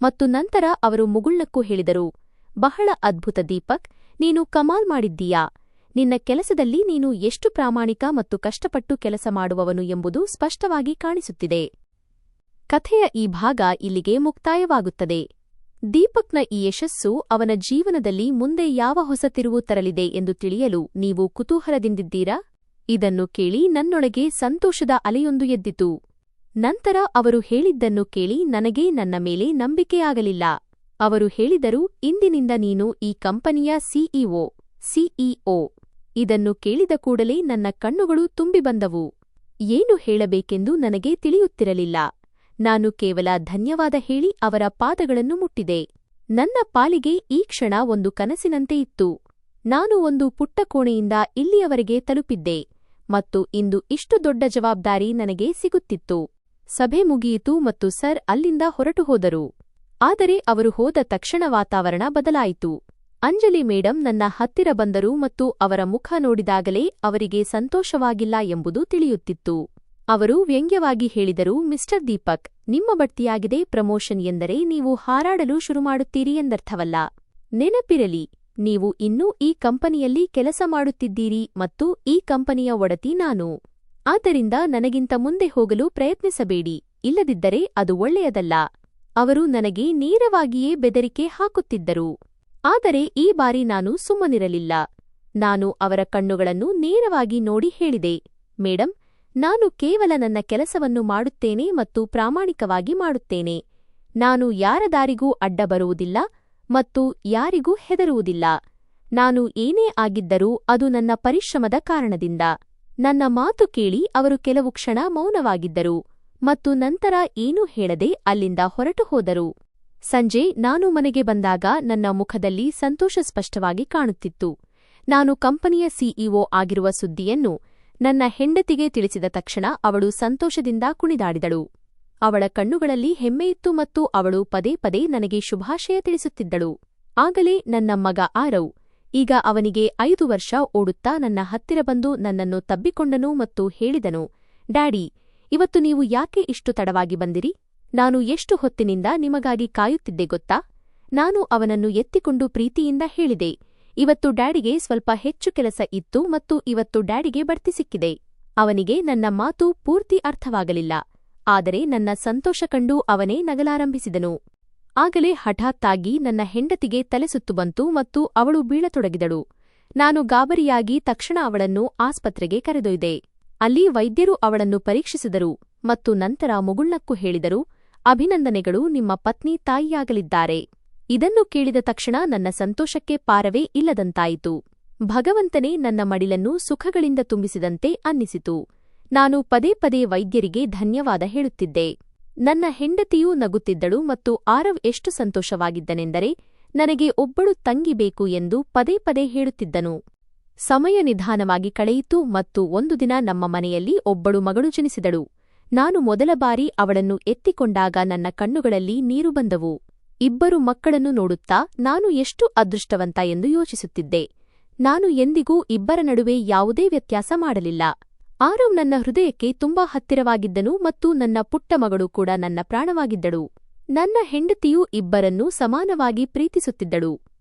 Speaker 1: ಮತ್ತು ನಂತರ ಅವರು ಮುಗುಳ್ನಕ್ಕೂ ಹೇಳಿದರು, ಬಹಳ ಅದ್ಭುತ ದೀಪಕ್, ನೀನು ಕಮಾಲ್ ಮಾಡಿದ್ದೀಯಾ. ನಿನ್ನ ಕೆಲಸದಲ್ಲಿ ನೀನು ಎಷ್ಟು ಪ್ರಾಮಾಣಿಕ ಮತ್ತು ಕಷ್ಟಪಟ್ಟು ಕೆಲಸ ಮಾಡುವವನು ಎಂಬುದು ಸ್ಪಷ್ಟವಾಗಿ ಕಾಣಿಸುತ್ತಿದೆ. ಕಥೆಯ ಈ ಭಾಗ ಇಲ್ಲಿಗೆ ಮುಕ್ತಾಯವಾಗುತ್ತದೆ. ದೀಪಕ್ನ ಈ ಯಶಸ್ಸು ಅವನ ಜೀವನದಲ್ಲಿ ಮುಂದೆ ಯಾವ ಹೊಸ ತಿರುವು ತರಲಿದೆ ಎಂದು ತಿಳಿಯಲು ನೀವು ಕುತೂಹಲದಿಂದಿದ್ದೀರಾ? ಇದನ್ನು ಕೇಳಿ ನನ್ನೊಳಗೆ ಸಂತೋಷದ ಅಲೆಯೊಂದು ಎದ್ದಿತು. ನಂತರ ಅವರು ಹೇಳಿದ್ದನ್ನು ಕೇಳಿ ನನಗೆ ನನ್ನ ಮೇಲೆ ನಂಬಿಕೆಯಾಗಲಿಲ್ಲ. ಅವರು ಹೇಳಿದರು, ಇಂದಿನಿಂದ ನೀನು ಈ ಕಂಪನಿಯ ಸಿಇಒ. ಇದನ್ನು ಕೇಳಿದ ಕೂಡಲೇ ನನ್ನ ಕಣ್ಣುಗಳು ತುಂಬಿ ಬಂದವು. ಏನು ಹೇಳಬೇಕೆಂದು ನನಗೆ ತಿಳಿಯುತ್ತಿರಲಿಲ್ಲ. ನಾನು ಕೇವಲ ಧನ್ಯವಾದ ಹೇಳಿ ಅವರ ಪಾದಗಳನ್ನು ಮುಟ್ಟಿದೆ. ನನ್ನ ಪಾಲಿಗೆ ಈ ಕ್ಷಣ ಒಂದು ಕನಸಿನಂತೆ ಇತ್ತು. ನಾನು ಒಂದು ಪುಟ್ಟ ಕೋಣೆಯಿಂದ ಇಲ್ಲಿಯವರೆಗೆ ತಲುಪಿದ್ದೆ ಮತ್ತು ಇಂದು ಇಷ್ಟು ದೊಡ್ಡ ಜವಾಬ್ದಾರಿ ನನಗೆ ಸಿಗುತ್ತಿತ್ತು. ಸಭೆ ಮುಗಿಯಿತು ಮತ್ತು ಸರ್ ಅಲ್ಲಿಂದ ಹೊರಟು ಹೋದರು. ಆದರೆ ಅವರು ಹೋದ ತಕ್ಷಣ ವಾತಾವರಣ ಬದಲಾಯಿತು. ಅಂಜಲಿ ಮೇಡಂ ನನ್ನ ಹತ್ತಿರ ಬಂದರು ಮತ್ತು ಅವರ ಮುಖ ನೋಡಿದಾಗಲೇ ಅವರಿಗೆ ಸಂತೋಷವಾಗಿಲ್ಲ ಎಂಬುದು ತಿಳಿಯುತ್ತಿತ್ತು. ಅವರು ವ್ಯಂಗ್ಯವಾಗಿ ಹೇಳಿದರು, ಮಿಸ್ಟರ್ ದೀಪಕ್, ನಿಮ್ಮ ಬಡ್ತಿಯಾಗಿದೆ. ಪ್ರಮೋಷನ್ ಎಂದರೆ ನೀವು ಹಾರಾಡಲು ಶುರುಮಾಡುತ್ತೀರಿ ಎಂದರ್ಥವಲ್ಲ. ನೆನಪಿರಲಿ, ನೀವು ಇನ್ನೂ ಈ ಕಂಪನಿಯಲ್ಲಿ ಕೆಲಸ ಮಾಡುತ್ತಿದ್ದೀರಿ ಮತ್ತು ಈ ಕಂಪನಿಯ ಒಡತಿ ನಾನು. ಆದ್ದರಿಂದ ನನಗಿಂತ ಮುಂದೆ ಹೋಗಲು ಪ್ರಯತ್ನಿಸಬೇಡಿ, ಇಲ್ಲದಿದ್ದರೆ ಅದು ಒಳ್ಳೆಯದಲ್ಲ. ಅವರು ನನಗೆ ನೇರವಾಗಿಯೇ ಬೆದರಿಕೆ ಹಾಕುತ್ತಿದ್ದರು. ಆದರೆ ಈ ಬಾರಿ ನಾನು ಸುಮ್ಮನಿರಲಿಲ್ಲ. ನಾನು ಅವರ ಕಣ್ಣುಗಳನ್ನು ನೇರವಾಗಿ ನೋಡಿ ಹೇಳಿದೆ, ಮೇಡಂ, ನಾನು ಕೇವಲ ನನ್ನ ಕೆಲಸವನ್ನು ಮಾಡುತ್ತೇನೆ ಮತ್ತು ಪ್ರಾಮಾಣಿಕವಾಗಿ ಮಾಡುತ್ತೇನೆ. ನಾನು ಯಾರ ದಾರಿಗೂ ಅಡ್ಡ ಬರುವುದಿಲ್ಲ ಮತ್ತು ಯಾರಿಗೂ ಹೆದರುವುದಿಲ್ಲ. ನಾನು ಏನೇ ಆಗಿದ್ದರೂ ಅದು ನನ್ನ ಪರಿಶ್ರಮದ ಕಾರಣದಿಂದ. ನನ್ನ ಮಾತು ಕೇಳಿ ಅವರು ಕೆಲವು ಕ್ಷಣ ಮೌನವಾಗಿದ್ದರು ಮತ್ತು ನಂತರ ಏನೂ ಹೇಳದೆ ಅಲ್ಲಿಂದ ಹೊರಟು ಹೋದರು. ಸಂಜೆ ನಾನು ಮನೆಗೆ ಬಂದಾಗ ನನ್ನ ಮುಖದಲ್ಲಿ ಸಂತೋಷ ಸ್ಪಷ್ಟವಾಗಿ ಕಾಣುತ್ತಿತ್ತು. ನಾನು ಕಂಪನಿಯ ಸಿಇಒ ಆಗಿರುವ ಸುದ್ದಿಯನ್ನು ನನ್ನ ಹೆಂಡತಿಗೆ ತಿಳಿಸಿದ ತಕ್ಷಣ ಅವಳು ಸಂತೋಷದಿಂದ ಕುಣಿದಾಡಿದಳು. ಅವಳ ಕಣ್ಣುಗಳಲ್ಲಿ ಹೆಮ್ಮೆಯಿತ್ತು ಮತ್ತು ಅವಳು ಪದೇ ಪದೇ ನನಗೆ ಶುಭಾಶಯ ತಿಳಿಸುತ್ತಿದ್ದಳು. ಆಗಲೇ ನನ್ನ ಮಗ ಆರವ್, ಈಗ ಅವನಿಗೆ 5 ವರ್ಷ ಓಡುತ್ತಾ ನನ್ನ ಹತ್ತಿರ ಬಂದು ನನ್ನನ್ನು ತಬ್ಬಿಕೊಂಡನು ಮತ್ತು ಹೇಳಿದನು, ಡ್ಯಾಡಿ, ಇವತ್ತು ನೀವು ಯಾಕೆ ಇಷ್ಟು ತಡವಾಗಿ ಬಂದಿರಿ? ನಾನು ಎಷ್ಟು ಹೊತ್ತಿನಿಂದ ನಿಮಗಾಗಿ ಕಾಯುತ್ತಿದ್ದೆ ಗೊತ್ತಾ? ನಾನು ಅವನನ್ನು ಎತ್ತಿಕೊಂಡು ಪ್ರೀತಿಯಿಂದ ಹೇಳಿದೆ, ಇವತ್ತು ಡ್ಯಾಡಿಗೆ ಸ್ವಲ್ಪ ಹೆಚ್ಚು ಕೆಲಸ ಇತ್ತು ಮತ್ತು ಇವತ್ತು ಡ್ಯಾಡಿಗೆ ಬಡ್ತಿ ಸಿಕ್ಕಿದೆ. ಅವನಿಗೆ ನನ್ನ ಮಾತು ಪೂರ್ತಿ ಅರ್ಥವಾಗಲಿಲ್ಲ. ಆದರೆ ನನ್ನ ಸಂತೋಷ ಕಂಡು ಅವನೇ ನಗಲಾರಂಭಿಸಿದನು. ಆಗಲೇ ಹಠಾತ್ತಾಗಿ ನನ್ನ ಹೆಂಡತಿಗೆ ತಲೆಸುತ್ತು ಬಂತು ಮತ್ತು ಅವಳು ಬೀಳತೊಡಗಿದಳು. ನಾನು ಗಾಬರಿಯಾಗಿ ತಕ್ಷಣ ಅವಳನ್ನು ಆಸ್ಪತ್ರೆಗೆ ಕರೆದೊಯ್ದೆ. ಅಲ್ಲಿ ವೈದ್ಯರು ಅವಳನ್ನು ಪರೀಕ್ಷಿಸಿದರು ಮತ್ತು ನಂತರ ಮುಗುಳ್ನಕ್ಕು ಹೇಳಿದರು, ಅಭಿನಂದನೆಗಳು, ನಿಮ್ಮ ಪತ್ನಿ ತಾಯಿಯಾಗಲಿದ್ದಾರೆ. ಇದನ್ನು ಕೇಳಿದ ತಕ್ಷಣ ನನ್ನ ಸಂತೋಷಕ್ಕೆ ಪಾರವೇ ಇಲ್ಲದಂತಾಯಿತು. ಭಗವಂತನೇ ನನ್ನ ಮಡಿಲನ್ನು ಸುಖಗಳಿಂದ ತುಂಬಿಸಿದಂತೆ ಅನ್ನಿಸಿತು. ನಾನು ಪದೇ ಪದೇ ವೈದ್ಯರಿಗೆ ಧನ್ಯವಾದ ಹೇಳುತ್ತಿದ್ದೆ. ನನ್ನ ಹೆಂಡತಿಯೂ ನಗುತ್ತಿದ್ದಳು ಮತ್ತು ಆರವ್ ಎಷ್ಟು ಸಂತೋಷವಾಗಿದ್ದನೆಂದರೆ ನನಗೆ ಒಬ್ಬಳು ತಂಗಿ ಬೇಕು ಎಂದು ಪದೇ ಪದೇ ಹೇಳುತ್ತಿದ್ದನು. ಸಮಯ ನಿಧಾನವಾಗಿ ಕಳೆಯಿತು ಮತ್ತು ಒಂದು ದಿನ ನಮ್ಮ ಮನೆಯಲ್ಲಿ ಒಬ್ಬಳು ಮಗಳು ಜನಿಸಿದಳು. ನಾನು ಮೊದಲ ಬಾರಿ ಅವಳನ್ನು ಎತ್ತಿಕೊಂಡಾಗ ನನ್ನ ಕಣ್ಣುಗಳಲ್ಲಿ ನೀರು ಬಂದವು. ಇಬ್ಬರು ಮಕ್ಕಳನ್ನು ನೋಡುತ್ತಾ ನಾನು ಎಷ್ಟು ಅದೃಷ್ಟವಂತ ಎಂದು ಯೋಚಿಸುತ್ತಿದ್ದೆ. ನಾನು ಎಂದಿಗೂ ಇಬ್ಬರ ನಡುವೆ ಯಾವುದೇ ವ್ಯತ್ಯಾಸ ಮಾಡಲಿಲ್ಲ. ಆರವ್ ನನ್ನ ಹೃದಯಕ್ಕೆ ತುಂಬಾ ಹತ್ತಿರವಾಗಿದ್ದನು ಮತ್ತು ನನ್ನ ಪುಟ್ಟ ಮಗಳು ಕೂಡ ನನ್ನ ಪ್ರಾಣವಾಗಿದ್ದಳು. ನನ್ನ ಹೆಂಡತಿಯೂ ಇಬ್ಬರನ್ನೂ ಸಮಾನವಾಗಿ ಪ್ರೀತಿಸುತ್ತಿದ್ದಳು.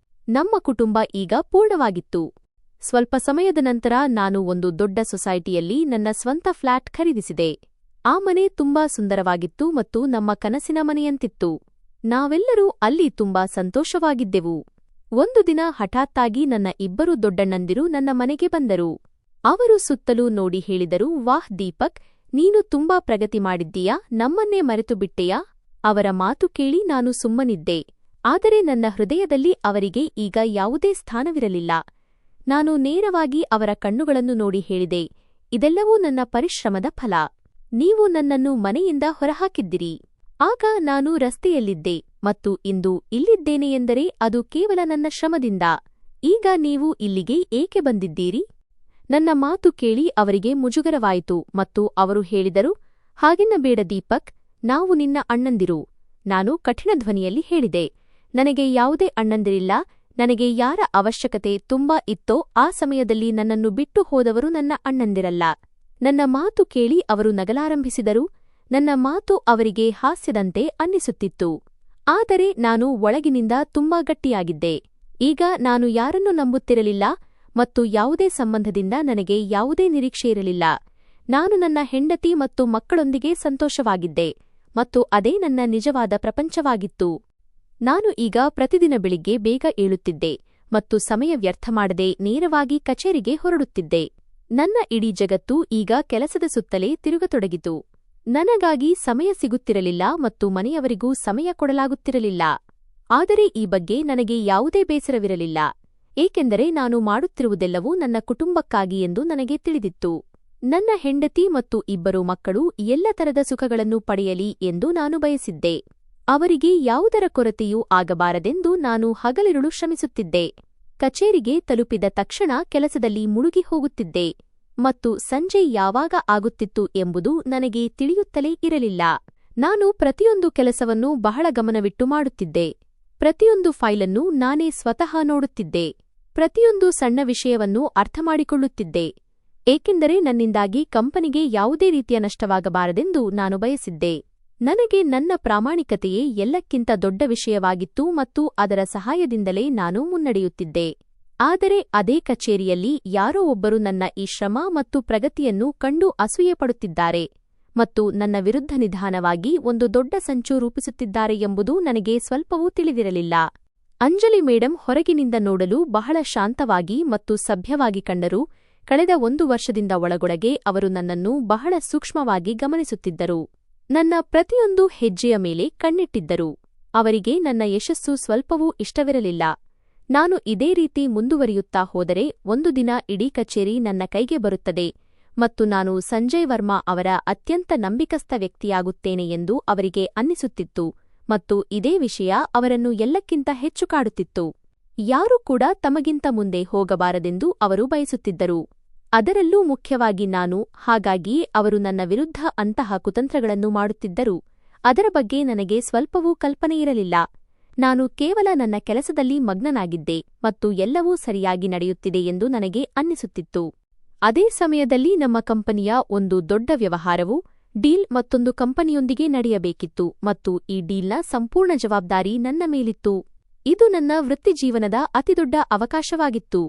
Speaker 1: ನಮ್ಮ ಕುಟುಂಬ ಈಗ ಪೂರ್ಣವಾಗಿತ್ತು. ಸ್ವಲ್ಪ ಸಮಯದ ನಂತರ ನಾನು ಒಂದು ದೊಡ್ಡ ಸೊಸೈಟಿಯಲ್ಲಿ ನನ್ನ ಸ್ವಂತ ಫ್ಲ್ಯಾಟ್ ಖರೀದಿಸಿದೆ. ಆ ಮನೆ ತುಂಬಾ ಸುಂದರವಾಗಿತ್ತು ಮತ್ತು ನಮ್ಮ ಕನಸಿನ ಮನೆಯಂತಿತ್ತು. ನಾವೆಲ್ಲರೂ ಅಲ್ಲಿ ತುಂಬಾ ಸಂತೋಷವಾಗಿದ್ದೆವು. ಒಂದು ದಿನ ಹಠಾತ್ತಾಗಿ ನನ್ನ ಇಬ್ಬರು ದೊಡ್ಡಣ್ಣಂದಿರು ನನ್ನ ಮನೆಗೆ ಬಂದರು. ಅವರು ಸುತ್ತಲೂ ನೋಡಿ ಹೇಳಿದರು, ವಾಹ್ ದೀಪಕ್, ನೀನು ತುಂಬಾ ಪ್ರಗತಿ ಮಾಡಿದ್ದೀಯಾ, ನಮ್ಮನ್ನೇ ಮರೆತು ಬಿಟ್ಟೆಯಾ? ಅವರ ಮಾತು ಕೇಳಿ ನಾನು ಸುಮ್ಮನಿದ್ದೆ. ಆದರೆ ನನ್ನ ಹೃದಯದಲ್ಲಿ ಅವರಿಗೆ ಈಗ ಯಾವುದೇ ಸ್ಥಾನವಿರಲಿಲ್ಲ. ನಾನು ನೇರವಾಗಿ ಅವರ ಕಣ್ಣುಗಳನ್ನು ನೋಡಿ ಹೇಳಿದೆ, ಇದೆಲ್ಲವೂ ನನ್ನ ಪರಿಶ್ರಮದ ಫಲ. ನೀವು ನನ್ನನ್ನು ಮನೆಯಿಂದ ಹೊರಹಾಕಿದ್ದಿರಿ. ಆಗ ನಾನು ರಸ್ತೆಯಲ್ಲಿದ್ದೆ ಮತ್ತು ಇಂದು ಇಲ್ಲಿದ್ದೇನೆ ಎಂದರೆ ಅದು ಕೇವಲ ನನ್ನ ಶ್ರಮದಿಂದ. ಈಗ ನೀವು ಇಲ್ಲಿಗೆ ಏಕೆ ಬಂದಿದ್ದೀರಿ? ನನ್ನ ಮಾತು ಕೇಳಿ ಅವರಿಗೆ ಮುಜುಗರವಾಯಿತು ಮತ್ತು ಅವರು ಹೇಳಿದರು, ಹಾಗೆನ್ನಬೇಡ ದೀಪಕ್, ನಾವು ನಿನ್ನ ಅಣ್ಣಂದಿರು. ನಾನು ಕಠಿಣ ಧ್ವನಿಯಲ್ಲಿ ಹೇಳಿದೆ, ನನಗೆ ಯಾವುದೇ ಅಣ್ಣಂದಿರಿಲ್ಲ. ನನಗೆ ಯಾರ ಅವಶ್ಯಕತೆ ತುಂಬಾ ಇತ್ತೋ ಆ ಸಮಯದಲ್ಲಿ ನನ್ನನ್ನು ಬಿಟ್ಟು ಹೋದವರು ನನ್ನ ಅಣ್ಣಂದಿರಲ್ಲ. ನನ್ನ ಮಾತು ಕೇಳಿ ಅವರು ನಗಲಾರಂಭಿಸಿದರು. ನನ್ನ ಮಾತು ಅವರಿಗೆ ಹಾಸ್ಯದಂತೆ ಅನ್ನಿಸುತ್ತಿತ್ತು. ಆದರೆ ನಾನು ಒಳಗಿನಿಂದ ತುಂಬಾ ಗಟ್ಟಿಯಾಗಿದ್ದೆ. ಈಗ ನಾನು ಯಾರನ್ನೂ ನಂಬುತ್ತಿರಲಿಲ್ಲ ಮತ್ತು ಯಾವುದೇ ಸಂಬಂಧದಿಂದ ನನಗೆ ಯಾವುದೇ ನಿರೀಕ್ಷೆಯಿರಲಿಲ್ಲ. ನಾನು ನನ್ನ ಹೆಂಡತಿ ಮತ್ತು ಮಕ್ಕಳೊಂದಿಗೆ ಸಂತೋಷವಾಗಿದ್ದೆ ಮತ್ತು ಅದೇ ನನ್ನ ನಿಜವಾದ ಪ್ರಪಂಚವಾಗಿತ್ತು. ನಾನು ಈಗ ಪ್ರತಿದಿನ ಬೆಳಿಗ್ಗೆ ಬೇಗ ಏಳುತ್ತಿದ್ದೆ ಮತ್ತು ಸಮಯ ವ್ಯರ್ಥ ಮಾಡದೆ ನೇರವಾಗಿ ಕಚೇರಿಗೆ ಹೊರಡುತ್ತಿದ್ದೆ. ನನ್ನ ಇಡೀ ಜಗತ್ತು ಈಗ ಕೆಲಸದ ಸುತ್ತಲೇ ತಿರುಗತೊಡಗಿತು. ನನಗಾಗಿ ಸಮಯ ಸಿಗುತ್ತಿರಲಿಲ್ಲ ಮತ್ತು ಮನೆಯವರಿಗೂ ಸಮಯ ಕೊಡಲಾಗುತ್ತಿರಲಿಲ್ಲ. ಆದರೆ ಈ ಬಗ್ಗೆ ನನಗೆ ಯಾವುದೇ ಬೇಸರವಿರಲಿಲ್ಲ, ಏಕೆಂದರೆ ನಾನು ಮಾಡುತ್ತಿರುವುದೆಲ್ಲವೂ ನನ್ನ ಕುಟುಂಬಕ್ಕಾಗಿ ಎಂದು ನನಗೆ ತಿಳಿದಿತ್ತು. ನನ್ನ ಹೆಂಡತಿ ಮತ್ತು ಇಬ್ಬರು ಮಕ್ಕಳು ಎಲ್ಲ ತರದ ಸುಖಗಳನ್ನು ಪಡೆಯಲಿ ಎಂದು ನಾನು ಬಯಸಿದ್ದೆ. ಅವರಿಗೆ ಯಾವುದರ ಕೊರತೆಯೂ ಆಗಬಾರದೆಂದು ನಾನು ಹಗಲಿರುಳು ಶ್ರಮಿಸುತ್ತಿದ್ದೆ. ಕಚೇರಿಗೆ ತಲುಪಿದ ತಕ್ಷಣ ಕೆಲಸದಲ್ಲಿ ಮುಳುಗಿ ಹೋಗುತ್ತಿದ್ದೆ ಮತ್ತು ಸಂಜೆ ಯಾವಾಗ ಆಗುತ್ತಿತ್ತು ಎಂಬುದು ನನಗೆ ತಿಳಿಯುತ್ತಲೇ ಇರಲಿಲ್ಲ. ನಾನು ಪ್ರತಿಯೊಂದು ಕೆಲಸವನ್ನೂ ಬಹಳ ಗಮನವಿಟ್ಟು ಮಾಡುತ್ತಿದ್ದೆ. ಪ್ರತಿಯೊಂದು ಫೈಲನ್ನು ನಾನೇ ಸ್ವತಃ ನೋಡುತ್ತಿದ್ದೆ. ಪ್ರತಿಯೊಂದು ಸಣ್ಣ ವಿಷಯವನ್ನೂ ಅರ್ಥಮಾಡಿಕೊಳ್ಳುತ್ತಿದ್ದೆ, ಏಕೆಂದರೆ ನನ್ನಿಂದಾಗಿ ಕಂಪನಿಗೆ ಯಾವುದೇ ರೀತಿಯ ನಷ್ಟವಾಗಬಾರದೆಂದು ನಾನು ಬಯಸಿದ್ದೆ. ನನಗೆ ನನ್ನ ಪ್ರಾಮಾಣಿಕತೆಯೇ ಎಲ್ಲಕ್ಕಿಂತ ದೊಡ್ಡ ವಿಷಯವಾಗಿತ್ತು ಮತ್ತು ಅದರ ಸಹಾಯದಿಂದಲೇ ನಾನು ಮುನ್ನಡೆಯುತ್ತಿದ್ದೆ. ಆದರೆ ಅದೇ ಕಚೇರಿಯಲ್ಲಿ ಯಾರೋ ಒಬ್ಬರು ನನ್ನ ಈ ಶ್ರಮ ಮತ್ತು ಪ್ರಗತಿಯನ್ನು ಕಂಡು ಅಸೂಯೆಪಡುತ್ತಿದ್ದಾರೆ ಮತ್ತು ನನ್ನ ವಿರುದ್ಧ ನಿಧಾನವಾಗಿ ಒಂದು ದೊಡ್ಡ ಸಂಚು ರೂಪಿಸುತ್ತಿದ್ದಾರೆ ಎಂಬುದು ನನಗೆ ಸ್ವಲ್ಪವೂ ತಿಳಿದಿರಲಿಲ್ಲ. ಅಂಜಲಿ ಮೇಡಂ ಹೊರಗಿನಿಂದ ನೋಡಲು ಬಹಳ ಶಾಂತವಾಗಿ ಮತ್ತು ಸಭ್ಯವಾಗಿ ಕಂಡರು. ಕಳೆದ 1 ವರ್ಷದಿಂದ ಒಳಗೊಳಗೆ ಅವರು ನನ್ನನ್ನು ಬಹಳ ಸೂಕ್ಷ್ಮವಾಗಿ ಗಮನಿಸುತ್ತಿದ್ದರು. ನನ್ನ ಪ್ರತಿಯೊಂದು ಹೆಜ್ಜೆಯ ಮೇಲೆ ಕಣ್ಣಿಟ್ಟಿದ್ದರು. ಅವರಿಗೆ ನನ್ನ ಯಶಸ್ಸು ಸ್ವಲ್ಪವೂ ಇಷ್ಟವಿರಲಿಲ್ಲ. ನಾನು ಇದೇ ರೀತಿ ಮುಂದುವರಿಯುತ್ತಾ ಹೋದರೆ ಒಂದು ದಿನ ಇಡೀ ಕಚೇರಿ ನನ್ನ ಕೈಗೆ ಬರುತ್ತದೆ ಮತ್ತು ನಾನು ಸಂಜಯ್ ವರ್ಮಾ ಅವರ ಅತ್ಯಂತ ನಂಬಿಕಸ್ಥ ವ್ಯಕ್ತಿಯಾಗುತ್ತೇನೆ ಎಂದು ಅವರಿಗೆ ಅನ್ನಿಸುತ್ತಿತ್ತು ಮತ್ತು ಇದೇ ವಿಷಯ ಅವರನ್ನು ಎಲ್ಲಕ್ಕಿಂತ ಹೆಚ್ಚು ಕಾಡುತ್ತಿತ್ತು. ಯಾರೂ ಕೂಡ ತಮಗಿಂತ ಮುಂದೆ ಹೋಗಬಾರದೆಂದು ಅವರು ಬಯಸುತ್ತಿದ್ದರು, ಅದರಲ್ಲೂ ಮುಖ್ಯವಾಗಿ ನಾನು. ಹಾಗಾಗಿಯೇ ಅವರು ನನ್ನ ವಿರುದ್ಧ ಅಂತಹ ಕುತಂತ್ರಗಳನ್ನು ಮಾಡುತ್ತಿದ್ದರು. ಅದರ ಬಗ್ಗೆ ನನಗೆ ಸ್ವಲ್ಪವೂ ಕಲ್ಪನೆಯಿರಲಿಲ್ಲ. ನಾನು ಕೇವಲ ನನ್ನ ಕೆಲಸದಲ್ಲಿ ಮಗ್ನನಾಗಿದ್ದೆ ಮತ್ತು ಎಲ್ಲವೂ ಸರಿಯಾಗಿ ನಡೆಯುತ್ತಿದೆ ಎಂದು ನನಗೆ ಅನ್ನಿಸುತ್ತಿತ್ತು. ಅದೇ ಸಮಯದಲ್ಲಿ ನಮ್ಮ ಕಂಪನಿಯ ಒಂದು ದೊಡ್ಡ ವ್ಯವಹಾರವು ಡೀಲ್ ಮತ್ತೊಂದು ಕಂಪನಿಯೊಂದಿಗೆ ನಡೆಯಬೇಕಿತ್ತು ಮತ್ತು ಈ ಡೀಲ್ನ ಸಂಪೂರ್ಣ ಜವಾಬ್ದಾರಿ ನನ್ನ ಮೇಲಿತ್ತು. ಇದು ನನ್ನ ವೃತ್ತಿಜೀವನದ ಅತಿದೊಡ್ಡ ಅವಕಾಶವಾಗಿತ್ತು.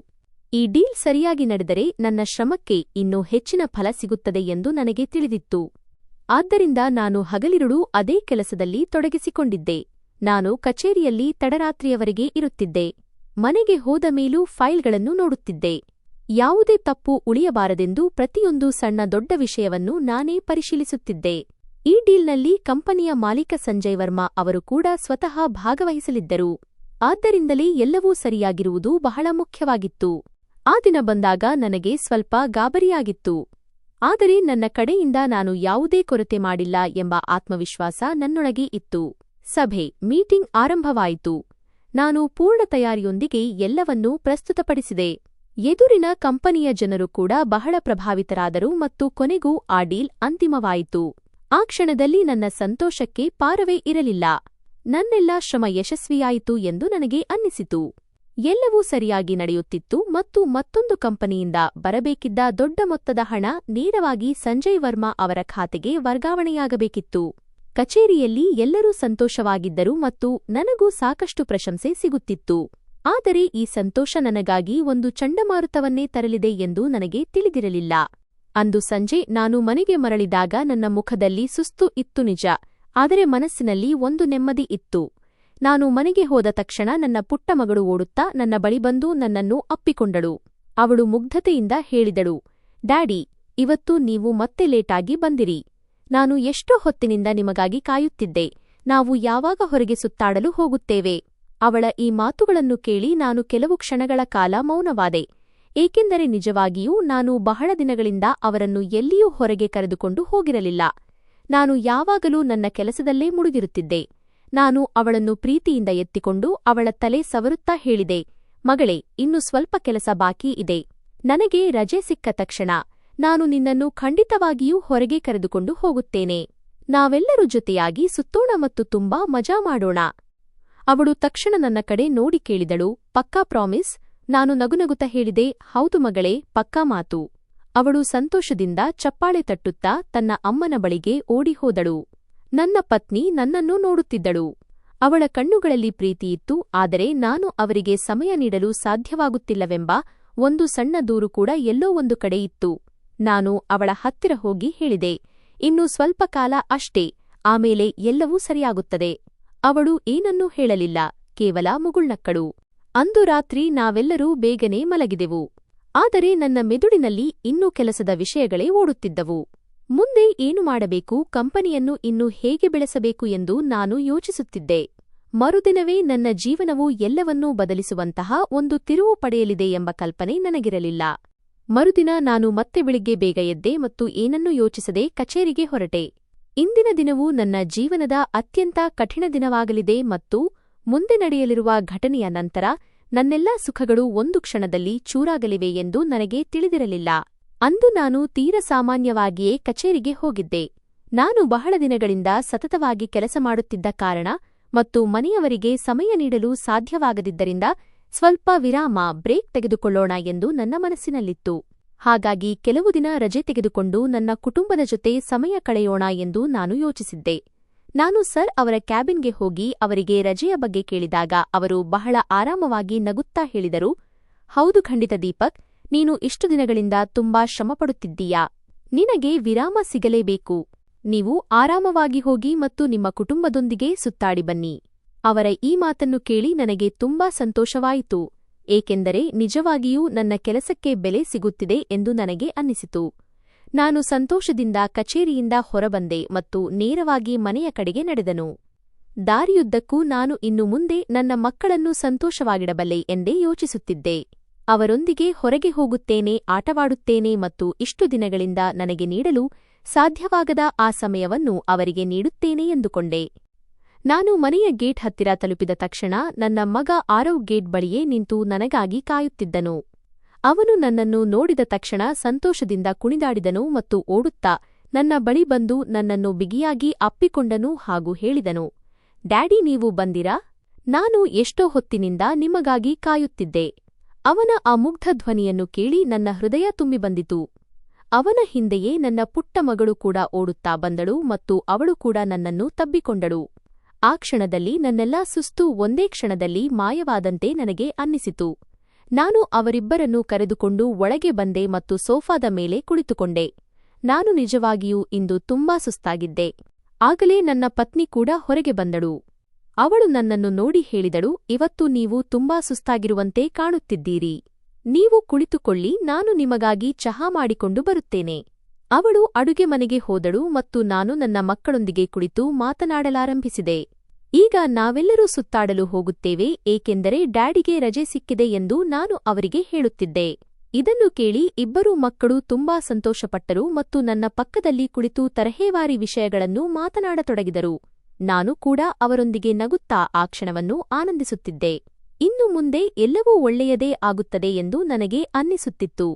Speaker 1: ಈ ಡೀಲ್ ಸರಿಯಾಗಿ ನಡೆದರೆ ನನ್ನ ಶ್ರಮಕ್ಕೆ ಇನ್ನೂ ಹೆಚ್ಚಿನ ಫಲ ಸಿಗುತ್ತದೆ ಎಂದು ನನಗೆ ತಿಳಿದಿತ್ತು. ಆದ್ದರಿಂದ ನಾನು ಹಗಲಿರುಳು ಅದೇ ಕೆಲಸದಲ್ಲಿ ತೊಡಗಿಸಿಕೊಂಡಿದ್ದೆ. ನಾನು ಕಚೇರಿಯಲ್ಲಿ ತಡರಾತ್ರಿಯವರೆಗೆ ಇರುತ್ತಿದ್ದೆ. ಮನೆಗೆ ಹೋದ ಮೇಲೂ ಫೈಲ್ಗಳನ್ನು ನೋಡುತ್ತಿದ್ದೆ. ಯಾವುದೇ ತಪ್ಪು ಉಳಿಯಬಾರದೆಂದು ಪ್ರತಿಯೊಂದು ಸಣ್ಣ ದೊಡ್ಡ ವಿಷಯವನ್ನು ನಾನೇ ಪರಿಶೀಲಿಸುತ್ತಿದ್ದೆ. ಈ ಡೀಲ್ನಲ್ಲಿ ಕಂಪನಿಯ ಮಾಲೀಕ ಸಂಜಯ್ ವರ್ಮಾ ಅವರು ಕೂಡ ಸ್ವತಃ ಭಾಗವಹಿಸಲಿದ್ದರು. ಆದ್ದರಿಂದಲೇ ಎಲ್ಲವೂ ಸರಿಯಾಗಿರುವುದು ಬಹಳ ಮುಖ್ಯವಾಗಿತ್ತು. ಆ ದಿನ ಬಂದಾಗ ನನಗೆ ಸ್ವಲ್ಪ ಗಾಬರಿಯಾಗಿತ್ತು. ಆದರೆ ನನ್ನ ಕಡೆಯಿಂದ ನಾನು ಯಾವುದೇ ಕೊರತೆ ಮಾಡಿಲ್ಲ ಎಂಬ ಆತ್ಮವಿಶ್ವಾಸ ನನ್ನೊಳಗೆ ಇತ್ತು. ಸಭೆ ಮೀಟಿಂಗ್ ಆರಂಭವಾಯಿತು. ನಾನು ಪೂರ್ಣ ತಯಾರಿಯೊಂದಿಗೆ ಎಲ್ಲವನ್ನೂ ಪ್ರಸ್ತುತಪಡಿಸಿದೆ. ಎದುರಿನ ಕಂಪನಿಯ ಜನರು ಕೂಡ ಬಹಳ ಪ್ರಭಾವಿತರಾದರು ಮತ್ತು ಕೊನೆಗೂ ಆ ಡೀಲ್ ಅಂತಿಮವಾಯಿತು. ಆ ಕ್ಷಣದಲ್ಲಿ ನನ್ನ ಸಂತೋಷಕ್ಕೆ ಪಾರವೇ ಇರಲಿಲ್ಲ. ನನ್ನೆಲ್ಲ ಶ್ರಮ ಯಶಸ್ವಿಯಾಯಿತು ಎಂದು ನನಗೆ ಅನ್ನಿಸಿತು. ಎಲ್ಲವೂ ಸರಿಯಾಗಿ ನಡೆಯುತ್ತಿತ್ತು ಮತ್ತು ಮತ್ತೊಂದು ಕಂಪನಿಯಿಂದ ಬರಬೇಕಿದ್ದ ದೊಡ್ಡ ಮೊತ್ತದ ಹಣ ನೇರವಾಗಿ ಸಂಜಯ್ ವರ್ಮಾ ಅವರ ಖಾತೆಗೆ ವರ್ಗಾವಣೆಯಾಗಬೇಕಿತ್ತು. ಕಚೇರಿಯಲ್ಲಿ ಎಲ್ಲರೂ ಸಂತೋಷವಾಗಿದ್ದರು ಮತ್ತು ನನಗೂ ಸಾಕಷ್ಟು ಪ್ರಶಂಸೆ ಸಿಗುತ್ತಿತ್ತು. ಆದರೆ ಈ ಸಂತೋಷ ನನಗಾಗಿ ಒಂದು ಚಂಡಮಾರುತವನ್ನೇ ತರಲಿದೆ ಎಂದು ನನಗೆ ತಿಳಿದಿರಲಿಲ್ಲ. ಅಂದು ಸಂಜೆ ನಾನು ಮನೆಗೆ ಮರಳಿದಾಗ ನನ್ನ ಮುಖದಲ್ಲಿ ಸುಸ್ತು ಇತ್ತು ನಿಜ, ಆದರೆ ಮನಸ್ಸಿನಲ್ಲಿ ಒಂದು ನೆಮ್ಮದಿ ಇತ್ತು. ನಾನು ಮನೆಗೆ ಹೋದ ತಕ್ಷಣ ನನ್ನ ಪುಟ್ಟ ಮಗಳು ಓಡುತ್ತಾ ನನ್ನ ಬಳಿ ಬಂದು ನನ್ನನ್ನು ಅಪ್ಪಿಕೊಂಡಳು. ಅವಳು ಮುಗ್ಧತೆಯಿಂದ ಹೇಳಿದಳು, ಡ್ಯಾಡಿ, ಇವತ್ತು ನೀವು ಮತ್ತೆ ಲೇಟಾಗಿ ಬಂದಿರಿ. ನಾನು ಎಷ್ಟೋ ಹೊತ್ತಿನಿಂದ ನಿಮಗಾಗಿ ಕಾಯುತ್ತಿದ್ದೆ. ನಾವು ಯಾವಾಗ ಹೊರಗೆ ಸುತ್ತಾಡಲು ಹೋಗುತ್ತೇವೆ? ಅವಳ ಈ ಮಾತುಗಳನ್ನು ಕೇಳಿ ನಾನು ಕೆಲವು ಕ್ಷಣಗಳ ಕಾಲ ಮೌನವಾದೆ. ಏಕೆಂದರೆ ನಿಜವಾಗಿಯೂ ನಾನು ಬಹಳ ದಿನಗಳಿಂದ ಅವರನ್ನು ಎಲ್ಲಿಯೂ ಹೊರಗೆ ಕರೆದುಕೊಂಡು ಹೋಗಿರಲಿಲ್ಲ. ನಾನು ಯಾವಾಗಲೂ ನನ್ನ ಕೆಲಸದಲ್ಲೇ ಮುಳುಗಿರುತ್ತಿದ್ದೆ. ನಾನು ಅವಳನ್ನು ಪ್ರೀತಿಯಿಂದ ಎತ್ತಿಕೊಂಡು ಅವಳ ತಲೆ ಸವರುತ್ತಾ ಹೇಳಿದೆ, ಮಗಳೇ, ಇನ್ನು ಸ್ವಲ್ಪ ಕೆಲಸ ಬಾಕಿ ಇದೆ. ನನಗೆ ರಜೆ ಸಿಕ್ಕ ತಕ್ಷಣ ನಾನು ನಿನ್ನನ್ನು ಖಂಡಿತವಾಗಿಯೂ ಹೊರಗೆ ಕರೆದುಕೊಂಡು ಹೋಗುತ್ತೇನೆ. ನಾವೆಲ್ಲರೂ ಜೊತೆಯಾಗಿ ಸುತ್ತೋಣ ಮತ್ತು ತುಂಬಾ ಮಜಾ ಮಾಡೋಣ. ಅವಳು ತಕ್ಷಣ ನನ್ನ ಕಡೆ ನೋಡಿ ಕೇಳಿದಳು, ಪಕ್ಕಾ ಪ್ರಾಮಿಸ್? ನಾನು ನಗುನಗುತ್ತಾ ಹೇಳಿದೆ, ಹೌದು ಮಗಳೇ, ಪಕ್ಕಾ ಮಾತು. ಅವಳು ಸಂತೋಷದಿಂದ ಚಪ್ಪಾಳೆ ತಟ್ಟುತ್ತಾ ತನ್ನ ಅಮ್ಮನ ಬಳಿಗೆ ಓಡಿಹೋದಳು. ನನ್ನ ಪತ್ನಿ ನನ್ನನ್ನು ನೋಡುತ್ತಿದ್ದಳು. ಅವಳ ಕಣ್ಣುಗಳಲ್ಲಿ ಪ್ರೀತಿಯಿತ್ತು, ಆದರೆ ನಾನು ಅವರಿಗೆ ಸಮಯ ನೀಡಲು ಸಾಧ್ಯವಾಗುತ್ತಿಲ್ಲವೆಂಬ ಒಂದು ಸಣ್ಣ ದೂರು ಕೂಡ ಎಲ್ಲೋ ಒಂದು ಕಡೆ ಇತ್ತು. ನಾನು ಅವಳ ಹತ್ತಿರ ಹೋಗಿ ಹೇಳಿದೆ, ಇನ್ನು ಸ್ವಲ್ಪ ಕಾಲ ಅಷ್ಟೇ, ಆಮೇಲೆ ಎಲ್ಲವೂ ಸರಿಯಾಗುತ್ತದೆ. ಅವಳು ಏನನ್ನೂ ಹೇಳಲಿಲ್ಲ, ಕೇವಲ ಮುಗುಳ್ನಕ್ಕಳು. ಅಂದು ರಾತ್ರಿ ನಾವೆಲ್ಲರೂ ಬೇಗನೆ ಮಲಗಿದೆವು. ಆದರೆ ನನ್ನ ಮೆದುಳಿನಲ್ಲಿ ಇನ್ನೂ ಕೆಲಸದ ವಿಷಯಗಳೇ ಓಡುತ್ತಿದ್ದವು. ಮುಂದೆ ಏನು ಮಾಡಬೇಕು, ಕಂಪನಿಯನ್ನು ಇನ್ನೂ ಹೇಗೆ ಬೆಳೆಸಬೇಕು ಎಂದು ನಾನು ಯೋಚಿಸುತ್ತಿದ್ದೆ. ಮರುದಿನವೇ ನನ್ನ ಜೀವನವು ಎಲ್ಲವನ್ನೂ ಬದಲಿಸುವಂತಹ ಒಂದು ತಿರುವು ಪಡೆಯಲಿದೆ ಎಂಬ ಕಲ್ಪನೆ ನನಗಿರಲಿಲ್ಲ. ಮರುದಿನ ನಾನು ಮತ್ತೆ ಬೆಳಿಗ್ಗೆ ಬೇಗ ಎದ್ದೆ ಮತ್ತು ಏನನ್ನೂ ಯೋಚಿಸದೆ ಕಚೇರಿಗೆ ಹೊರಟೆ. ಇಂದಿನ ದಿನವು ನನ್ನ ಜೀವನದ ಅತ್ಯಂತ ಕಠಿಣ ದಿನವಾಗಲಿದೆ ಮತ್ತು ಮುಂದೆ ನಡೆಯಲಿರುವ ಘಟನೆಯ ನಂತರ ನನ್ನೆಲ್ಲಾ ಸುಖಗಳು ಒಂದು ಕ್ಷಣದಲ್ಲಿ ಚೂರಾಗಲಿವೆ ಎಂದು ನನಗೆ ತಿಳಿದಿರಲಿಲ್ಲ. ಅಂದು ನಾನು ತೀರ ಸಾಮಾನ್ಯವಾಗಿಯೇ ಕಚೇರಿಗೆ ಹೋಗಿದ್ದೆ. ನಾನು ಬಹಳ ದಿನಗಳಿಂದ ಸತತವಾಗಿ ಕೆಲಸ ಮಾಡುತ್ತಿದ್ದ ಕಾರಣ ಮತ್ತು ಮನೆಯವರಿಗೆ ಸಮಯ ನೀಡಲು ಸಾಧ್ಯವಾಗದಿದ್ದರಿಂದ ಸ್ವಲ್ಪ ವಿರಾಮ, ಬ್ರೇಕ್ ತೆಗೆದುಕೊಳ್ಳೋಣ ಎಂದು ನನ್ನ ಮನಸ್ಸಿನಲ್ಲಿತ್ತು. ಹಾಗಾಗಿ ಕೆಲವು ದಿನ ರಜೆ ತೆಗೆದುಕೊಂಡು ನನ್ನ ಕುಟುಂಬದ ಜೊತೆ ಸಮಯ ಕಳೆಯೋಣ ಎಂದು ನಾನು ಯೋಚಿಸಿದ್ದೆ. ನಾನು ಸರ್ ಅವರ ಕ್ಯಾಬಿನ್ಗೆ ಹೋಗಿ ಅವರಿಗೆ ರಜೆಯ ಬಗ್ಗೆ ಕೇಳಿದಾಗ ಅವರು ಬಹಳ ಆರಾಮವಾಗಿ ನಗುತ್ತಾ ಹೇಳಿದರು, ಹೌದು ಖಂಡಿತ ದೀಪಕ್, ನೀನು ಇಷ್ಟು ದಿನಗಳಿಂದ ತುಂಬಾ ಶ್ರಮಪಡುತ್ತಿದ್ದೀಯಾ. ನಿನಗೆ ವಿರಾಮ ಸಿಗಲೇಬೇಕು. ನೀವು ಆರಾಮವಾಗಿ ಹೋಗಿ ಮತ್ತು ನಿಮ್ಮ ಕುಟುಂಬದೊಂದಿಗೆ ಸುತ್ತಾಡಿ ಬನ್ನಿ. ಅವರ ಈ ಮಾತನ್ನು ಕೇಳಿ ನನಗೆ ತುಂಬಾ ಸಂತೋಷವಾಯಿತು, ಏಕೆಂದರೆ ನಿಜವಾಗಿಯೂ ನನ್ನ ಕೆಲಸಕ್ಕೆ ಬೆಲೆ ಸಿಗುತ್ತಿದೆ ಎಂದು ನನಗೆ ಅನ್ನಿಸಿತು. ನಾನು ಸಂತೋಷದಿಂದ ಕಚೇರಿಯಿಂದ ಹೊರಬಂದೆ ಮತ್ತು ನೇರವಾಗಿ ಮನೆಯ ಕಡೆಗೆ ನಡೆದನು. ದಾರಿಯುದ್ದಕ್ಕೂ ನಾನು ಇನ್ನು ಮುಂದೆ ನನ್ನ ಮಕ್ಕಳನ್ನು ಸಂತೋಷವಾಗಿಡಬಲ್ಲೆ ಎಂದೇ ಯೋಚಿಸುತ್ತಿದ್ದೆ. ಅವರೊಂದಿಗೆ ಹೊರಗೆ ಹೋಗುತ್ತೇನೆ, ಆಟವಾಡುತ್ತೇನೆ ಮತ್ತು ಇಷ್ಟು ದಿನಗಳಿಂದ ನನಗೆ ನೀಡಲು ಸಾಧ್ಯವಾಗದ ಆ ಸಮಯವನ್ನು ಅವರಿಗೆ ನೀಡುತ್ತೇನೆ ಎಂದುಕೊಂಡೆ. ನಾನು ಮನೆಯ ಗೇಟ್ ಹತ್ತಿರ ತಲುಪಿದ ತಕ್ಷಣ ನನ್ನ ಮಗ ಆರವ್ ಗೇಟ್ ಬಳಿಯೇ ನಿಂತು ನನಗಾಗಿ ಕಾಯುತ್ತಿದ್ದನು. ಅವನು ನನ್ನನ್ನು ನೋಡಿದ ತಕ್ಷಣ ಸಂತೋಷದಿಂದ ಕುಣಿದಾಡಿದನು ಮತ್ತು ಓಡುತ್ತಾ ನನ್ನ ಬಳಿ ಬಂದು ನನ್ನನ್ನು ಬಿಗಿಯಾಗಿ ಅಪ್ಪಿಕೊಂಡನು ಹಾಗೂ ಹೇಳಿದನು, ಡ್ಯಾಡಿ, ನೀವು ಬಂದಿರಾ? ನಾನು ಎಷ್ಟೋ ಹೊತ್ತಿನಿಂದ ನಿಮಗಾಗಿ ಕಾಯುತ್ತಿದ್ದೆ. ಅವನ ಆ ಮುಗ್ಧ ಧ್ವನಿಯನ್ನು ಕೇಳಿ ನನ್ನ ಹೃದಯ ತುಂಬಿಬಂದಿತು. ಅವನ ಹಿಂದೆಯೇ ನನ್ನ ಪುಟ್ಟ ಮಗಳು ಕೂಡ ಓಡುತ್ತಾ ಬಂದಳು ಮತ್ತು ಅವಳು ಕೂಡ ನನ್ನನ್ನು ತಬ್ಬಿಕೊಂಡಳು. ಆ ಕ್ಷಣದಲ್ಲಿ ನನ್ನೆಲ್ಲಾ ಸುಸ್ತು ಒಂದೇ ಕ್ಷಣದಲ್ಲಿ ಮಾಯವಾದಂತೆ ನನಗೆ ಅನ್ನಿಸಿತು. ನಾನು ಅವರಿಬ್ಬರನ್ನೂ ಕರೆದುಕೊಂಡು ಒಳಗೆ ಬಂದೆ ಮತ್ತು ಸೋಫಾದ ಮೇಲೆ ಕುಳಿತುಕೊಂಡೆ. ನಾನು ನಿಜವಾಗಿಯೂ ಇಂದು ತುಂಬಾ ಸುಸ್ತಾಗಿದ್ದೆ. ಆಗಲೇ ನನ್ನ ಪತ್ನಿ ಕೂಡ ಹೊರಗೆ ಬಂದಳು. ಅವಳು ನನ್ನನ್ನು ನೋಡಿ ಹೇಳಿದಳು, ಇವತ್ತು ನೀವು ತುಂಬಾ ಸುಸ್ತಾಗಿರುವಂತೆ ಕಾಣುತ್ತಿದ್ದೀರಿ. ನೀವು ಕುಳಿತುಕೊಳ್ಳಿ, ನಾನು ನಿಮಗಾಗಿ ಚಹಾ ಮಾಡಿಕೊಂಡು ಬರುತ್ತೇನೆ. ಅವಳು ಅಡುಗೆ ಮನೆಗೆ ಹೋದಳು ಮತ್ತು ನಾನು ನನ್ನ ಮಕ್ಕಳೊಂದಿಗೆ ಕುಳಿತು ಮಾತನಾಡಲಾರಂಭಿಸಿದೆ. ಈಗ ನಾವೆಲ್ಲರೂ ಸುತ್ತಾಡಲು ಹೋಗುತ್ತೇವೆ, ಏಕೆಂದರೆ ಡ್ಯಾಡಿಗೆ ರಜೆ ಸಿಕ್ಕಿದೆ ಎಂದು ನಾನು ಅವರಿಗೆ ಹೇಳುತ್ತಿದ್ದೆ. ಇದನ್ನು ಕೇಳಿ ಇಬ್ಬರೂ ಮಕ್ಕಳು ತುಂಬಾ ಸಂತೋಷಪಟ್ಟರು ಮತ್ತು ನನ್ನ ಪಕ್ಕದಲ್ಲಿ ಕುಳಿತು ತರಹೇವಾರಿ ವಿಷಯಗಳನ್ನು ಮಾತನಾಡತೊಡಗಿದರು. ನಾನು ಕೂಡ ಅವರೊಂದಿಗೆ ನಗುತ್ತಾ ಆ ಕ್ಷಣವನ್ನು ಆನಂದಿಸುತ್ತಿದ್ದೆ. ಇನ್ನು ಮುಂದೆ ಎಲ್ಲವೂ ಒಳ್ಳೆಯದೇ ಆಗುತ್ತದೆ ಎಂದು ನನಗೆ ಅನ್ನಿಸುತ್ತಿತ್ತು.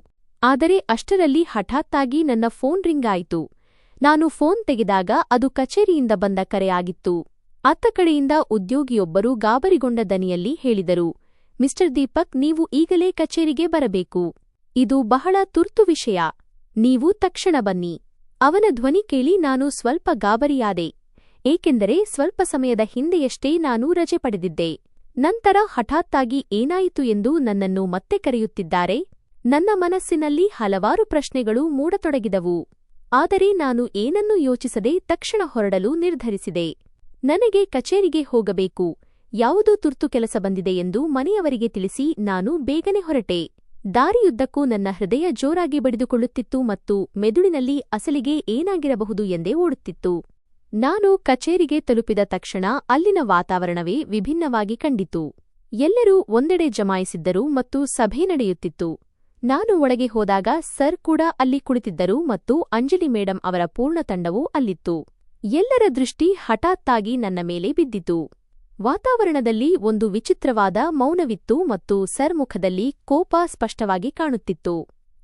Speaker 1: ಆದರೆ ಅಷ್ಟರಲ್ಲಿ ಹಠಾತ್ತಾಗಿ ನನ್ನ ಫೋನ್ ರಿಂಗ್ ಆಯಿತು. ನಾನು ಫೋನ್ ತೆಗೆದಾಗ ಅದು ಕಚೇರಿಯಿಂದ ಬಂದ ಕರೆ ಆಗಿತ್ತು. ಅತ್ತ ಕಡೆಯಿಂದ ಉದ್ಯೋಗಿಯೊಬ್ಬರು ಗಾಬರಿಗೊಂಡ ದನಿಯಲ್ಲಿ ಹೇಳಿದರು, ಮಿಸ್ಟರ್ ದೀಪಕ್, ನೀವು ಈಗಲೇ ಕಚೇರಿಗೆ ಬರಬೇಕು. ಇದು ಬಹಳ ತುರ್ತು ವಿಷಯ. ನೀವು ತಕ್ಷಣ ಬನ್ನಿ. ಅವನ ಧ್ವನಿ ಕೇಳಿ ನಾನು ಸ್ವಲ್ಪ ಗಾಬರಿಯಾದೆ, ಏಕೆಂದರೆ ಸ್ವಲ್ಪ ಸಮಯದ ಹಿಂದೆಯಷ್ಟೇ ನಾನು ರಜೆ ಪಡೆದಿದ್ದೆ. ನಂತರ ಹಠಾತ್ತಾಗಿ ಏನಾಯಿತು ಎಂದು ನನ್ನನ್ನು ಮತ್ತೆ ಕರೆಯುತ್ತಿದ್ದಾರೆ. ನನ್ನ ಮನಸ್ಸಿನಲ್ಲಿ ಹಲವಾರು ಪ್ರಶ್ನೆಗಳು ಮೂಡತೊಡಗಿದವು. ಆದರೆ ನಾನು ಏನನ್ನೂ ಯೋಚಿಸದೆ ತಕ್ಷಣ ಹೊರಡಲು ನಿರ್ಧರಿಸಿದೆ. ನನಗೆ ಕಚೇರಿಗೆ ಹೋಗಬೇಕು, ಯಾವುದೋ ತುರ್ತು ಕೆಲಸ ಬಂದಿದೆ ಎಂದು ಮನೆಯವರಿಗೆ ತಿಳಿಸಿ ನಾನು ಬೇಗನೆ ಹೊರಟೆ. ದಾರಿಯುದ್ದಕ್ಕೂ ನನ್ನ ಹೃದಯ ಜೋರಾಗಿ ಬಡಿದುಕೊಳ್ಳುತ್ತಿತ್ತು ಮತ್ತು ಮೆದುಳಿನಲ್ಲಿ ಅಸಲಿಗೆ ಏನಾಗಿರಬಹುದು ಎಂದೇ ಓಡುತ್ತಿತ್ತು. ನಾನು ಕಚೇರಿಗೆ ತಲುಪಿದ ತಕ್ಷಣ ಅಲ್ಲಿನ ವಾತಾವರಣವೇ ವಿಭಿನ್ನವಾಗಿ ಕಂಡಿತು. ಎಲ್ಲರೂ ಒಂದೆಡೆ ಜಮಾಯಿಸಿದ್ದರು ಮತ್ತು ಸಭೆ ನಡೆಯುತ್ತಿತ್ತು. ನಾನು ಒಳಗೆ ಹೋದಾಗ ಸರ್ ಕೂಡ ಅಲ್ಲಿ ಕುಳಿತಿದ್ದರು ಮತ್ತು ಅಂಜಲಿ ಮೇಡಂ ಅವರ ಪೂರ್ಣ ತಂಡವೂ ಅಲ್ಲಿತ್ತು. ಎಲ್ಲರ ದೃಷ್ಟಿ ಹಠಾತ್ತಾಗಿ ನನ್ನ ಮೇಲೆ ಬಿದ್ದಿತು. ವಾತಾವರಣದಲ್ಲಿ ಒಂದು ವಿಚಿತ್ರವಾದ ಮೌನವಿತ್ತು ಮತ್ತು ಸರ್ ಮುಖದಲ್ಲಿ ಕೋಪ ಸ್ಪಷ್ಟವಾಗಿ ಕಾಣುತ್ತಿತ್ತು.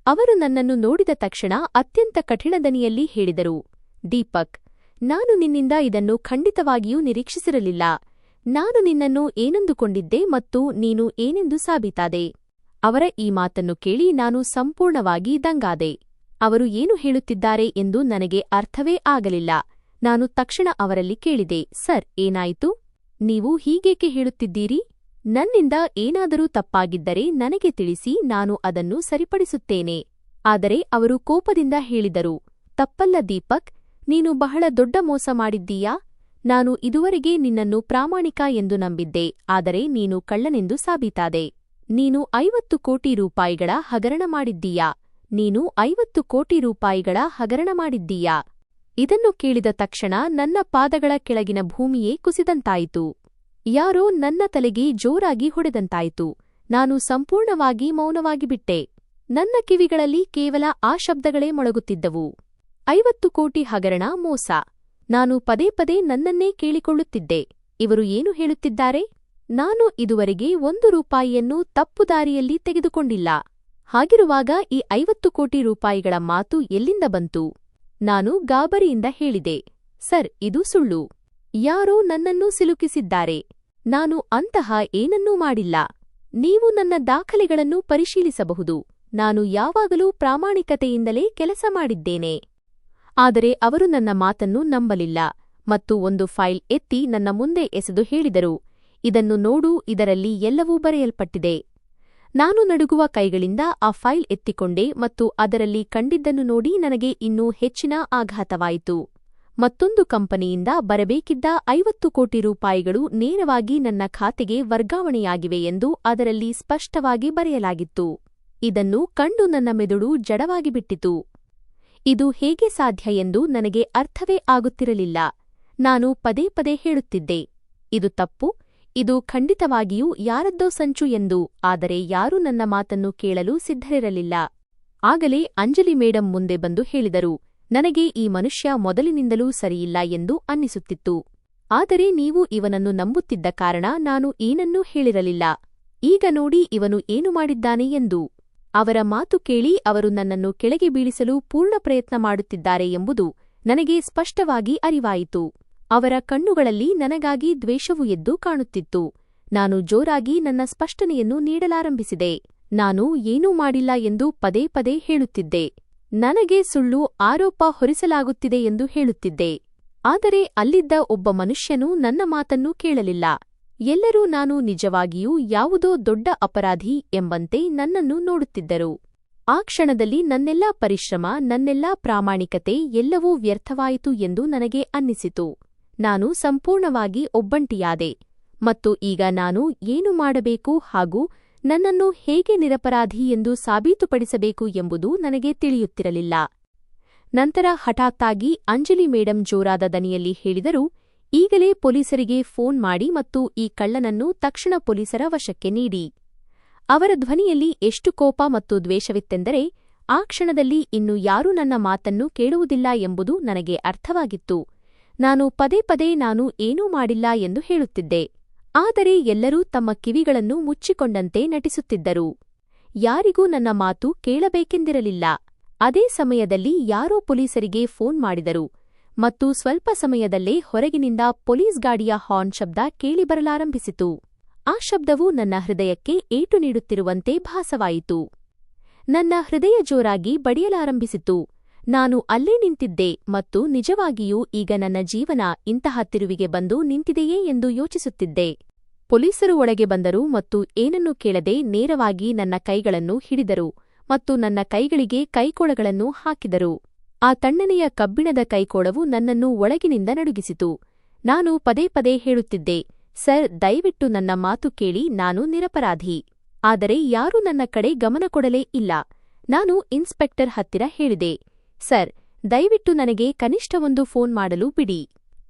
Speaker 1: ಅವರು ನನ್ನನ್ನು ನೋಡಿದ ತಕ್ಷಣ ಅತ್ಯಂತ ಕಠಿಣ ದನಿಯಲ್ಲಿ ಹೇಳಿದರು, ದೀಪಕ್, ನಾನು ನಿನ್ನಿಂದ ಇದನ್ನು ಖಂಡಿತವಾಗಿಯೂ ನಿರೀಕ್ಷಿಸಿರಲಿಲ್ಲ. ನಾನು ನಿನ್ನನ್ನು ಏನಂದುಕೊಂಡಿದ್ದೆ ಮತ್ತು ನೀನು ಏನೆಂದು ಸಾಬೀತಾದೆ. ಅವರ ಈ ಮಾತನ್ನು ಕೇಳಿ ನಾನು ಸಂಪೂರ್ಣವಾಗಿ ದಂಗಾದೆ. ಅವರು ಏನು ಹೇಳುತ್ತಿದ್ದಾರೆ ಎಂದು ನನಗೆ ಅರ್ಥವೇ ಆಗಲಿಲ್ಲ. ನಾನು ತಕ್ಷಣ ಅವರಲ್ಲಿ ಕೇಳಿದೆ, ಸರ್, ಏನಾಯಿತು? ನೀವು ಹೀಗೇಕೆ ಹೇಳುತ್ತಿದ್ದೀರಿ? ನನ್ನಿಂದ ಏನಾದರೂ ತಪ್ಪಾಗಿದ್ದರೆ ನನಗೆ ತಿಳಿಸಿ, ನಾನು ಅದನ್ನು ಸರಿಪಡಿಸುತ್ತೇನೆ. ಆದರೆ ಅವರು ಕೋಪದಿಂದ ಹೇಳಿದರು, ತಪ್ಪಲ್ಲ ದೀಪಕ್, ನೀನು ಬಹಳ ದೊಡ್ಡ ಮೋಸ ಮಾಡಿದ್ದೀಯಾ? ನಾನು ಇದುವರೆಗೆ ನಿನ್ನನ್ನು ಪ್ರಾಮಾಣಿಕ ಎಂದು ನಂಬಿದ್ದೆ, ಆದರೆ ನೀನು ಕಳ್ಳನೆಂದು ಸಾಬೀತಾದೆ. ನೀನು 50 ಕೋಟಿ ರೂಪಾಯಿಗಳ ಹಗರಣ ಮಾಡಿದ್ದೀಯಾ? ನೀನು 50 ಕೋಟಿ ರೂಪಾಯಿಗಳ ಹಗರಣ ಮಾಡಿದ್ದೀಯಾ? ಇದನ್ನು ಕೇಳಿದ ತಕ್ಷಣ ನನ್ನ ಪಾದಗಳ ಕೆಳಗಿನ ಭೂಮಿಯೇ ಕುಸಿದಂತಾಯಿತು. ಯಾರೋ ನನ್ನ ತಲೆಗೆ ಜೋರಾಗಿ ಹೊಡೆದಂತಾಯಿತು. ನಾನು ಸಂಪೂರ್ಣವಾಗಿ ಮೌನವಾಗಿಬಿಟ್ಟೆ. ನನ್ನ ಕಿವಿಗಳಲ್ಲಿ ಕೇವಲ ಆ ಶಬ್ದಗಳೇ ಮೊಳಗುತ್ತಿದ್ದವು. 50 ಕೋಟಿ ಹಗರಣ, ಮೋಸ. ನಾನು ಪದೇ ಪದೇ ನನ್ನನ್ನೇ ಕೇಳಿಕೊಳ್ಳುತ್ತಿದ್ದೆ, ಇವರು ಏನು ಹೇಳುತ್ತಿದ್ದಾರೆ? ನಾನು ಇದುವರೆಗೆ 1 ರೂಪಾಯಿಯನ್ನು ತಪ್ಪು ದಾರಿಯಲ್ಲಿ ತೆಗೆದುಕೊಂಡಿಲ್ಲ. ಹಾಗಿರುವಾಗ ಈ 50 ಕೋಟಿ ರೂಪಾಯಿಗಳ ಮಾತು ಎಲ್ಲಿಂದ ಬಂತು? ನಾನು ಗಾಬರಿಯಿಂದ ಹೇಳಿದೆ, ಸರ್, ಇದು ಸುಳ್ಳು. ಯಾರೋ ನನ್ನನ್ನು ಸಿಲುಕಿಸಿದ್ದಾರೆ. ನಾನು ಅಂತಹ ಏನನ್ನೂ ಮಾಡಿಲ್ಲ. ನೀವು ನನ್ನ ದಾಖಲೆಗಳನ್ನು ಪರಿಶೀಲಿಸಬಹುದು. ನಾನು ಯಾವಾಗಲೂ ಪ್ರಾಮಾಣಿಕತೆಯಿಂದಲೇ ಕೆಲಸ ಮಾಡಿದ್ದೇನೆ. ಆದರೆ ಅವರು ನನ್ನ ಮಾತನ್ನು ನಂಬಲಿಲ್ಲ ಮತ್ತು ಒಂದು ಫೈಲ್ ಎತ್ತಿ ನನ್ನ ಮುಂದೆ ಎಸೆದು ಹೇಳಿದರು, ಇದನ್ನು ನೋಡು, ಇದರಲ್ಲಿ ಎಲ್ಲವೂ ಬರೆಯಲ್ಪಟ್ಟಿದೆ. ನಾನು ನಡುಗುವ ಕೈಗಳಿಂದ ಆ ಫೈಲ್ ಎತ್ತಿಕೊಂಡೆ ಮತ್ತು ಅದರಲ್ಲಿ ಕಂಡಿದ್ದನ್ನು ನೋಡಿ ನನಗೆ ಇನ್ನೂ ಹೆಚ್ಚಿನ ಆಘಾತವಾಯಿತು. ಮತ್ತೊಂದು ಕಂಪನಿಯಿಂದ ಬರಬೇಕಿದ್ದ 50 ಕೋಟಿ ರೂಪಾಯಿಗಳು ನೇರವಾಗಿ ನನ್ನ ಖಾತೆಗೆ ವರ್ಗಾವಣೆಯಾಗಿವೆ ಎಂದು ಅದರಲ್ಲಿ ಸ್ಪಷ್ಟವಾಗಿ ಬರೆಯಲಾಗಿತ್ತು. ಇದನ್ನು ಕಂಡು ನನ್ನ ಮೆದುಳು ಜಡವಾಗಿಬಿಟ್ಟಿತು. ಇದು ಹೇಗೆ ಸಾಧ್ಯ ಎಂದು ನನಗೆ ಅರ್ಥವೇ ಆಗುತ್ತಿರಲಿಲ್ಲ. ನಾನು ಪದೇ ಪದೇ ಹೇಳುತ್ತಿದ್ದೆ, ಇದು ತಪ್ಪು, ಇದು ಖಂಡಿತವಾಗಿಯೂ ಯಾರದ್ದೋ ಸಂಚು ಎಂದು. ಆದರೆ ಯಾರೂ ನನ್ನ ಮಾತನ್ನು ಕೇಳಲು ಸಿದ್ಧರಿರಲಿಲ್ಲ. ಆಗಲೇ ಅಂಜಲಿ ಮೇಡಂ ಮುಂದೆ ಬಂದು ಹೇಳಿದರು, ನನಗೆ ಈ ಮನುಷ್ಯ ಮೊದಲಿನಿಂದಲೂ ಸರಿಯಿಲ್ಲ ಎಂದು ಅನ್ನಿಸುತ್ತಿತ್ತು. ಆದರೆ ನೀವು ಇವನನ್ನು ನಂಬುತ್ತಿದ್ದ ಕಾರಣ ನಾನು ಏನನ್ನೂ ಹೇಳಿರಲಿಲ್ಲ. ಈಗ ನೋಡಿ ಇವನು ಏನು ಮಾಡಿದ್ದಾನೆ ಎಂದು. ಅವರ ಮಾತು ಕೇಳಿ ಅವರು ನನ್ನನ್ನು ಕೆಳಗೆ ಬೀಳಿಸಲು ಪೂರ್ಣ ಪ್ರಯತ್ನ ಮಾಡುತ್ತಿದ್ದಾರೆ ಎಂಬುದು ನನಗೆ ಸ್ಪಷ್ಟವಾಗಿ ಅರಿವಾಯಿತು. ಅವರ ಕಣ್ಣುಗಳಲ್ಲಿ ನನಗಾಗಿ ದ್ವೇಷವು ಎದ್ದು ಕಾಣುತ್ತಿತ್ತು. ನಾನು ಜೋರಾಗಿ ನನ್ನ ಸ್ಪಷ್ಟನೆಯನ್ನು ನೀಡಲಾರಂಭಿಸಿದೆ. ನಾನು ಏನೂ ಮಾಡಿಲ್ಲ ಎಂದು ಪದೇ ಪದೇ ಹೇಳುತ್ತಿದ್ದೆ. ನನಗೆ ಸುಳ್ಳು ಆರೋಪ ಹೊರಿಸಲಾಗುತ್ತಿದೆ ಎಂದು ಹೇಳುತ್ತಿದ್ದೆ. ಆದರೆ ಅಲ್ಲಿದ್ದ ಒಬ್ಬ ಮನುಷ್ಯನೂ ನನ್ನ ಮಾತನ್ನು ಕೇಳಲಿಲ್ಲ. ಎಲ್ಲರೂ ನಾನು ನಿಜವಾಗಿಯೂ ಯಾವುದೋ ದೊಡ್ಡ ಅಪರಾಧಿ ಎಂಬಂತೆ ನನ್ನನ್ನು ನೋಡುತ್ತಿದ್ದರು. ಆ ಕ್ಷಣದಲ್ಲಿ ನನ್ನೆಲ್ಲಾ ಪರಿಶ್ರಮ, ನನ್ನೆಲ್ಲಾ ಪ್ರಾಮಾಣಿಕತೆ ಎಲ್ಲವೂ ವ್ಯರ್ಥವಾಯಿತು ಎಂದು ನನಗೆ ಅನ್ನಿಸಿತು. ನಾನು ಸಂಪೂರ್ಣವಾಗಿ ಒಬ್ಬಂಟಿಯಾದೆ ಮತ್ತು ಈಗ ನಾನು ಏನು ಮಾಡಬೇಕು ಹಾಗೂ ನನ್ನನ್ನು ಹೇಗೆ ನಿರಪರಾಧಿ ಎಂದು ಸಾಬೀತುಪಡಿಸಬೇಕು ಎಂಬುದು ನನಗೆ ತಿಳಿಯುತ್ತಿರಲಿಲ್ಲ. ನಂತರ ಹಠಾತ್ತಾಗಿ ಅಂಜಲಿ ಮೇಡಂ ಜೋರಾದ ದನಿಯಲ್ಲಿ ಹೇಳಿದರು, ಈಗಲೇ ಪೊಲೀಸರಿಗೆ ಫೋನ್ ಮಾಡಿ ಮತ್ತು ಈ ಕಳ್ಳನನ್ನು ತಕ್ಷಣ ಪೊಲೀಸರ ವಶಕ್ಕೆ ನೀಡಿ. ಅವರ ಧ್ವನಿಯಲ್ಲಿ ಎಷ್ಟು ಕೋಪ ಮತ್ತು ದ್ವೇಷವಿತ್ತೆಂದರೆ ಆ ಕ್ಷಣದಲ್ಲಿ ಇನ್ನು ಯಾರೂ ನನ್ನ ಮಾತನ್ನು ಕೇಳುವುದಿಲ್ಲ ಎಂಬುದು ನನಗೆ ಅರ್ಥವಾಗಿತ್ತು. ನಾನು ಪದೇ ಪದೇ ನಾನು ಏನೂ ಮಾಡಿಲ್ಲ ಎಂದು ಹೇಳುತ್ತಿದ್ದೆ, ಆದರೆ ಎಲ್ಲರೂ ತಮ್ಮ ಕಿವಿಗಳನ್ನು ಮುಚ್ಚಿಕೊಂಡಂತೆ ನಟಿಸುತ್ತಿದ್ದರು. ಯಾರಿಗೂ ನನ್ನ ಮಾತು ಕೇಳಬೇಕೆಂದಿರಲಿಲ್ಲ. ಅದೇ ಸಮಯದಲ್ಲಿ ಯಾರೋ ಪೊಲೀಸರಿಗೆ ಫೋನ್ ಮಾಡಿದರು ಮತ್ತು ಸ್ವಲ್ಪ ಸಮಯದಲ್ಲೇ ಹೊರಗಿನಿಂದ ಪೊಲೀಸ್ ಗಾಡಿಯ ಹಾರ್ನ್ ಶಬ್ದ ಕೇಳಿಬರಲಾರಂಭಿಸಿತು. ಆ ಶಬ್ದವು ನನ್ನ ಹೃದಯಕ್ಕೆ ಏಟು ನೀಡುತ್ತಿರುವಂತೆ ಭಾಸವಾಯಿತು. ನನ್ನ ಹೃದಯ ಜೋರಾಗಿ ಬಡಿಯಲಾರಂಭಿಸಿತು. ನಾನು ಅಲ್ಲೇ ನಿಂತಿದ್ದೆ ಮತ್ತು ನಿಜವಾಗಿಯೂ ಈಗ ನನ್ನ ಜೀವನ ಇಂತಹ ತಿರುವಿಗೆ ಬಂದು ನಿಂತಿದೆಯೇ ಎಂದು ಯೋಚಿಸುತ್ತಿದ್ದೆ. ಪೊಲೀಸರು ಒಳಗೆ ಬಂದರು ಮತ್ತು ಏನನ್ನೂ ಕೇಳದೆ ನೇರವಾಗಿ ನನ್ನ ಕೈಗಳನ್ನು ಹಿಡಿದರು ಮತ್ತು ನನ್ನ ಕೈಗಳಿಗೆ ಕೈಕೋಳಗಳನ್ನು ಹಾಕಿದರು. ಆ ತಣ್ಣನೆಯ ಕಬ್ಬಿಣದ ಕೈಕೋಳವು ನನ್ನನ್ನು ಒಳಗಿನಿಂದ ನಡುಗಿಸಿತು. ನಾನು ಪದೇ ಪದೇ ಹೇಳುತ್ತಿದ್ದೆ, ಸರ್, ದಯವಿಟ್ಟು ನನ್ನ ಮಾತು ಕೇಳಿ, ನಾನು ನಿರಪರಾಧಿ. ಆದರೆ ಯಾರೂ ನನ್ನ ಕಡೆ ಗಮನ ಕೊಡಲೇ ಇಲ್ಲ. ನಾನು ಇನ್ಸ್ಪೆಕ್ಟರ್ ಹತ್ತಿರ ಹೇಳಿದೆ, ಸರ್, ದಯವಿಟ್ಟು ನನಗೆ ಕನಿಷ್ಠ ಒಂದು ಫೋನ್ ಮಾಡಲು ಬಿಡಿ.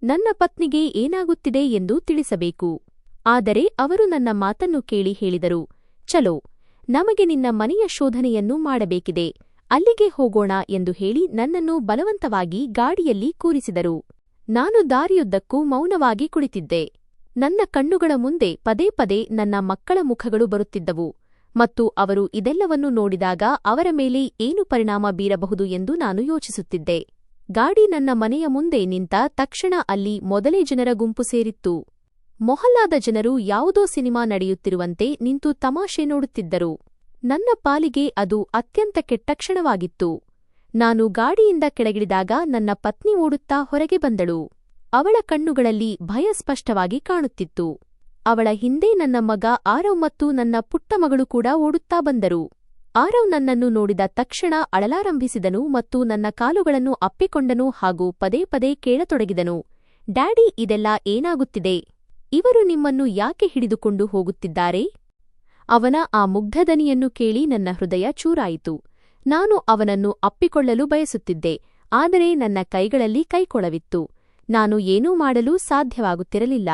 Speaker 1: ನನ್ನ ಪತ್ನಿಗೆ ಏನಾಗುತ್ತಿದೆ ಎಂದು ತಿಳಿಸಬೇಕು. ಆದರೆ ಅವರು ನನ್ನ ಮಾತನ್ನು ಕೇಳಿ ಹೇಳಿದರು, ಚಲೋ, ನಮಗೆ ನಿನ್ನ ಮನೆಯ ಶೋಧನೆಯನ್ನು ಮಾಡಬೇಕಿದೆ, ಅಲ್ಲಿಗೆ ಹೋಗೋಣ ಎಂದು ಹೇಳಿ ನನ್ನನ್ನು ಬಲವಂತವಾಗಿ ಗಾಡಿಯಲ್ಲಿ ಕೂರಿಸಿದರು. ನಾನು ದಾರಿಯುದ್ದಕ್ಕೂ ಮೌನವಾಗಿ ಕುಳಿತಿದ್ದೆ. ನನ್ನ ಕಣ್ಣುಗಳ ಮುಂದೆ ಪದೇ ಪದೇ ನನ್ನ ಮಕ್ಕಳ ಮುಖಗಳು ಬರುತ್ತಿದ್ದವು ಮತ್ತು ಅವರು ಇದೆಲ್ಲವನ್ನೂ ನೋಡಿದಾಗ ಅವರ ಮೇಲೆ ಏನು ಪರಿಣಾಮ ಬೀರಬಹುದು ಎಂದು ನಾನು ಯೋಚಿಸುತ್ತಿದ್ದೆ. ಗಾಡಿ ನನ್ನ ಮನೆಯ ಮುಂದೆ ನಿಂತ ತಕ್ಷಣ ಅಲ್ಲಿ ಮೊದಲೇ ಜನರ ಗುಂಪು ಸೇರಿತ್ತು. ಮೊಹಲ್ಲಾದ ಜನರು ಯಾವುದೋ ಸಿನಿಮಾ ನಡೆಯುತ್ತಿರುವಂತೆ ನಿಂತು ತಮಾಷೆ ನೋಡುತ್ತಿದ್ದರು. ನನ್ನ ಪಾಲಿಗೆ ಅದು ಅತ್ಯಂತ ಕೆಟ್ಟ ಕ್ಷಣವಾಗಿತ್ತು. ನಾನು ಗಾಡಿಯಿಂದ ಕೆಳಗಿಳಿದಾಗ ನನ್ನ ಪತ್ನಿ ಓಡುತ್ತಾ ಹೊರಗೆ ಬಂದಳು. ಅವಳ ಕಣ್ಣುಗಳಲ್ಲಿ ಭಯ ಸ್ಪಷ್ಟವಾಗಿ ಕಾಣುತ್ತಿತ್ತು. ಅವಳ ಹಿಂದೆ ನನ್ನ ಮಗ ಆರವ್ ಮತ್ತು ನನ್ನ ಪುಟ್ಟ ಮಗಳು ಕೂಡ ಓಡುತ್ತಾ ಬಂದರು. ಆರವ್ ನನ್ನನ್ನು ನೋಡಿದ ತಕ್ಷಣ ಅಳಲಾರಂಭಿಸಿದನು ಮತ್ತು ನನ್ನ ಕಾಲುಗಳನ್ನು ಅಪ್ಪಿಕೊಂಡನು ಹಾಗೂ ಪದೇ ಪದೇ ಕೇಳತೊಡಗಿದನು, ಡ್ಯಾಡಿ, ಇದೆಲ್ಲ ಏನಾಗುತ್ತಿದೆ? ಇವರು ನಿಮ್ಮನ್ನು ಯಾಕೆ ಹಿಡಿದುಕೊಂಡು ಹೋಗುತ್ತಿದ್ದಾರೆ? ಅವನ ಆ ಮುಗ್ಧದನಿಯನ್ನು ಕೇಳಿ ನನ್ನ ಹೃದಯ ಚೂರಾಯಿತು. ನಾನು ಅವನನ್ನು ಅಪ್ಪಿಕೊಳ್ಳಲು ಬಯಸುತ್ತಿದ್ದೆ, ಆದರೆ ನನ್ನ ಕೈಗಳಲ್ಲಿ ಕೈಕೊಳವಿತ್ತು. ನಾನು ಏನೂ ಮಾಡಲು ಸಾಧ್ಯವಾಗುತ್ತಿರಲಿಲ್ಲ.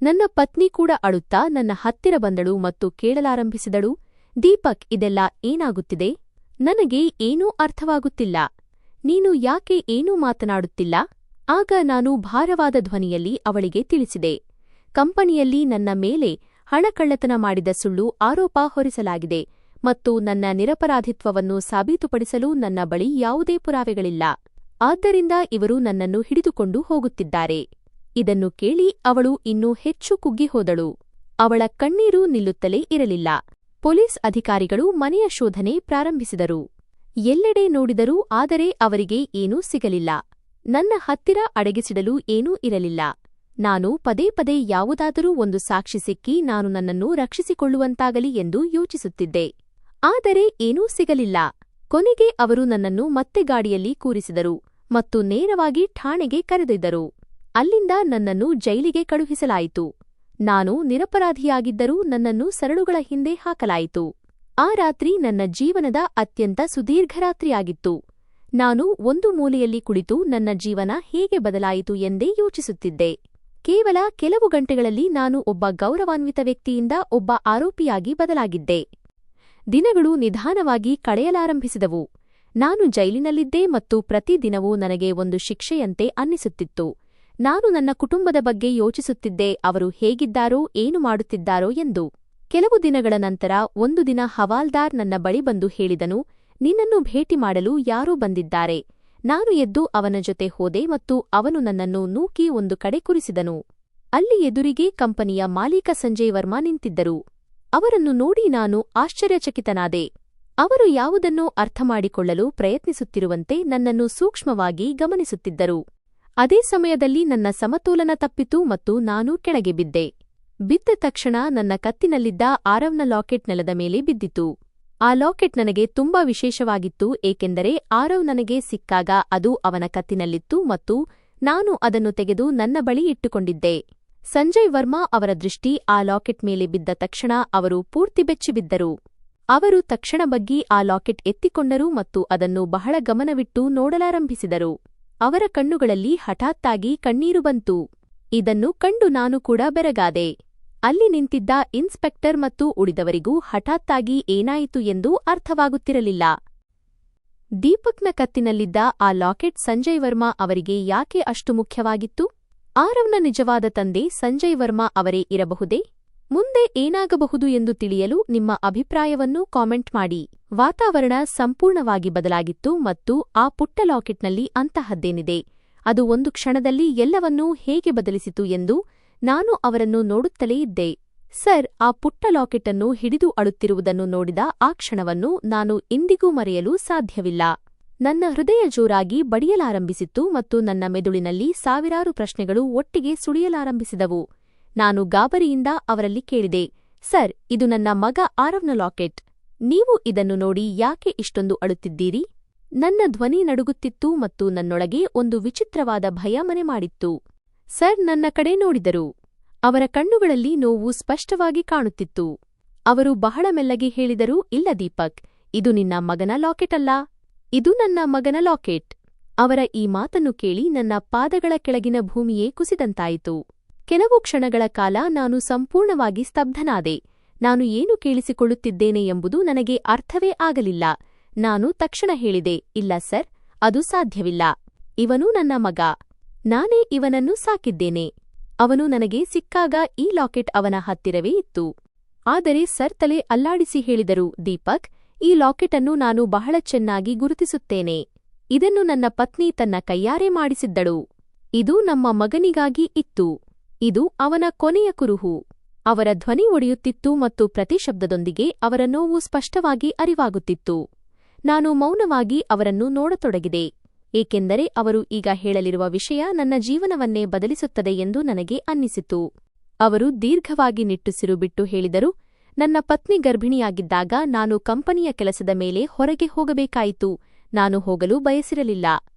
Speaker 1: ನನ್ನ ಪತ್ನಿ ಕೂಡ ಅಳುತ್ತಾ ನನ್ನ ಹತ್ತಿರ ಬಂದಳು ಮತ್ತು ಕೇಳಲಾರಂಭಿಸಿದಳು, ದೀಪಕ್, ಇದೆಲ್ಲ ಏನಾಗುತ್ತಿದೆ? ನನಗೆ ಏನೂ ಅರ್ಥವಾಗುತ್ತಿಲ್ಲ. ನೀನು ಯಾಕೆ ಏನೂ ಮಾತನಾಡುತ್ತಿಲ್ಲ? ಆಗ ನಾನು ಭಾರವಾದ ಧ್ವನಿಯಲ್ಲಿ ಅವಳಿಗೆ ತಿಳಿಸಿದೆ, ಕಂಪನಿಯಲ್ಲಿ ನನ್ನ ಮೇಲೆ ಹಣ ಕಳ್ಳತನ ಮಾಡಿದ ಸುಳ್ಳು ಆರೋಪ ಹೊರಿಸಲಾಗಿದೆ ಮತ್ತು ನನ್ನ ನಿರಪರಾಧಿತ್ವವನ್ನು ಸಾಬೀತುಪಡಿಸಲು ನನ್ನ ಬಳಿ ಯಾವುದೇ ಪುರಾವೆಗಳಿಲ್ಲ. ಆದ್ದರಿಂದ ಇವರು ನನ್ನನ್ನು ಹಿಡಿದುಕೊಂಡು ಹೋಗುತ್ತಿದ್ದಾರೆ. ಇದನ್ನು ಕೇಳಿ ಅವಳು ಇನ್ನೂ ಹೆಚ್ಚು ಕುಗ್ಗಿಹೋದಳು. ಅವಳ ಕಣ್ಣೀರು ನಿಲ್ಲುತ್ತಲೇ ಇರಲಿಲ್ಲ. ಪೊಲೀಸ್ ಅಧಿಕಾರಿಗಳು ಮನೆಯ ಶೋಧನೆ ಪ್ರಾರಂಭಿಸಿದರು. ಎಲ್ಲೆಡೆ ನೋಡಿದರೂ ಆದರೆ ಅವರಿಗೆ ಏನೂ ಸಿಗಲಿಲ್ಲ. ನನ್ನ ಹತ್ತಿರ ಅಡಗಿಸಿಡಲು ಏನೂ ಇರಲಿಲ್ಲ. ನಾನು ಪದೇ ಪದೇ ಯಾವುದಾದರೂ ಒಂದು ಸಾಕ್ಷಿ ಸಿಕ್ಕಿ ನಾನು ನನ್ನನ್ನು ರಕ್ಷಿಸಿಕೊಳ್ಳುವಂತಾಗಲಿ ಎಂದು ಯೋಚಿಸುತ್ತಿದ್ದೆ. ಆದರೆ ಏನೂ ಸಿಗಲಿಲ್ಲ. ಕೊನೆಗೆ ಅವರು ನನ್ನನ್ನು ಮತ್ತೆ ಗಾಡಿಯಲ್ಲಿ ಕೂರಿಸಿದರು ಮತ್ತು ನೇರವಾಗಿ ಠಾಣೆಗೆ ಕರೆದೊಯ್ದರು. ಅಲ್ಲಿಂದ ನನ್ನನ್ನು ಜೈಲಿಗೆ ಕಳುಹಿಸಲಾಯಿತು. ನಾನು ನಿರಪರಾಧಿಯಾಗಿದ್ದರೂ ನನ್ನನ್ನು ಸರಳುಗಳ ಹಿಂದೆ ಹಾಕಲಾಯಿತು. ಆ ರಾತ್ರಿ ನನ್ನ ಜೀವನದ ಅತ್ಯಂತ ಸುದೀರ್ಘ ರಾತ್ರಿಯಾಗಿತ್ತು. ನಾನು ಒಂದು ಮೂಲೆಯಲ್ಲಿ ಕುಳಿತು ನನ್ನ ಜೀವನ ಹೇಗೆ ಬದಲಾಯಿತು ಎಂದೇ ಯೋಚಿಸುತ್ತಿದ್ದೆ. ಕೇವಲ ಕೆಲವು ಗಂಟೆಗಳಲ್ಲಿ ನಾನು ಒಬ್ಬ ಗೌರವಾನ್ವಿತ ವ್ಯಕ್ತಿಯಿಂದ ಒಬ್ಬ ಆರೋಪಿಯಾಗಿ ಬದಲಾಗಿದ್ದೆ. ದಿನಗಳು ನಿಧಾನವಾಗಿ ಕಳೆಯಲಾರಂಭಿಸಿದವು. ನಾನು ಜೈಲಿನಲ್ಲಿದ್ದೆ ಮತ್ತು ಪ್ರತಿದಿನವೂ ನನಗೆ ಒಂದು ಶಿಕ್ಷೆಯಂತೆ ಅನ್ನಿಸುತ್ತಿತ್ತು. ನಾನು ನನ್ನ ಕುಟುಂಬದ ಬಗ್ಗೆ ಯೋಚಿಸುತ್ತಿದ್ದೆ, ಅವರು ಹೇಗಿದ್ದಾರೋ, ಏನು ಮಾಡುತ್ತಿದ್ದಾರೋ ಎಂದು. ಕೆಲವು ದಿನಗಳ ನಂತರ ಒಂದು ದಿನ ಹವಾಲ್ದಾರ್ ನನ್ನ ಬಳಿ ಬಂದು ಹೇಳಿದನು, ನಿನ್ನನ್ನು ಭೇಟಿ ಮಾಡಲು ಯಾರೋ ಬಂದಿದ್ದಾರೆ. ನಾನು ಎದ್ದು ಅವನ ಜೊತೆ ಹೋದೆ ಮತ್ತು ಅವನು ನನ್ನನ್ನು ನೂಕಿ ಒಂದು ಕಡೆ ಕೂರಿಸಿದನು. ಅಲ್ಲಿ ಎದುರಿಗೆ ಕಂಪನಿಯ ಮಾಲೀಕ ಸಂಜಯ್ ವರ್ಮಾ ನಿಂತಿದ್ದರು. ಅವರನ್ನು ನೋಡಿ ನಾನು ಆಶ್ಚರ್ಯಚಕಿತನಾದೆ. ಅವರು ಯಾವುದನ್ನೋ ಅರ್ಥಮಾಡಿಕೊಳ್ಳಲು ಪ್ರಯತ್ನಿಸುತ್ತಿರುವಂತೆ ನನ್ನನ್ನು ಸೂಕ್ಷ್ಮವಾಗಿ ಗಮನಿಸುತ್ತಿದ್ದರು. ಅದೇ ಸಮಯದಲ್ಲಿ ನನ್ನ ಸಮತೋಲನ ತಪ್ಪಿತು ಮತ್ತು ನಾನು ಕೆಳಗೆ ಬಿದ್ದೆ. ಬಿದ್ದ ತಕ್ಷಣ ನನ್ನ ಕತ್ತಿನಲ್ಲಿದ್ದ ಆರವ್ನ ಲಾಕೆಟ್ ನೆಲದ ಮೇಲೆ ಬಿದ್ದಿತು. ಆ ಲಾಕೆಟ್ ನನಗೆ ತುಂಬಾ ವಿಶೇಷವಾಗಿತ್ತು, ಏಕೆಂದರೆ ಆರವ್ ನನಗೆ ಸಿಕ್ಕಾಗ ಅದು ಅವನ ಕತ್ತಿನಲ್ಲಿತ್ತು ಮತ್ತು ನಾನು ಅದನ್ನು ತೆಗೆದು ನನ್ನ ಬಳಿ ಇಟ್ಟುಕೊಂಡಿದ್ದೆ. ಸಂಜಯ್ ವರ್ಮಾ ಅವರ ದೃಷ್ಟಿ ಆ ಲಾಕೆಟ್ ಮೇಲೆ ಬಿದ್ದ ತಕ್ಷಣ ಅವರು ಪೂರ್ತಿ ಬೆಚ್ಚಿಬಿದ್ದರು. ಅವರು ತಕ್ಷಣ ಬಗ್ಗಿ ಆ ಲಾಕೆಟ್ ಎತ್ತಿಕೊಂಡರು ಮತ್ತು ಅದನ್ನು ಬಹಳ ಗಮನವಿಟ್ಟು ನೋಡಲಾರಂಭಿಸಿದರು. ಅವರ ಕಣ್ಣುಗಳಲ್ಲಿ ಹಠಾತ್ತಾಗಿ ಕಣ್ಣೀರು ಬಂತು. ಇದನ್ನು ಕಂಡು ನಾನು ಕೂಡ ಬೆರಗಾದೆ. ಅಲ್ಲಿ ನಿಂತಿದ್ದ ಇನ್ಸ್ಪೆಕ್ಟರ್ ಮತ್ತು ಉಳಿದವರಿಗೂ ಹಠಾತ್ತಾಗಿ ಏನಾಯಿತು ಎಂದು ಅರ್ಥವಾಗುತ್ತಿರಲಿಲ್ಲ. ದೀಪಕ್ನ ಕತ್ತಿನಲ್ಲಿದ್ದ ಆ ಲಾಕೆಟ್ ಸಂಜಯ್ ವರ್ಮಾ ಅವರಿಗೆ ಯಾಕೆ ಅಷ್ಟು ಮುಖ್ಯವಾಗಿತ್ತು? ಆರವ್ನ ನಿಜವಾದ ತಂದೆ ಸಂಜಯ್ ವರ್ಮಾ ಅವರೇ ಇರಬಹುದೇ? ಮುಂದೆ ಏನಾಗಬಹುದು ಎಂದು ತಿಳಿಯಲು ನಿಮ್ಮ ಅಭಿಪ್ರಾಯವನ್ನು ಕಾಮೆಂಟ್ ಮಾಡಿ. ವಾತಾವರಣ ಸಂಪೂರ್ಣವಾಗಿ ಬದಲಾಗಿತ್ತು ಮತ್ತು ಆ ಪುಟ್ಟ ಲಾಕೆಟ್ನಲ್ಲಿ ಅಂತಹದ್ದೇನಿದೆ, ಅದು ಒಂದು ಕ್ಷಣದಲ್ಲಿ ಎಲ್ಲವನ್ನೂ ಹೇಗೆ ಬದಲಿಸಿತು ಎಂದು ನಾನು ಅವರನ್ನು ನೋಡುತ್ತಲೇ ಇದ್ದೆ. ಸರ್, ಆ ಪುಟ್ಟ ಲಾಕೆಟನ್ನು ಹಿಡಿದು ಅಳುತ್ತಿರುವುದನ್ನು ನೋಡಿದ ಆ ಕ್ಷಣವನ್ನು ನಾನು ಇಂದಿಗೂ ಮರೆಯಲು ಸಾಧ್ಯವಿಲ್ಲ. ನನ್ನ ಹೃದಯ ಜೋರಾಗಿ ಬಡಿಯಲಾರಂಭಿಸಿತ್ತು ಮತ್ತು ನನ್ನ ಮೆದುಳಿನಲ್ಲಿ ಸಾವಿರಾರು ಪ್ರಶ್ನೆಗಳು ಒಟ್ಟಿಗೆ ಸುಳಿಯಲಾರಂಭಿಸಿದವು. ನಾನು ಗಾಬರಿಯಿಂದ ಅವರಲ್ಲಿ ಕೇಳಿದೆ, ಸರ್, ಇದು ನನ್ನ ಮಗ ಆರವ್ನ ಲಾಕೆಟ್. ನೀವು ಇದನ್ನು ನೋಡಿ ಯಾಕೆ ಇಷ್ಟೊಂದು ಅಳುತ್ತಿದ್ದೀರಿ? ನನ್ನ ಧ್ವನಿ ನಡುಗುತ್ತಿತ್ತು ಮತ್ತು ನನ್ನೊಳಗೆ ಒಂದು ವಿಚಿತ್ರವಾದ ಭಯ ಮನೆ ಮಾಡಿತ್ತು. ಸರ್ ನನ್ನ ಕಡೆ ನೋಡಿದರು. ಅವರ ಕಣ್ಣುಗಳಲ್ಲಿ ನೋವು ಸ್ಪಷ್ಟವಾಗಿ ಕಾಣುತ್ತಿತ್ತು. ಅವರು ಬಹಳ ಮೆಲ್ಲಗೆ ಹೇಳಿದರು, ಇಲ್ಲ ದೀಪಕ್, ಇದು ನಿನ್ನ ಮಗನ ಲಾಕೆಟ್ ಅಲ್ಲ, ಇದು ನನ್ನ ಮಗನ ಲಾಕೆಟ್. ಅವರ ಈ ಮಾತನ್ನು ಕೇಳಿ ನನ್ನ ಪಾದಗಳ ಕೆಳಗಿನ ಭೂಮಿಯೇ ಕುಸಿದಂತಾಯಿತು. ಕೆಲವು ಕ್ಷಣಗಳ ಕಾಲ ನಾನು ಸಂಪೂರ್ಣವಾಗಿ ಸ್ತಬ್ಧನಾದೆ. ನಾನು ಏನು ಕೇಳಿಸಿಕೊಳ್ಳುತ್ತಿದ್ದೇನೆ ಎಂಬುದು ನನಗೆ ಅರ್ಥವೇ ಆಗಲಿಲ್ಲ. ನಾನು ತಕ್ಷಣ ಹೇಳಿದೆ, ಇಲ್ಲ ಸರ್, ಅದು ಸಾಧ್ಯವಿಲ್ಲ. ಇವನು ನನ್ನ ಮಗ. ನಾನೇ ಇವನನ್ನು ಸಾಕಿದ್ದೇನೆ. ಅವನು ನನಗೆ ಸಿಕ್ಕಾಗ ಈ ಲಾಕೆಟ್ ಅವನ ಹತ್ತಿರವೇ ಇತ್ತು. ಆದರೆ ಸರ್ ತಲೆ ಅಲ್ಲಾಡಿಸಿ ಹೇಳಿದರು, ದೀಪಕ್, ಈ ಲಾಕೆಟ್ ಅನ್ನು ನಾನು ಬಹಳ ಚೆನ್ನಾಗಿ ಗುರುತಿಸುತ್ತೇನೆ. ಇದನ್ನು ನನ್ನ ಪತ್ನಿ ತನ್ನ ಕೈಯಾರೆ ಮಾಡಿಸಿದ್ದಳು. ಇದು ನಮ್ಮ ಮಗನಿಗಾಗಿ ಇತ್ತು. ಇದು ಅವನ ಕೊನೆಯ ಕುರುಹು. ಅವರ ಧ್ವನಿ ಒಡೆಯುತ್ತಿತ್ತು ಮತ್ತು ಪ್ರತಿ ಶಬ್ದದೊಂದಿಗೆ ಅವರ ನೋವು ಸ್ಪಷ್ಟವಾಗಿ ಅರಿವಾಗುತ್ತಿತ್ತು. ನಾನು ಮೌನವಾಗಿ ಅವರನ್ನು ನೋಡತೊಡಗಿದೆ, ಏಕೆಂದರೆ ಅವರು ಈಗ ಹೇಳಲಿರುವ ವಿಷಯ ನನ್ನ ಜೀವನವನ್ನೇ ಬದಲಿಸುತ್ತದೆ ಎಂದು ನನಗೆ ಅನ್ನಿಸಿತು. ಅವರು ದೀರ್ಘವಾಗಿ ನಿಟ್ಟುಸಿರು ಬಿಟ್ಟು ಹೇಳಿದರು, ನನ್ನ ಪತ್ನಿ ಗರ್ಭಿಣಿಯಾಗಿದ್ದಾಗ ನಾನು ಕಂಪನಿಯ ಕೆಲಸದ ಮೇಲೆ ಹೊರಗೆ ಹೋಗಬೇಕಾಯಿತು. ನಾನು ಹೋಗಲು ಬಯಸಿರಲಿಲ್ಲ.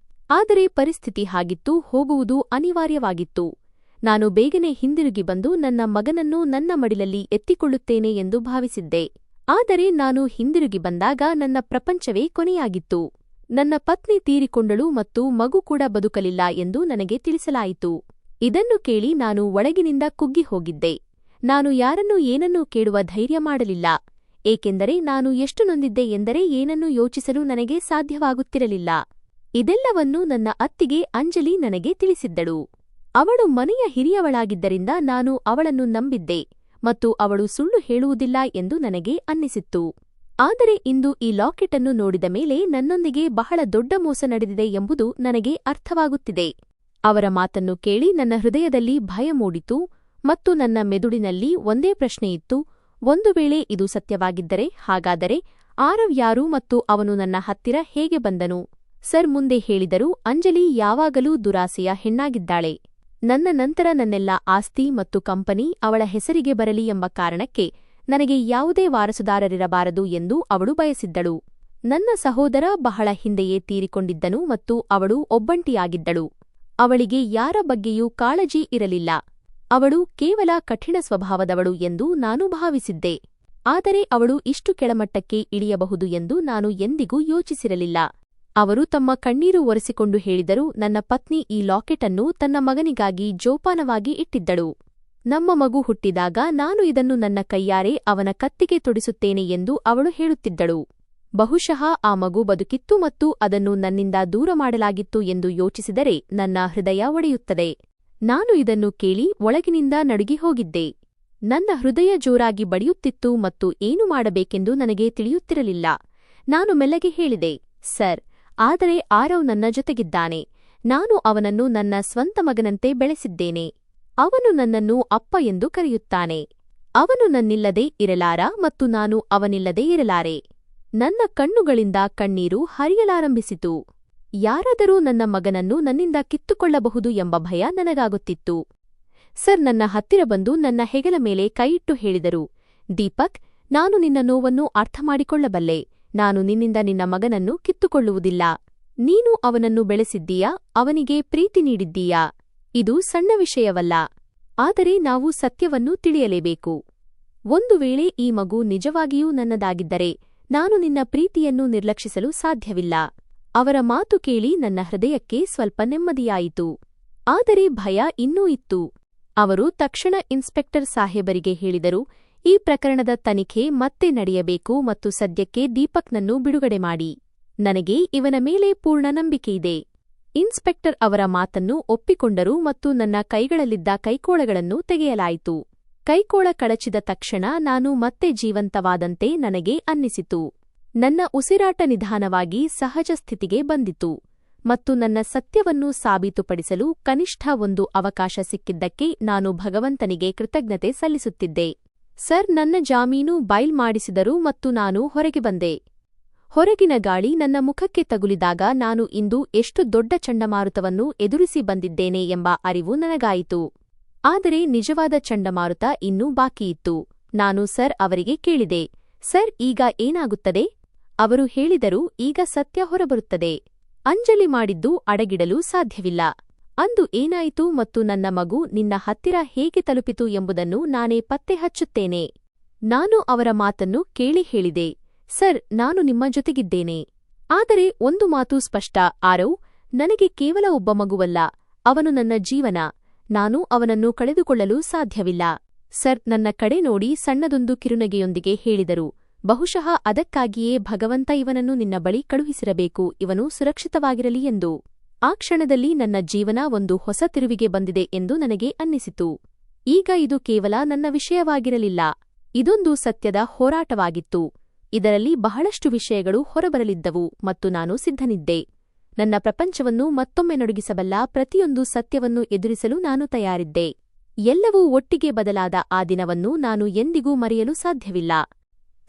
Speaker 1: ಆದರೆ ಪರಿಸ್ಥಿತಿ ಹಾಗಿತ್ತು, ಹೋಗುವುದು ಅನಿವಾರ್ಯವಾಗಿತ್ತು. ನಾನು ಬೇಗನೆ ಹಿಂದಿರುಗಿ ಬಂದು ನನ್ನ ಮಗನನ್ನು ನನ್ನ ಮಡಿಲಲ್ಲಿ ಎತ್ತಿಕೊಳ್ಳುತ್ತೇನೆ ಎಂದು ಭಾವಿಸಿದ್ದೆ. ಆದರೆ ನಾನು ಹಿಂದಿರುಗಿ ಬಂದಾಗ ನನ್ನ ಪ್ರಪಂಚವೇ ಕೊನೆಯಾಗಿತ್ತು. ನನ್ನ ಪತ್ನಿ ತೀರಿಕೊಂಡಳು ಮತ್ತು ಮಗು ಕೂಡ ಬದುಕಲಿಲ್ಲ ಎಂದು ನನಗೆ ತಿಳಿಸಲಾಯಿತು. ಇದನ್ನು ಕೇಳಿ ನಾನು ಒಳಗಿನಿಂದ ಕುಗ್ಗಿ ಹೋಗಿದ್ದೆ. ನಾನು ಯಾರನ್ನೂ ಏನನ್ನೂ ಕೇಳುವ ಧೈರ್ಯ ಮಾಡಲಿಲ್ಲ, ಏಕೆಂದರೆ ನಾನು ಎಷ್ಟು ನೊಂದಿದ್ದೆ ಎಂದರೆ ಏನನ್ನೂ ಯೋಚಿಸಲು ನನಗೆ ಸಾಧ್ಯವಾಗುತ್ತಿರಲಿಲ್ಲ. ಇದೆಲ್ಲವನ್ನೂ ನನ್ನ ಅತ್ತಿಗೆ ಅಂಜಲಿ ನನಗೆ ತಿಳಿಸಿದ್ದಳು. ಅವಳು ಮನೆಯ ಹಿರಿಯವಳಾಗಿದ್ದರಿಂದ ನಾನು ಅವಳನ್ನು ನಂಬಿದ್ದೆ ಮತ್ತು ಅವಳು ಸುಳ್ಳು ಹೇಳುವುದಿಲ್ಲ ಎಂದು ನನಗೆ ಅನ್ನಿಸಿತ್ತು. ಆದರೆ ಇಂದು ಈ ಲಾಕೆಟ್ ಅನ್ನು ನೋಡಿದ ಮೇಲೆ ನನ್ನೊಂದಿಗೆ ಬಹಳ ದೊಡ್ಡ ಮೋಸ ನಡೆದಿದೆ ಎಂಬುದು ನನಗೆ ಅರ್ಥವಾಗುತ್ತಿದೆ. ಅವರ ಮಾತನ್ನು ಕೇಳಿ ನನ್ನ ಹೃದಯದಲ್ಲಿ ಭಯ ಮೂಡಿತು ಮತ್ತು ನನ್ನ ಮೆದುಳಿನಲ್ಲಿ ಒಂದೇ ಪ್ರಶ್ನೆಯಿತ್ತು, ಒಂದು ವೇಳೆ ಇದು ಸತ್ಯವಾಗಿದ್ದರೆ ಹಾಗಾದರೆ ಆರವ್ ಯಾರು ಮತ್ತು ಅವನು ನನ್ನ ಹತ್ತಿರ ಹೇಗೆ ಬಂದನು? ಸರ್ ಮುಂದೆ ಹೇಳಿದರು, ಅಂಜಲಿ ಯಾವಾಗಲೂ ದುರಾಸೆಯ ಹೆಣ್ಣಾಗಿದ್ದಾಳೆ. ನನ್ನ ನಂತರ ನನ್ನೆಲ್ಲ ಆಸ್ತಿ ಮತ್ತು ಕಂಪನಿ ಅವಳ ಹೆಸರಿಗೆ ಬರಲಿ ಎಂಬ ಕಾರಣಕ್ಕೆ ನನಗೆ ಯಾವುದೇ ವಾರಸುದಾರರಿರಬಾರದು ಎಂದು ಅವಳು ಬಯಸಿದ್ದಳು. ನನ್ನ ಸಹೋದರ ಬಹಳ ಹಿಂದೆಯೇ ತೀರಿಕೊಂಡಿದ್ದನು ಮತ್ತು ಅವಳು ಒಬ್ಬಂಟಿಯಾಗಿದ್ದಳು. ಅವಳಿಗೆ ಯಾರ ಬಗ್ಗೆಯೂ ಕಾಳಜಿ ಇರಲಿಲ್ಲ. ಅವಳು ಕೇವಲ ಕಠಿಣ ಸ್ವಭಾವದವಳು ಎಂದು ನಾನು ಭಾವಿಸಿದ್ದೆ. ಆದರೆ ಅವಳು ಇಷ್ಟು ಕೆಳಮಟ್ಟಕ್ಕೆ ಇಳಿಯಬಹುದು ಎಂದು ನಾನು ಎಂದಿಗೂ ಯೋಚಿಸಿರಲಿಲ್ಲ. ಅವರು ತಮ್ಮ ಕಣ್ಣೀರು ಒರೆಸಿಕೊಂಡು ಹೇಳಿದರು, ನನ್ನ ಪತ್ನಿ ಈ ಲಾಕೆಟ್ ಅನ್ನು ತನ್ನ ಮಗನಿಗಾಗಿ ಜೋಪಾನವಾಗಿ ಇಟ್ಟಿದ್ದಳು. ನಮ್ಮ ಮಗು ಹುಟ್ಟಿದಾಗ ನಾನು ಇದನ್ನು ನನ್ನ ಕೈಯಾರೆ ಅವನ ಕತ್ತಿಗೆ ತೊಡಿಸುತ್ತೇನೆ ಎಂದು ಅವಳು ಹೇಳುತ್ತಿದ್ದಳು. ಬಹುಶಃ ಆ ಮಗು ಬದುಕಿತ್ತು ಮತ್ತು ಅದನ್ನು ನನ್ನಿಂದ ದೂರ ಮಾಡಲಾಗಿತ್ತು ಎಂದು ಯೋಚಿಸಿದರೆ ನನ್ನ ಹೃದಯ ಒಡೆಯುತ್ತದೆ. ನಾನು ಇದನ್ನು ಕೇಳಿ ಒಳಗಿನಿಂದ ನಡುಗಿ ಹೋಗಿದ್ದೆ. ನನ್ನ ಹೃದಯ ಜೋರಾಗಿ ಬಡಿಯುತ್ತಿತ್ತು ಮತ್ತು ಏನು ಮಾಡಬೇಕೆಂದು ನನಗೆ ತಿಳಿಯುತ್ತಿರಲಿಲ್ಲ. ನಾನು ಮೆಲ್ಲಗೆ ಹೇಳಿದೆ, ಸರ್, ಆದರೆ ಆರವ್ ನನ್ನ ಜೊತೆಗಿದ್ದಾನೆ. ನಾನು ಅವನನ್ನು ನನ್ನ ಸ್ವಂತ ಮಗನಂತೆ ಬೆಳೆಸಿದ್ದೇನೆ. ಅವನು ನನ್ನನ್ನು ಅಪ್ಪ ಎಂದು ಕರೆಯುತ್ತಾನೆ. ಅವನು ನನ್ನಿಲ್ಲದೆ ಇರಲಾರ ಮತ್ತು ನಾನು ಅವನಿಲ್ಲದೆ ಇರಲಾರೆ. ನನ್ನ ಕಣ್ಣುಗಳಿಂದ ಕಣ್ಣೀರು ಹರಿಯಲಾರಂಭಿಸಿತು. ಯಾರಾದರೂ ನನ್ನ ಮಗನನ್ನು ನನ್ನಿಂದ ಕಿತ್ತುಕೊಳ್ಳಬಹುದು ಎಂಬ ಭಯ ನನಗಾಗುತ್ತಿತ್ತು. ಸರ್ ನನ್ನ ಹತ್ತಿರ ಬಂದು ನನ್ನ ಹೆಗಲ ಮೇಲೆ ಕೈಯಿಟ್ಟು ಹೇಳಿದರು, ದೀಪಕ್, ನಾನು ನಿನ್ನ ನೋವನ್ನು ಅರ್ಥಮಾಡಿಕೊಳ್ಳಬಲ್ಲೆ. ನಾನು ನಿನ್ನಿಂದ ನಿನ್ನ ಮಗನನ್ನು ಕಿತ್ತುಕೊಳ್ಳುವುದಿಲ್ಲ. ನೀನು ಅವನನ್ನು ಬೆಳೆಸಿದ್ದೀಯಾ, ಅವನಿಗೆ ಪ್ರೀತಿ ನೀಡಿದ್ದೀಯಾ. ಇದು ಸಣ್ಣ ವಿಷಯವಲ್ಲ. ಆದರೆ ನಾವು ಸತ್ಯವನ್ನು ತಿಳಿಯಲೇಬೇಕು. ಒಂದು ವೇಳೆ ಈ ಮಗು ನಿಜವಾಗಿಯೂ ನನ್ನದಾಗಿದ್ದರೆ ನಾನು ನಿನ್ನ ಪ್ರೀತಿಯನ್ನು ನಿರ್ಲಕ್ಷಿಸಲು ಸಾಧ್ಯವಿಲ್ಲ. ಅವರ ಮಾತು ಕೇಳಿ ನನ್ನ ಹೃದಯಕ್ಕೆ ಸ್ವಲ್ಪ ನೆಮ್ಮದಿಯಾಯಿತು. ಆದರೆ ಭಯ ಇನ್ನೂ ಇತ್ತು. ಅವರು ತಕ್ಷಣ ಇನ್ಸ್ಪೆಕ್ಟರ್ ಸಾಹೇಬರಿಗೆ ಹೇಳಿದರು, ಈ ಪ್ರಕರಣದ ತನಿಖೆ ಮತ್ತೆ ನಡೆಯಬೇಕು ಮತ್ತು ಸದ್ಯಕ್ಕೆ ದೀಪಕ್ನನ್ನು ಬಿಡುಗಡೆ ಮಾಡಿ. ನನಗೆ ಇವನ ಮೇಲೆ ಪೂರ್ಣ ನಂಬಿಕೆಯಿದೆ. ಇನ್ಸ್ಪೆಕ್ಟರ್ ಅವರ ಮಾತನ್ನು ಒಪ್ಪಿಕೊಂಡರು ಮತ್ತು ನನ್ನ ಕೈಗಳಲ್ಲಿದ್ದ ಕೈಕೋಳಗಳನ್ನು ತೆಗೆಯಲಾಯಿತು. ಕೈಕೋಳ ಕಳಚಿದ ತಕ್ಷಣ ನಾನು ಮತ್ತೆ ಜೀವಂತವಾದಂತೆ ನನಗೆ ಅನ್ನಿಸಿತು. ನನ್ನ ಉಸಿರಾಟ ನಿಧಾನವಾಗಿ ಸಹಜ ಸ್ಥಿತಿಗೆ ಬಂದಿತು ಮತ್ತು ನನ್ನ ಸತ್ಯವನ್ನು ಸಾಬೀತುಪಡಿಸಲು ಕನಿಷ್ಠ ಒಂದು ಅವಕಾಶ ಸಿಕ್ಕಿದ್ದಕ್ಕೆ ನಾನು ಭಗವಂತನಿಗೆ ಕೃತಜ್ಞತೆ ಸಲ್ಲಿಸುತ್ತಿದ್ದೆ. ಸರ್ ನನ್ನ ಜಾಮೀನು ಬೈಲ್ ಮಾಡಿಸಿದರು ಮತ್ತು ನಾನು ಹೊರಗೆ ಬಂದೆ. ಹೊರಗಿನ ಗಾಳಿ ನನ್ನ ಮುಖಕ್ಕೆ ತಗುಲಿದಾಗ ನಾನು ಇಂದು ಎಷ್ಟು ದೊಡ್ಡ ಚಂಡಮಾರುತವನ್ನು ಎದುರಿಸಿ ಬಂದಿದ್ದೇನೆ ಎಂಬ ಅರಿವು ನನಗಾಯಿತು. ಆದರೆ ನಿಜವಾದ ಚಂಡಮಾರುತ ಇನ್ನೂ ಬಾಕಿಯಿತ್ತು. ನಾನು ಸರ್ ಅವರಿಗೆ ಕೇಳಿದೆ, ಸರ್ ಈಗ ಏನಾಗುತ್ತದೆ? ಅವರು ಹೇಳಿದರು, ಈಗ ಸತ್ಯ ಹೊರಬರುತ್ತದೆ. ಅಂಜಲಿ ಮಾಡಿದ್ದು ಅಡಗಿಡಲು ಸಾಧ್ಯವಿಲ್ಲ. ಅಂದು ಏನಾಯಿತು ಮತ್ತು ನನ್ನ ಮಗು ನಿನ್ನ ಹತ್ತಿರ ಹೇಗೆ ತಲುಪಿತು ಎಂಬುದನ್ನು ನಾನೇ ಪತ್ತೆ ಹಚ್ಚುತ್ತೇನೆ. ನಾನು ಅವರ ಮಾತನ್ನು ಕೇಳಿ ಹೇಳಿದೆ, ಸರ್ ನಾನು ನಿಮ್ಮ ಜೊತೆಗಿದ್ದೇನೆ. ಆದರೆ ಒಂದು ಮಾತು ಸ್ಪಷ್ಟ, ಆರವ್ ನನಗೆ ಕೇವಲ ಒಬ್ಬ ಮಗುವಲ್ಲ, ಅವನು ನನ್ನ ಜೀವನ. ನಾನು ಅವನನ್ನು ಕಳೆದುಕೊಳ್ಳಲು ಸಾಧ್ಯವಿಲ್ಲ. ಸರ್ ನನ್ನ ಕಡೆ ನೋಡಿ ಸಣ್ಣದೊಂದು ಕಿರುನಗೆಯೊಂದಿಗೆ ಹೇಳಿದರು, ಬಹುಶಃ ಅದಕ್ಕಾಗಿಯೇ ಭಗವಂತ ಇವನನ್ನು ನಿನ್ನ ಬಳಿ ಕಳುಹಿಸಿರಬೇಕು, ಇವನು ಸುರಕ್ಷಿತವಾಗಿರಲಿ ಎಂದು. ಆ ಕ್ಷಣದಲ್ಲಿ ನನ್ನ ಜೀವನ ಒಂದು ಹೊಸ ತಿರುವಿಗೆ ಬಂದಿದೆ ಎಂದು ನನಗೆ ಅನ್ನಿಸಿತು. ಈಗ ಇದು ಕೇವಲ ನನ್ನ ವಿಷಯವಾಗಿರಲಿಲ್ಲ, ಇದೊಂದು ಸತ್ಯದ ಹೋರಾಟವಾಗಿತ್ತು. ಇದರಲ್ಲಿ ಬಹಳಷ್ಟು ವಿಷಯಗಳು ಹೊರಬರಲಿದ್ದವು ಮತ್ತು ನಾನು ಸಿದ್ಧನಿದ್ದೆ. ನನ್ನ ಪ್ರಪಂಚವನ್ನು ಮತ್ತೊಮ್ಮೆ ನಡುಗಿಸಬಲ್ಲ ಪ್ರತಿಯೊಂದು ಸತ್ಯವನ್ನು ಎದುರಿಸಲು ನಾನು ತಯಾರಿದ್ದೆ. ಎಲ್ಲವೂ ಒಟ್ಟಿಗೆ ಬದಲಾದ ಆ ದಿನವನ್ನು ನಾನು ಎಂದಿಗೂ ಮರೆಯಲು ಸಾಧ್ಯವಿಲ್ಲ.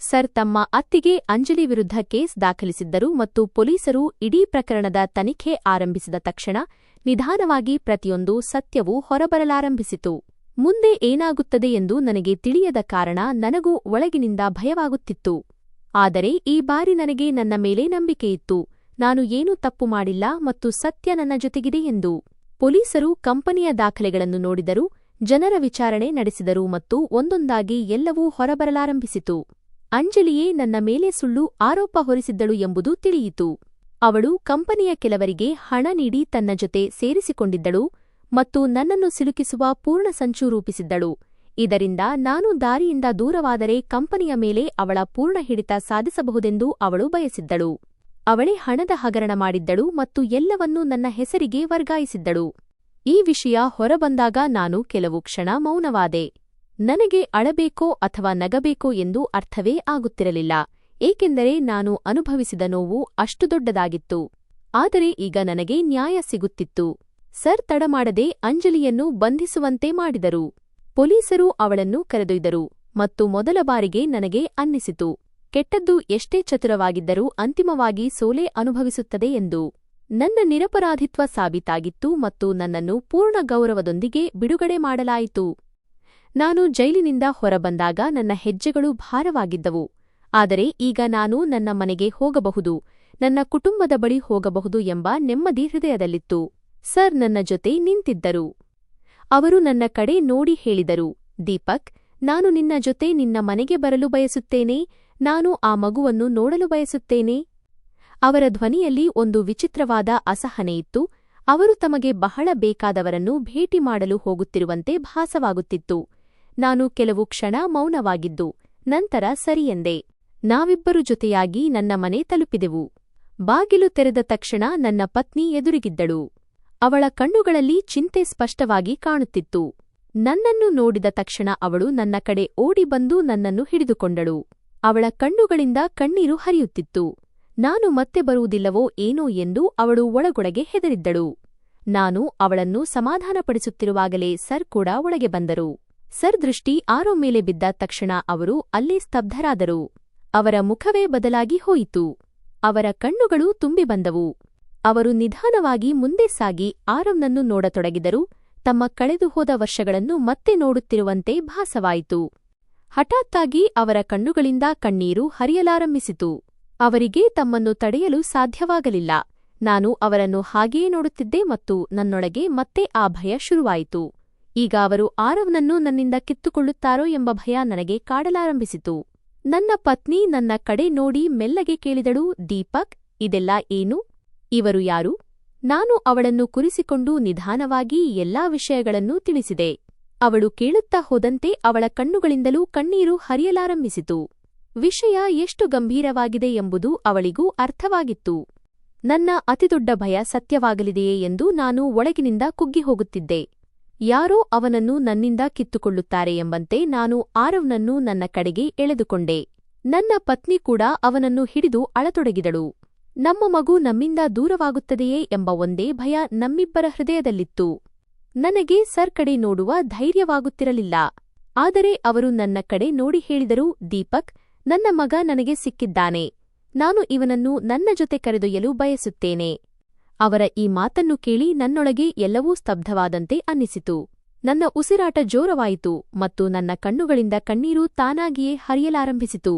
Speaker 1: ಸರ್ ತಮ್ಮ ಅತ್ತಿಗೆ ಅಂಜಲಿ ವಿರುದ್ಧ ಕೇಸ್ ದಾಖಲಿಸಿದ್ದರು ಮತ್ತು ಪೊಲೀಸರು ಇಡೀ ಪ್ರಕರಣದ ತನಿಖೆ ಆರಂಭಿಸಿದ ತಕ್ಷಣ ನಿಧಾನವಾಗಿ ಪ್ರತಿಯೊಂದು ಸತ್ಯವೂ ಹೊರಬರಲಾರಂಭಿಸಿತು. ಮುಂದೆ ಏನಾಗುತ್ತದೆ ಎಂದು ನನಗೆ ತಿಳಿಯದ ಕಾರಣ ನನಗೂ ಒಳಗಿನಿಂದ ಭಯವಾಗುತ್ತಿತ್ತು. ಆದರೆ ಈ ಬಾರಿ ನನಗೆ ನನ್ನ ಮೇಲೆ ನಂಬಿಕೆಯಿತ್ತು. ನಾನು ಏನೂ ತಪ್ಪು ಮಾಡಿಲ್ಲ ಮತ್ತು ಸತ್ಯ ನನ್ನ ಜೊತೆಗಿದೆ ಎಂದು. ಪೊಲೀಸರು ಕಂಪನಿಯ ದಾಖಲೆಗಳನ್ನು ನೋಡಿದರು, ಜನರ ವಿಚಾರಣೆ ನಡೆಸಿದರು ಮತ್ತು ಒಂದೊಂದಾಗಿ ಎಲ್ಲವೂ ಹೊರಬರಲಾರಂಭಿಸಿತು. ಅಂಜಲಿಯೇ ನನ್ನ ಮೇಲೆ ಸುಳ್ಳು ಆರೋಪ ಹೊರಿಸಿದ್ದಳು ಎಂಬುದು ತಿಳಿಯಿತು. ಅವಳು ಕಂಪನಿಯ ಕೆಲವರಿಗೆ ಹಣ ನೀಡಿ ತನ್ನ ಜೊತೆ ಸೇರಿಸಿಕೊಂಡಿದ್ದಳು ಮತ್ತು ನನ್ನನ್ನು ಸಿಲುಕಿಸುವ ಪೂರ್ಣ ಸಂಚು ರೂಪಿಸಿದ್ದಳು. ಇದರಿಂದ ನಾನು ದಾರಿಯಿಂದ ದೂರವಾದರೆ ಕಂಪನಿಯ ಮೇಲೆ ಅವಳ ಪೂರ್ಣ ಹಿಡಿತ ಸಾಧಿಸಬಹುದೆಂದು ಅವಳು ಬಯಸಿದ್ದಳು. ಅವಳೇ ಹಣದ ಹಗರಣ ಮಾಡಿದ್ದಳು ಮತ್ತು ಎಲ್ಲವನ್ನೂ ನನ್ನ ಹೆಸರಿಗೆ ವರ್ಗಾಯಿಸಿದ್ದಳು. ಈ ವಿಷಯ ಹೊರಬಂದಾಗ ನಾನು ಕೆಲವು ಕ್ಷಣ ಮೌನವಾದೆ. ನನಗೆ ಅಳಬೇಕೋ ಅಥವಾ ನಗಬೇಕೋ ಎಂದು ಅರ್ಥವೇ ಆಗುತ್ತಿರಲಿಲ್ಲ, ಏಕೆಂದರೆ ನಾನು ಅನುಭವಿಸಿದ ನೋವು ಅಷ್ಟು ದೊಡ್ಡದಾಗಿತ್ತು. ಆದರೆ ಈಗ ನನಗೆ ನ್ಯಾಯ ಸಿಗುತ್ತಿತ್ತು. ಸರ್ ತಡಮಾಡದೆ ಅಂಜಲಿಯನ್ನು ಬಂಧಿಸುವಂತೆ ಮಾಡಿದರು. ಪೊಲೀಸರು ಅವಳನ್ನು ಕರೆದೊಯ್ದರು ಮತ್ತು ಮೊದಲ ಬಾರಿಗೆ ನನಗೆ ಅನ್ನಿಸಿತು, ಕೆಟ್ಟದ್ದು ಎಷ್ಟೇ ಚತುರವಾಗಿದ್ದರೂ ಅಂತಿಮವಾಗಿ ಸೋಲೆ ಅನುಭವಿಸುತ್ತದೆ ಎಂದು. ನನ್ನ ನಿರಪರಾಧಿತ್ವ ಸಾಬೀತಾಗಿತ್ತು ಮತ್ತು ನನ್ನನ್ನು ಪೂರ್ಣ ಗೌರವದೊಂದಿಗೆ ಬಿಡುಗಡೆ ಮಾಡಲಾಯಿತು. ನಾನು ಜೈಲಿನಿಂದ ಹೊರಬಂದಾಗ ನನ್ನ ಹೆಜ್ಜೆಗಳು ಭಾರವಾಗಿದ್ದವು. ಆದರೆ ಈಗ ನಾನು ನನ್ನ ಮನೆಗೆ ಹೋಗಬಹುದು, ನನ್ನ ಕುಟುಂಬದ ಬಳಿ ಹೋಗಬಹುದು ಎಂಬ ನೆಮ್ಮದಿ ಹೃದಯದಲ್ಲಿತ್ತು. ಸರ್ ನನ್ನ ಜೊತೆ ನಿಂತಿದ್ದರು. ಅವರು ನನ್ನ ಕಡೆ ನೋಡಿ ಹೇಳಿದರು, ದೀಪಕ್, ನಾನು ನಿನ್ನ ಜೊತೆ ನಿನ್ನ ಮನೆಗೆ ಬರಲು ಬಯಸುತ್ತೇನೆ. ನಾನು ಆ ಮಗುವನ್ನು ನೋಡಲು ಬಯಸುತ್ತೇನೆ. ಅವರ ಧ್ವನಿಯಲ್ಲಿ ಒಂದು ವಿಚಿತ್ರವಾದ ಅಸಹನೆಯಿತ್ತು. ಅವರು ತಮಗೆ ಬಹಳ ಬೇಕಾದವರನ್ನು ಭೇಟಿ ಮಾಡಲು ಹೋಗುತ್ತಿರುವಂತೆ ಭಾಸವಾಗುತ್ತಿತ್ತು. ನಾನು ಕೆಲವು ಕ್ಷಣ ಮೌನವಾಗಿದ್ದು ನಂತರ ಸರಿಯೆಂದೆ. ನಾವಿಬ್ಬರು ಜೊತೆಯಾಗಿ ನನ್ನ ಮನೆ ತಲುಪಿದೆವು. ಬಾಗಿಲು ತೆರೆದ ತಕ್ಷಣ ನನ್ನ ಪತ್ನಿ ಎದುರಿಗಿದ್ದಳು. ಅವಳ ಕಣ್ಣುಗಳಲ್ಲಿ ಚಿಂತೆ ಸ್ಪಷ್ಟವಾಗಿ ಕಾಣುತ್ತಿತ್ತು. ನನ್ನನ್ನು ನೋಡಿದ ತಕ್ಷಣ ಅವಳು ನನ್ನ ಕಡೆ ಓಡಿ ಬಂದು ನನ್ನನ್ನು ಹಿಡಿದುಕೊಂಡಳು. ಅವಳ ಕಣ್ಣುಗಳಿಂದ ಕಣ್ಣೀರು ಹರಿಯುತ್ತಿತ್ತು. ನಾನು ಮತ್ತೆ ಬರುವುದಿಲ್ಲವೋ ಏನೋ ಎಂದು ಅವಳು ಒಳಗೊಳಗೆ ಹೆದರಿದ್ದಳು. ನಾನು ಅವಳನ್ನು ಸಮಾಧಾನಪಡಿಸುತ್ತಿರುವಾಗಲೇ ಸರ್ ಕೂಡ ಒಳಗೆ ಬಂದರು. ಸರ್ ದೃಷ್ಟಿ ಆರೋ ಮೇಲೆ ಬಿದ್ದ ತಕ್ಷಣ ಅವರು ಅಲ್ಲೇ ಸ್ತಬ್ಧರಾದರು. ಅವರ ಮುಖವೇ ಬದಲಾಗಿ ಹೋಯಿತು. ಅವರ ಕಣ್ಣುಗಳು ತುಂಬಿ ಬಂದವು. ಅವರು ನಿಧಾನವಾಗಿ ಮುಂದೆ ಸಾಗಿ ಆರವ್ನನ್ನು ನೋಡತೊಡಗಿದರು. ತಮ್ಮ ಕಳೆದುಹೋದ ವರ್ಷಗಳನ್ನು ಮತ್ತೆ ನೋಡುತ್ತಿರುವಂತೆ ಭಾಸವಾಯಿತು. ಹಠಾತ್ತಾಗಿ ಅವರ ಕಣ್ಣುಗಳಿಂದ ಕಣ್ಣೀರು ಹರಿಯಲಾರಂಭಿಸಿತು. ಅವರಿಗೆ ತಮ್ಮನ್ನು ತಡೆಯಲು ಸಾಧ್ಯವಾಗಲಿಲ್ಲ. ನಾನು ಅವರನ್ನು ಹಾಗೆಯೇ ನೋಡುತ್ತಿದ್ದೆ ಮತ್ತು ನನ್ನೊಳಗೆ ಮತ್ತೆ ಆ ಭಯ ಶುರುವಾಯಿತು. ಈಗ ಅವರು ಆರವ್ನನ್ನು ನನ್ನಿಂದ ಕಿತ್ತುಕೊಳ್ಳುತ್ತಾರೋ ಎಂಬ ಭಯ ನನಗೆ ಕಾಡಲಾರಂಭಿಸಿತು. ನನ್ನ ಪತ್ನಿ ನನ್ನ ಕಡೆ ನೋಡಿ ಮೆಲ್ಲಗೆ ಕೇಳಿದಳು, ದೀಪಕ್, ಇದೆಲ್ಲ ಏನು? ಇವರು ಯಾರು? ನಾನು ಅವಳನ್ನು ಕುರಿಸಿಕೊಂಡು ನಿಧಾನವಾಗಿ ಎಲ್ಲಾ ವಿಷಯಗಳನ್ನೂ ತಿಳಿಸಿದೆ. ಅವಳು ಕೇಳುತ್ತಾ ಹೋದಂತೆ ಅವಳ ಕಣ್ಣುಗಳಿಂದಲೂ ಕಣ್ಣೀರು ಹರಿಯಲಾರಂಭಿಸಿತು. ವಿಷಯ ಎಷ್ಟು ಗಂಭೀರವಾಗಿದೆ ಎಂಬುದು ಅವಳಿಗೂ ಅರ್ಥವಾಗಿತ್ತು. ನನ್ನ ಅತಿದೊಡ್ಡ ಭಯ ಸತ್ಯವಾಗಲಿದೆಯೇ ಎಂದು ನಾನು ಒಳಗಿನಿಂದ ಕುಗ್ಗಿಹೋಗುತ್ತಿದ್ದೆ. ಯಾರೋ ಅವನನ್ನು ನನ್ನಿಂದ ಕಿತ್ತುಕೊಳ್ಳುತ್ತಾರೆ ಎಂಬಂತೆ ನಾನು ಆರವ್ನನ್ನು ನನ್ನ ಕಡೆಗೆ ಎಳೆದುಕೊಂಡೆ. ನನ್ನ ಪತ್ನಿ ಕೂಡ ಅವನನ್ನು ಹಿಡಿದು ಅಳತೊಡಗಿದಳು. ನಮ್ಮ ಮಗು ನಮ್ಮಿಂದ ದೂರವಾಗುತ್ತದೆಯೇ ಎಂಬ ಒಂದೇ ಭಯ ನಮ್ಮಿಬ್ಬರ ಹೃದಯದಲ್ಲಿತ್ತು. ನನಗೆ ಸರ್ ಕಡೆ ನೋಡುವ ಧೈರ್ಯವಾಗುತ್ತಿರಲಿಲ್ಲ. ಆದರೆ ಅವರು ನನ್ನ ಕಡೆ ನೋಡಿ ಹೇಳಿದರು, ದೀಪಕ್, ನನ್ನ ಮಗ ನನಗೆ ಸಿಕ್ಕಿದ್ದಾನೆ. ನಾನು ಇವನನ್ನು ನನ್ನ ಜೊತೆ ಕರೆದೊಯ್ಯಲು ಬಯಸುತ್ತೇನೆ. ಅವರ ಈ ಮಾತನ್ನು ಕೇಳಿ ನನ್ನೊಳಗೆ ಎಲ್ಲವೂ ಸ್ತಬ್ಧವಾದಂತೆ ಅನ್ನಿಸಿತು. ನನ್ನ ಉಸಿರಾಟ ಜೋರವಾಯಿತು ಮತ್ತು ನನ್ನ ಕಣ್ಣುಗಳಿಂದ ಕಣ್ಣೀರು ತಾನಾಗಿಯೇ ಹರಿಯಲಾರಂಭಿಸಿತು.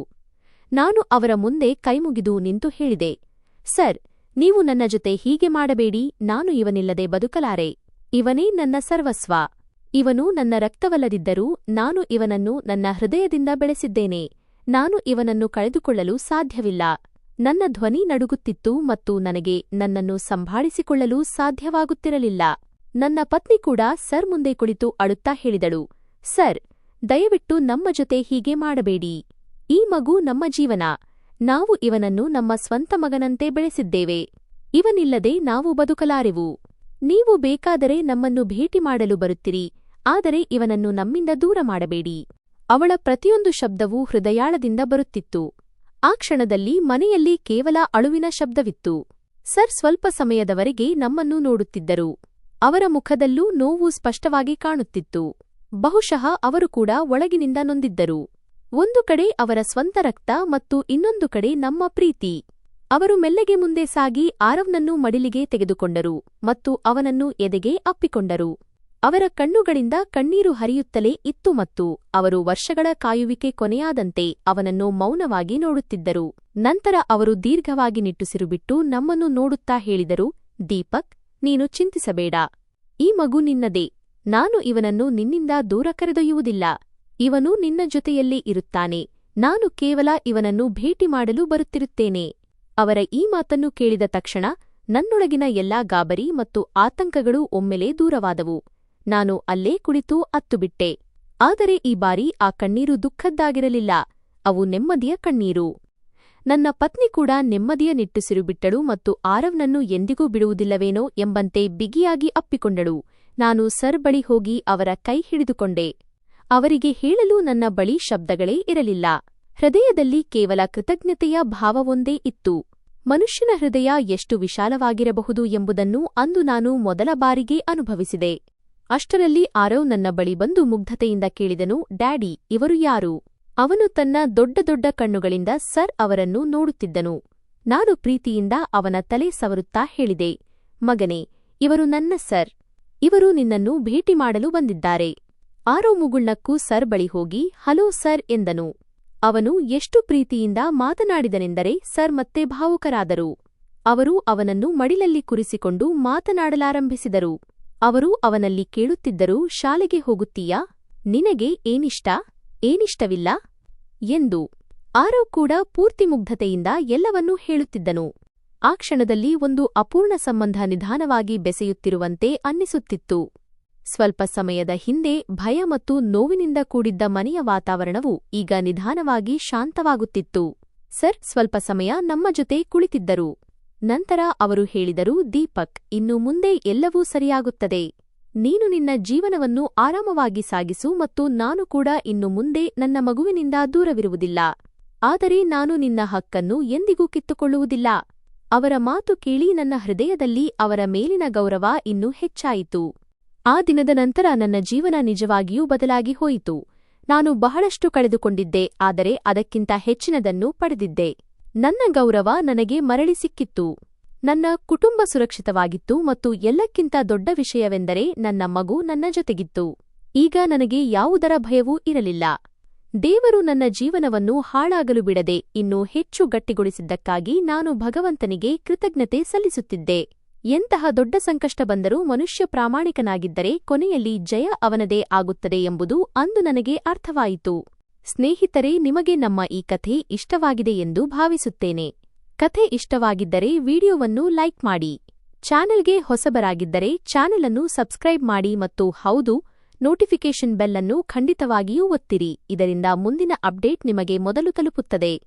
Speaker 1: ನಾನು ಅವರ ಮುಂದೆ ಕೈಮುಗಿದು ನಿಂತು ಹೇಳಿದೆ, ಸರ್, ನೀವು ನನ್ನ ಜೊತೆ ಹೀಗೆ ಮಾಡಬೇಡಿ. ನಾನು ಇವನಿಲ್ಲದೆ ಬದುಕಲಾರೆ. ಇವನೇ ನನ್ನ ಸರ್ವಸ್ವ. ಇವನು ನನ್ನ ರಕ್ತವಲ್ಲದಿದ್ದರೂ ನಾನು ಇವನನ್ನು ನನ್ನ ಹೃದಯದಿಂದ ಬೆಳೆಸಿದ್ದೇನೆ. ನಾನು ಇವನನ್ನು ಕಳೆದುಕೊಳ್ಳಲು ಸಾಧ್ಯವಿಲ್ಲ. ನನ್ನ ಧ್ವನಿ ನಡುಗುತ್ತಿತ್ತು ಮತ್ತು ನನಗೆ ನನ್ನನ್ನು ಸಂಭಾಳಿಸಿಕೊಳ್ಳಲು ಸಾಧ್ಯವಾಗುತ್ತಿರಲಿಲ್ಲ. ನನ್ನ ಪತ್ನಿ ಕೂಡ ಸರ್ ಮುಂದೆ ಕುಳಿತು ಅಳುತ್ತಾ ಹೇಳಿದಳು, ಸರ್, ದಯವಿಟ್ಟು ನಮ್ಮ ಜೊತೆ ಹೀಗೆ ಮಾಡಬೇಡಿ. ಈ ಮಗು ನಮ್ಮ ಜೀವನ. ನಾವು ಇವನನ್ನು ನಮ್ಮ ಸ್ವಂತ ಮಗನಂತೆ ಬೆಳೆಸಿದ್ದೇವೆ. ಇವನಿಲ್ಲದೆ ನಾವು ಬದುಕಲಾರೆವು. ನೀವು ಬೇಕಾದರೆ ನಮ್ಮನ್ನು ಭೇಟಿ ಮಾಡಲು ಬರುತ್ತಿರಿ, ಆದರೆ ಇವನನ್ನು ನಮ್ಮಿಂದ ದೂರ ಮಾಡಬೇಡಿ. ಅವಳ ಪ್ರತಿಯೊಂದು ಶಬ್ದವೂ ಹೃದಯಾಳದಿಂದ ಬರುತ್ತಿತ್ತು. ಆ ಕ್ಷಣದಲ್ಲಿ ಮನೆಯಲ್ಲಿ ಕೇವಲ ಅಳುವಿನ ಶಬ್ದವಿತ್ತು. ಸರ್ ಸ್ವಲ್ಪ ಸಮಯದವರೆಗೆ ನಮ್ಮನ್ನು ನೋಡುತ್ತಿದ್ದರು. ಅವರ ಮುಖದಲ್ಲೂ ನೋವು ಸ್ಪಷ್ಟವಾಗಿ ಕಾಣುತ್ತಿತ್ತು. ಬಹುಶಃ ಅವರು ಕೂಡ ಒಳಗಿನಿಂದ ನೊಂದಿದ್ದರು. ಒಂದು ಕಡೆ ಅವರ ಸ್ವಂತ ರಕ್ತ ಮತ್ತು ಇನ್ನೊಂದು ಕಡೆ ನಮ್ಮ ಪ್ರೀತಿ. ಅವರು ಮೆಲ್ಲಗೆ ಮುಂದೆ ಸಾಗಿ ಆರವ್ನನ್ನು ಮಡಿಲಿಗೆ ತೆಗೆದುಕೊಂಡರು ಮತ್ತು ಅವನನ್ನು ಎದೆಗೆ ಅಪ್ಪಿಕೊಂಡರು. ಅವರ ಕಣ್ಣುಗಳಿಂದ ಕಣ್ಣೀರು ಹರಿಯುತ್ತಲೇ ಇತ್ತು ಮತ್ತು ಅವರು ವರ್ಷಗಳ ಕಾಯುವಿಕೆ ಕೊನೆಯಾದಂತೆ ಅವನನ್ನು ಮೌನವಾಗಿ ನೋಡುತ್ತಿದ್ದರು. ನಂತರ ಅವರು ದೀರ್ಘವಾಗಿ ನಿಟ್ಟುಸಿರುಬಿಟ್ಟು ನಮ್ಮನ್ನು ನೋಡುತ್ತಾ ಹೇಳಿದರು, ದೀಪಕ್, ನೀನು ಚಿಂತಿಸಬೇಡ. ಈ ಮಗು ನಿನ್ನದೇ. ನಾನು ಇವನನ್ನು ನಿನ್ನಿಂದ ದೂರ ಕರೆದೊಯ್ಯುವುದಿಲ್ಲ. ಇವನು ನಿನ್ನ ಜೊತೆಯಲ್ಲೇ ಇರುತ್ತಾನೆ. ನಾನು ಕೇವಲ ಇವನನ್ನು ಭೇಟಿ ಮಾಡಲು ಬರುತ್ತಿರುತ್ತೇನೆ. ಅವರ ಈ ಮಾತನ್ನು ಕೇಳಿದ ತಕ್ಷಣ ನನ್ನೊಳಗಿನ ಎಲ್ಲಾ ಗಾಬರಿ ಮತ್ತು ಆತಂಕಗಳು ಒಮ್ಮೆಲೇ ದೂರವಾದವು. ನಾನು ಅಲ್ಲೇ ಕುಳಿತು ಅತ್ತುಬಿಟ್ಟೆ. ಆದರೆ ಈ ಬಾರಿ ಆ ಕಣ್ಣೀರು ದುಃಖದ್ದಾಗಿರಲಿಲ್ಲ. ಅವು ನೆಮ್ಮದಿಯ ಕಣ್ಣೀರು. ನನ್ನ ಪತ್ನಿ ಕೂಡ ನೆಮ್ಮದಿಯ ನಿಟ್ಟುಸಿರುಬಿಟ್ಟಳು ಮತ್ತು ಆರವ್ನನ್ನು ಎಂದಿಗೂ ಬಿಡುವುದಿಲ್ಲವೇನೋ ಎಂಬಂತೆ ಬಿಗಿಯಾಗಿ ಅಪ್ಪಿಕೊಂಡಳು. ನಾನು ಸರ್ ಬಳಿ ಹೋಗಿ ಅವರ ಕೈ ಹಿಡಿದುಕೊಂಡೆ. ಅವರಿಗೆ ಹೇಳಲು ನನ್ನ ಬಳಿ ಶಬ್ದಗಳೇ ಇರಲಿಲ್ಲ. ಹೃದಯದಲ್ಲಿ ಕೇವಲ ಕೃತಜ್ಞತೆಯ ಭಾವವೊಂದೇ ಇತ್ತು. ಮನುಷ್ಯನ ಹೃದಯ ಎಷ್ಟು ವಿಶಾಲವಾಗಿರಬಹುದು ಎಂಬುದನ್ನು ಅಂದು ನಾನು ಮೊದಲ ಬಾರಿಗೆ ಅನುಭವಿಸಿದೆ. ಅಷ್ಟರಲ್ಲಿ ಆರವ್ ನನ್ನ ಬಳಿ ಬಂದು ಮುಗ್ಧತೆಯಿಂದ ಕೇಳಿದನು, ಡ್ಯಾಡಿ, ಇವರು ಯಾರು? ಅವನು ತನ್ನ ದೊಡ್ಡ ದೊಡ್ಡ ಕಣ್ಣುಗಳಿಂದ ಸರ್ ಅವರನ್ನು ನೋಡುತ್ತಿದ್ದನು. ನಾನು ಪ್ರೀತಿಯಿಂದ ಅವನ ತಲೆ ಸವರುತ್ತಾ ಹೇಳಿದೆ, ಮಗನೇ, ಇವರು ನನ್ನ ಸರ್. ಇವರು ನಿನ್ನನ್ನು ಭೇಟಿ ಮಾಡಲು ಬಂದಿದ್ದಾರೆ. ಆರವ್ ಮುಗುಳ್ನಕ್ಕೂ ಸರ್ ಬಳಿ ಹೋಗಿ ಹಲೋ ಸರ್ ಎಂದನು. ಅವನು ಎಷ್ಟು ಪ್ರೀತಿಯಿಂದ ಮಾತನಾಡಿದನೆಂದರೆ ಸರ್ ಮತ್ತೆ ಭಾವುಕರಾದರು. ಅವರು ಅವನನ್ನು ಮಡಿಲಲ್ಲಿ ಕುರಿಸಿಕೊಂಡು ಮಾತನಾಡಲಾರಂಭಿಸಿದರು. ಅವರು ಅವನಲ್ಲಿ ಕೇಳುತ್ತಿದ್ದರು, ಶಾಲೆಗೆ ಹೋಗುತ್ತೀಯಾ? ನಿನಗೆ ಏನಿಷ್ಟ, ಏನಿಷ್ಟವಿಲ್ಲ ಎಂದು. ಆರವ್ ಕೂಡ ಪೂರ್ತಿ ಮುಗ್ಧತೆಯಿಂದ ಎಲ್ಲವನ್ನೂ ಹೇಳುತ್ತಿದ್ದನು. ಆ ಕ್ಷಣದಲ್ಲಿ ಒಂದು ಅಪೂರ್ಣ ಸಂಬಂಧ ನಿಧಾನವಾಗಿ ಬೆಸೆಯುತ್ತಿರುವಂತೆ ಅನ್ನಿಸುತ್ತಿತ್ತು. ಸ್ವಲ್ಪ ಸಮಯದ ಹಿಂದೆ ಭಯ ಮತ್ತು ನೋವಿನಿಂದ ಕೂಡಿದ್ದ ಮನೆಯ ವಾತಾವರಣವು ಈಗ ನಿಧಾನವಾಗಿ ಶಾಂತವಾಗುತ್ತಿತ್ತು. ಸರ್ ಸ್ವಲ್ಪ ಸಮಯ ನಮ್ಮ ಜೊತೆ ಕುಳಿತಿದ್ದರು. ನಂತರ ಅವರು ಹೇಳಿದರು, ದೀಪಕ್, ಇನ್ನು ಮುಂದೆ ಎಲ್ಲವೂ ಸರಿಯಾಗುತ್ತದೆ. ನೀನು ನಿನ್ನ ಜೀವನವನ್ನು ಆರಾಮವಾಗಿ ಸಾಗಿಸು ಮತ್ತು ನಾನು ಕೂಡ ಇನ್ನು ಮುಂದೆ ನನ್ನ ಮಗುವಿನಿಂದ ದೂರವಿರುವುದಿಲ್ಲ. ಆದರೆ ನಾನು ನಿನ್ನ ಹಕ್ಕನ್ನು ಎಂದಿಗೂ ಕಿತ್ತುಕೊಳ್ಳುವುದಿಲ್ಲ. ಅವರ ಮಾತು ಕೇಳಿ ನನ್ನ ಹೃದಯದಲ್ಲಿ ಅವರ ಮೇಲಿನ ಗೌರವ ಇನ್ನೂ ಹೆಚ್ಚಾಯಿತು. ಆ ದಿನದ ನಂತರ ನನ್ನ ಜೀವನ ನಿಜವಾಗಿಯೂ ಬದಲಾಗಿ ಹೋಯಿತು. ನಾನು ಬಹಳಷ್ಟು ಕಳೆದುಕೊಂಡಿದ್ದೆ, ಆದರೆ ಅದಕ್ಕಿಂತ ಹೆಚ್ಚಿನದನ್ನು ಪಡೆದಿದ್ದೆ. ನನ್ನ ಗೌರವ ನನಗೆ ಮರಳಿ ಸಿಕ್ಕಿತ್ತು. ನನ್ನ ಕುಟುಂಬ ಸುರಕ್ಷಿತವಾಗಿತ್ತು ಮತ್ತು ಎಲ್ಲಕ್ಕಿಂತ ದೊಡ್ಡ ವಿಷಯವೆಂದರೆ ನನ್ನ ಮಗು ನನ್ನ ಜೊತೆಗಿತ್ತು. ಈಗ ನನಗೆ ಯಾವುದರ ಭಯವೂ ಇರಲಿಲ್ಲ. ದೇವರು ನನ್ನ ಜೀವನವನ್ನು ಹಾಳಾಗಲು ಬಿಡದೆ ಇನ್ನೂ ಹೆಚ್ಚು ಗಟ್ಟಿಗೊಳಿಸಿದ್ದಕ್ಕಾಗಿ ನಾನು ಭಗವಂತನಿಗೆ ಕೃತಜ್ಞತೆ ಸಲ್ಲಿಸುತ್ತಿದ್ದೆ. ಎಂತಹ ದೊಡ್ಡ ಸಂಕಷ್ಟ ಬಂದರೂ ಮನುಷ್ಯ ಪ್ರಾಮಾಣಿಕನಾಗಿದ್ದರೆ ಕೊನೆಯಲ್ಲಿ ಜಯ ಅವನದೇ ಆಗುತ್ತದೆ ಎಂಬುದು ಅಂದು ನನಗೆ ಅರ್ಥವಾಯಿತು. ಸ್ನೇಹಿತರೆ, ನಿಮಗೆ ನಮ್ಮ ಈ ಕಥೆ ಇಷ್ಟವಾಗಿದೆ ಎಂದು ಭಾವಿಸುತ್ತೇನೆ. ಕಥೆ ಇಷ್ಟವಾಗಿದ್ದರೆ ವಿಡಿಯೋವನ್ನು ಲೈಕ್ ಮಾಡಿ. ಚಾನೆಲ್ಗೆ ಹೊಸಬರಾಗಿದ್ದರೆ ಚಾನೆಲ್ ಅನ್ನು ಸಬ್ಸ್ಕ್ರೈಬ್ ಮಾಡಿ ಮತ್ತು ಹೌದು, ನೋಟಿಫಿಕೇಷನ್ ಬೆಲ್ ಅನ್ನು ಖಂಡಿತವಾಗಿಯೂ ಒತ್ತಿರಿ. ಇದರಿಂದ ಮುಂದಿನ ಅಪ್ಡೇಟ್ ನಿಮಗೆ ಮೊದಲು ತಲುಪುತ್ತದೆ.